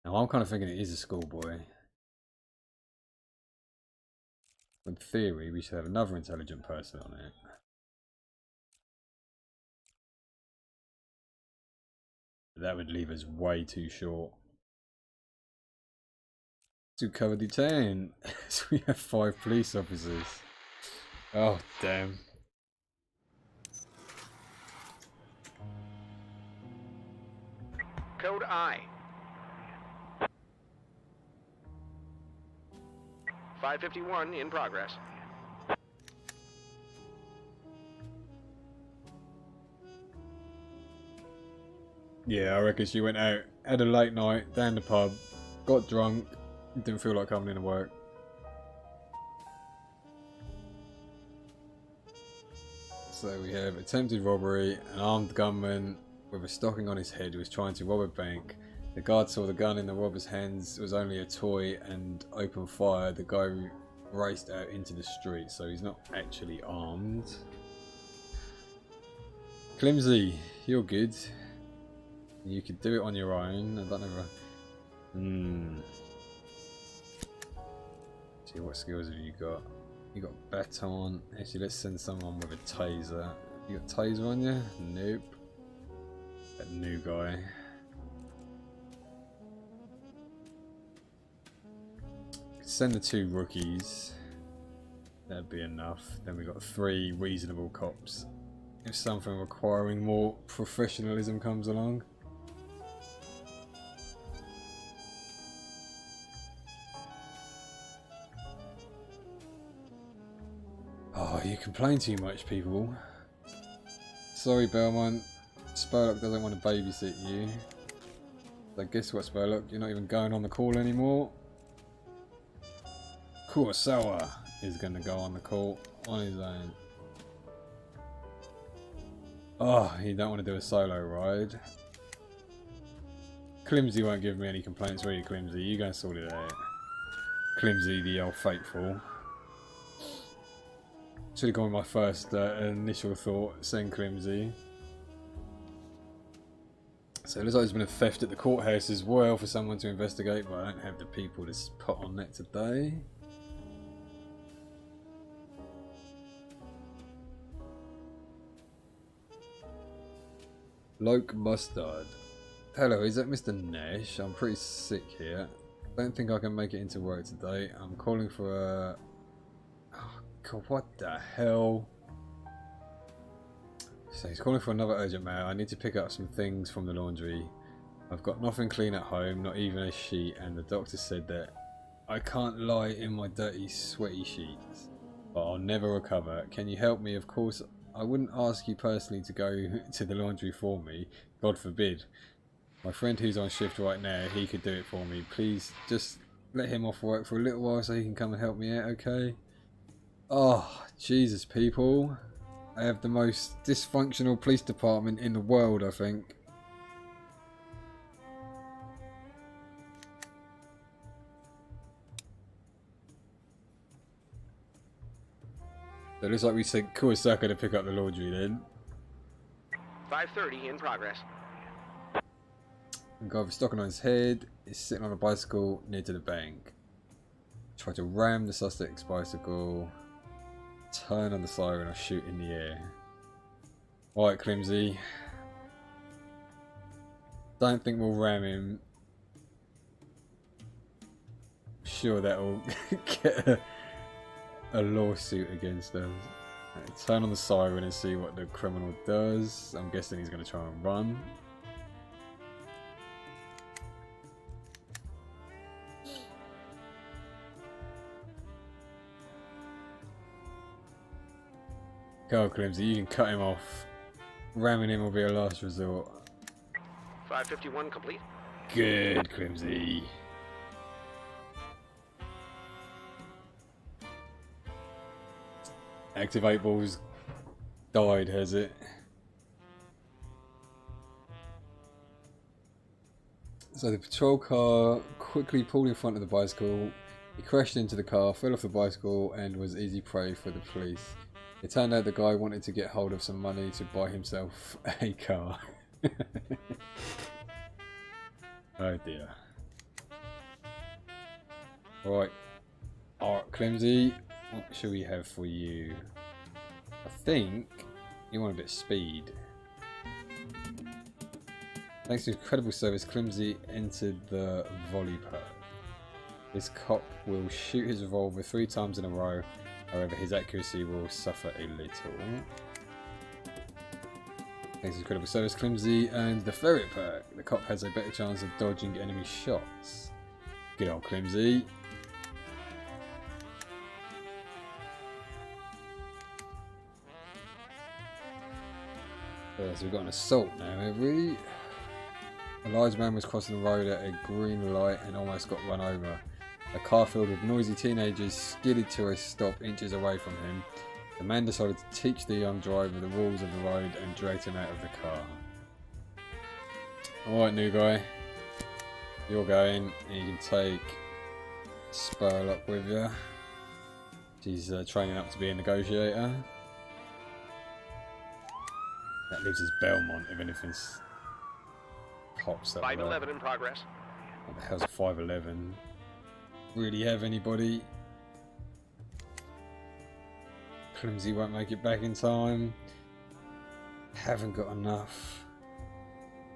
Now I'm kind of thinking it is a schoolboy. In theory, we should have another intelligent person on it. That would leave us way too short to cover the town. So we have 5 police officers. Oh, damn. Code I. 551 in progress. Yeah, I reckon she went out, had a late night, down the pub, got drunk, didn't feel like coming into work. So we have attempted robbery, an armed gunman with a stocking on his head who was trying to rob a bank. The guard saw the gun in the robber's hands, it was only a toy, and opened fire. The guy raced out into the street, so he's not actually armed. Climsy, you're good. You could do it on your own. I don't know. See, what skills have you got? You got baton. Actually, let's send someone with a taser. You got taser on you? Nope. That new guy. Send the 2 rookies. That'd be enough. Then we got 3 reasonable cops. If something requiring more professionalism comes along. Oh, you complain too much, people. Sorry, Belmont. Spurlock doesn't want to babysit you. So guess what, Spurlock? You're not even going on the call anymore. Kurosawa is going to go on the call on his own. Oh, you don't want to do a solo ride. Climsy won't give me any complaints, will you, Climsy? You go and sort it out. Climsy, the old faithful. Should have gone with my first initial thought, saying Climsy. So it looks like there's been a theft at the courthouse as well for someone to investigate, but I don't have the people to put on that today. Loke Mustard. Hello, is that Mr. Nash? I'm pretty sick here. Don't think I can make it into work today. I'm calling for a... Oh god, what the hell? So he's calling for another urgent matter. I need to pick up some things from the laundry. I've got nothing clean at home, not even a sheet, and the doctor said that I can't lie in my dirty, sweaty sheets. But I'll never recover. Can you help me? Of course, I wouldn't ask you personally to go to the laundry for me. God forbid. My friend who's on shift right now, he could do it for me. Please just let him off work for a little while so he can come and help me out, okay? Oh, Jesus, people. I have the most dysfunctional police department in the world, I think. So it looks like we sent Kuosaka to pick up the laundry then. 5:30 in progress. The guy with a stocking on his head is sitting on a bicycle near to the bank. Try to ram the suspect's bicycle. Turn on the siren or shoot in the air. Alright, Climsy. Don't think we'll ram him. Sure, that'll get a lawsuit against us. Right, turn on the siren and see what the criminal does. I'm guessing he's going to try and run. Go, Climsy, you can cut him off. Ramming him will be a last resort. 5:51 complete. Good, Climsy. Active 8 Ball's died, has it? So the patrol car quickly pulled in front of the bicycle. He crashed into the car, fell off the bicycle, and was easy prey for the police. It turned out the guy wanted to get hold of some money to buy himself a car. Oh dear. Right. Alright, Climsy, what shall we have for you? I think you want a bit of speed. Thanks to incredible service, Climsy entered the volley perk. This cop will shoot his revolver 3 times in a row. However, his accuracy will suffer a little. Thanks to incredible service, Climsy and the ferret perk. The cop has a better chance of dodging enemy shots. Good old Climsy. So we've got an assault now, have we? A large man was crossing the road at a green light and almost got run over. A car filled with noisy teenagers skidded to a stop inches away from him. The man decided to teach the young driver the rules of the road and dragged him out of the car. Alright, new guy. You're going. You can take Spurlock with you. She's training up to be a negotiator. That leaves us Belmont if anything's pops up. 5:11 in progress. What the hell's a 511? Really have anybody? Climsy won't make it back in time. Haven't got enough.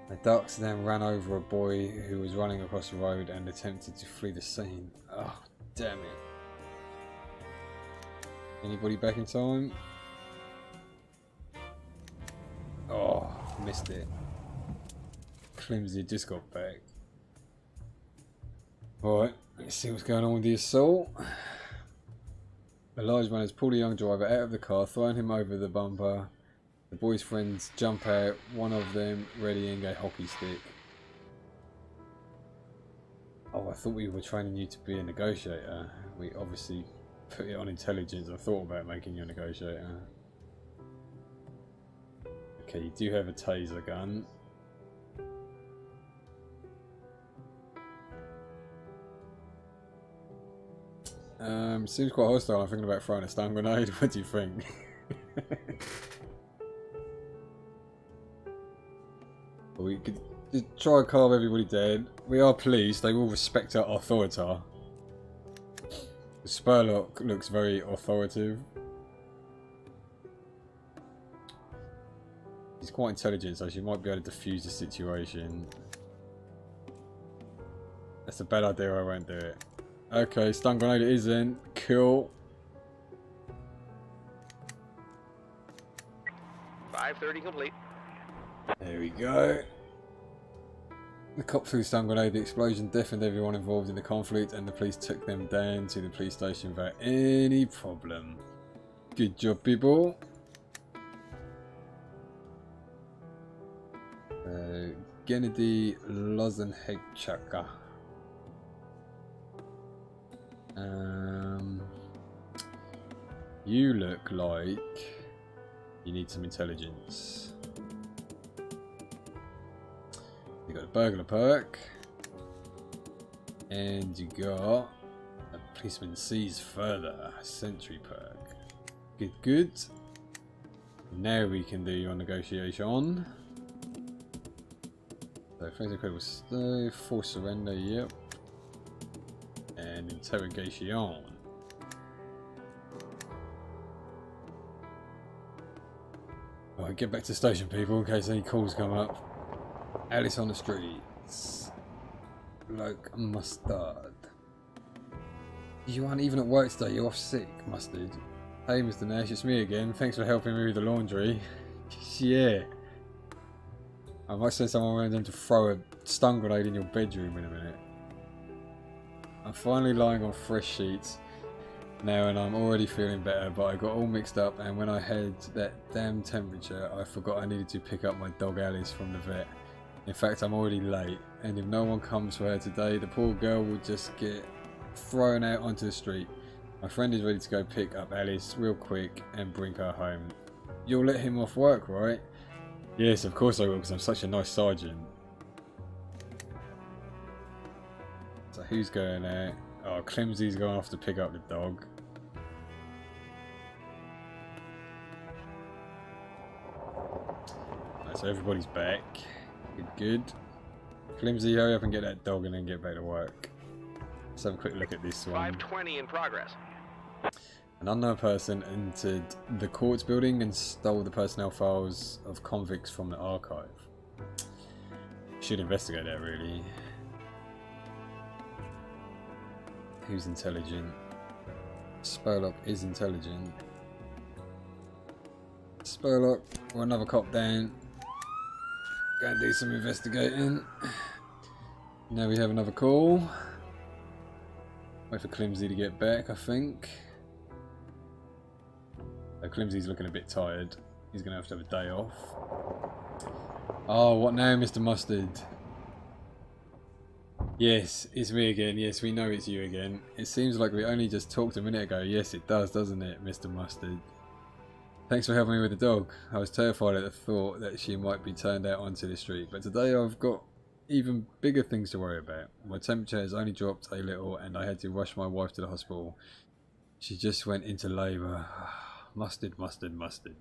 The ducks then ran over a boy who was running across the road and attempted to flee the scene. Oh, damn it. Anybody back in time? Oh, missed it. Climsy just got back. Alright, let's see what's going on with the assault. A large man has pulled a young driver out of the car, thrown him over the bumper. The boy's friends jump out, one of them readying a hockey stick. Oh, I thought we were training you to be a negotiator. We obviously put it on intelligence. I thought about making you a negotiator. Okay, you do have a taser gun. Seems quite hostile. I'm thinking about throwing a stun grenade. What do you think? We could just try and carve everybody dead. We are police. They will respect our authority. Spurlock looks very authoritative. He's quite intelligent, so she might be able to defuse the situation. That's a bad idea. I won't do it. Okay, stun grenade it is in. Cool. 5:30 complete. There we go. The cop threw a stun grenade. The explosion deafened everyone involved in the conflict, and the police took them down to the police station without any problem. Good job, people. Gennady Lozenhechaka. You look like you need some intelligence. You got a burglar perk, and you got a policeman sees further sentry perk. Good, good. Now we can do your negotiation. So, face incredible stay, forced surrender, yep. And interrogation. Right, get back to the station, people, in case any calls come up. Alice on the streets. Like mustard. You aren't even at work today, you're off sick, Mustard. Hey, Mr. Nash, it's me again. Thanks for helping me with the laundry. Yeah. I might send someone around them to throw a stun grenade in your bedroom in a minute. I'm finally lying on fresh sheets now and I'm already feeling better, but I got all mixed up and when I had that damn temperature I forgot I needed to pick up my dog Alice from the vet. In fact, I'm already late and if no one comes for her today, the poor girl will just get thrown out onto the street. My friend is ready to go pick up Alice real quick and bring her home. You'll let him off work, right? Yes, of course I will, because I'm such a nice sergeant. So who's going out? Oh, Clemsy's going off to pick up the dog. Right, so everybody's back. Good, good. Clemsy, hurry up and get that dog and then get back to work. Let's have a quick look at this one. 520 in progress. An unknown person entered the courts building and stole the personnel files of convicts from the archive. Should investigate that, really. Who's intelligent? Spurlock is intelligent. Spurlock, or another cop down. Go and do some investigating. Now we have another call. Wait for Clemsy to get back, I think. Clemsy's looking a bit tired. He's going to have a day off. Oh, what now, Mr. Mustard? Yes, it's me again. Yes, we know it's you again. It seems like we only just talked a minute ago. Yes, it does, doesn't it, Mr. Mustard? Thanks for helping me with the dog. I was terrified at the thought that she might be turned out onto the street, but today I've got even bigger things to worry about. My temperature has only dropped a little and I had to rush my wife to the hospital. She just went into labour. Mustard, mustard, mustard.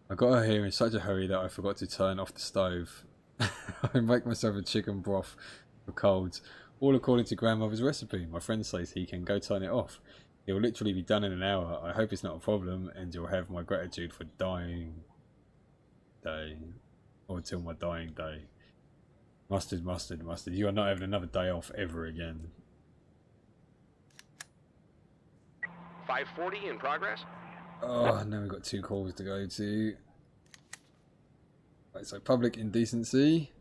I got her here in such a hurry that I forgot to turn off the stove. I make myself a chicken broth for colds, all according to grandmother's recipe. My friend says he can go turn it off. It will literally be done in an hour. I hope it's not a problem and you'll have my gratitude for dying day. Or till my dying day. Mustard, mustard, mustard. You are not having another day off ever again. 540 in progress. Oh, now we've got 2 calls to go to. Right, so public indecency.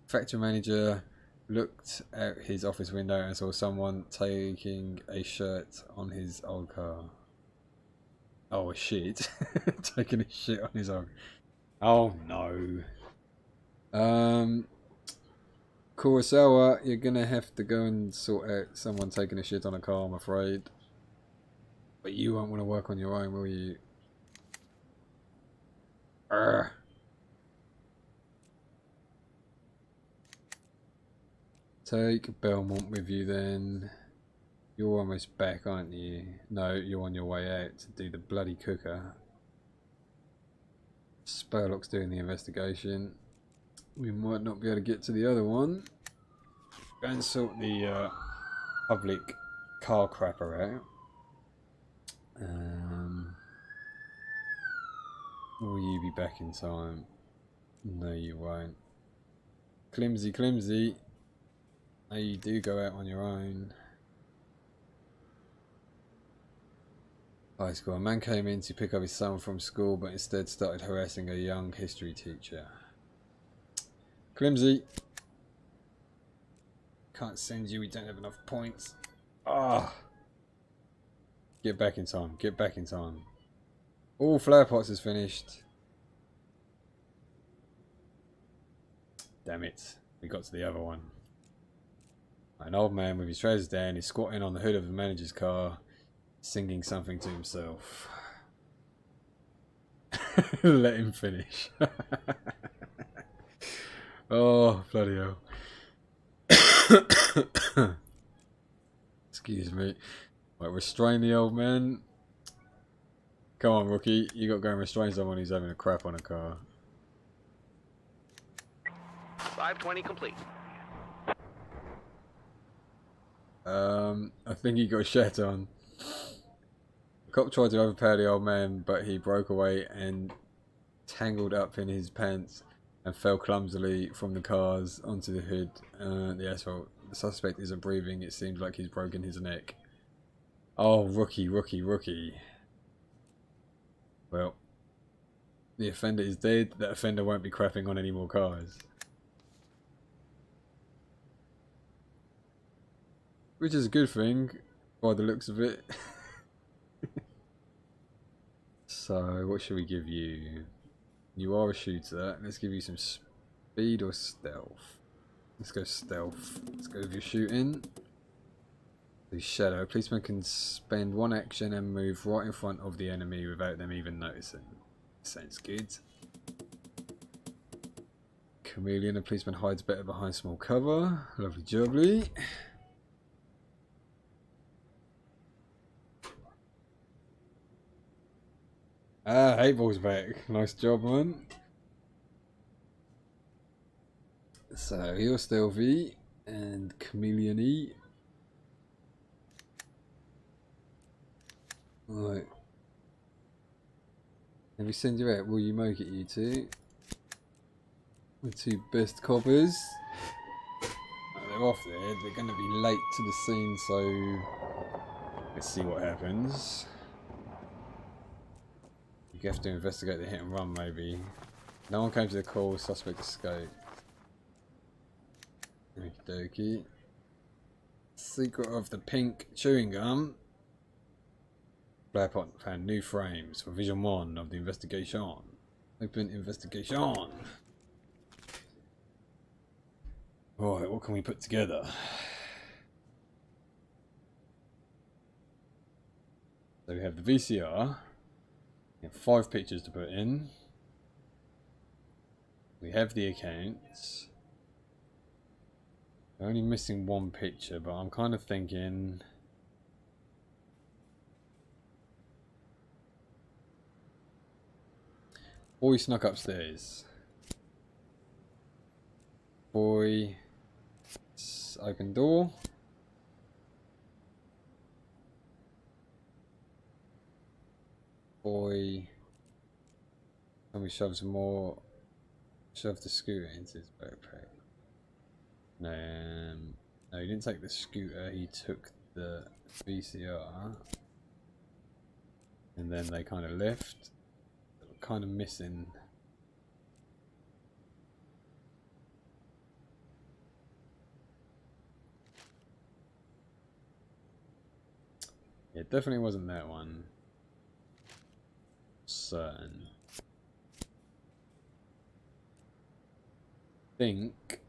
Factory manager looked out his office window and saw someone taking a shirt on his old car. Oh shit. Taking a shit on his old... Oh no. Kurosawa, you're gonna have to go and sort out someone taking a shit on a car, I'm afraid. But you won't want to work on your own, will you? Urgh. Take Belmont with you then. You're almost back, aren't you? No, you're on your way out to do the bloody cooker. Spurlock's doing the investigation. We might not be able to get to the other one. Go and sort the public car crapper out. Will you be back in time? No, you won't. Clemsy, Clemsy. Oh, you do go out on your own. High school. A man came in to pick up his son from school, but instead started harassing a young history teacher. Clemsy. Can't send you, we don't have enough points. Ah. Get back in time, get back in time. All flower pots is finished. Damn it. We got to the other one. An old man with his trousers down is squatting on the hood of the manager's car, singing something to himself. Let him finish. Oh, bloody hell. Excuse me. Right, restrain the old man. Come on, rookie. You got to go and restrain someone who's having a crap on a car. 520 complete. I think he got shat on. The cop tried to overpower the old man, but he broke away and tangled up in his pants and fell clumsily from the cars onto the hood, the asphalt. The suspect isn't breathing. It seems like he's broken his neck. Oh, rookie, rookie, rookie. Well, the offender is dead. That offender won't be crapping on any more cars. Which is a good thing, by the looks of it. So, what should we give you? You are a shooter. Let's give you some speed or stealth. Let's go stealth. Let's go with your shooting. The shadow. Policeman can spend one action and move right in front of the enemy without them even noticing. Sounds good. Chameleon. A policeman hides better behind small cover. Lovely jubbly. Ah, 8ball's back. Nice job, man. So, you're stealthy and chameleon-y. Right. Have we send you out? Will you make it, you two? The two best coppers. Oh, they're off there. They're going to be late to the scene, so let's see what happens. You have to investigate the hit and run, maybe. No one came to the call. Suspect escaped. Okie dokie. Secret of the pink chewing gum. Blackpot found new frames for Vision 1 of the investigation. Open investigation. Alright, what can we put together? So we have the VCR. We have 5 pictures to put in. We have the accounts. We're only missing 1 picture, but I'm kind of thinking... Boy snuck upstairs. Boy... Open door. Boy... And we shove some more... Shove the scooter into his backpack. No, he didn't take the scooter, he took the VCR. And then they kind of left. Kind of missing. Yeah, it definitely wasn't that one. Certain. Think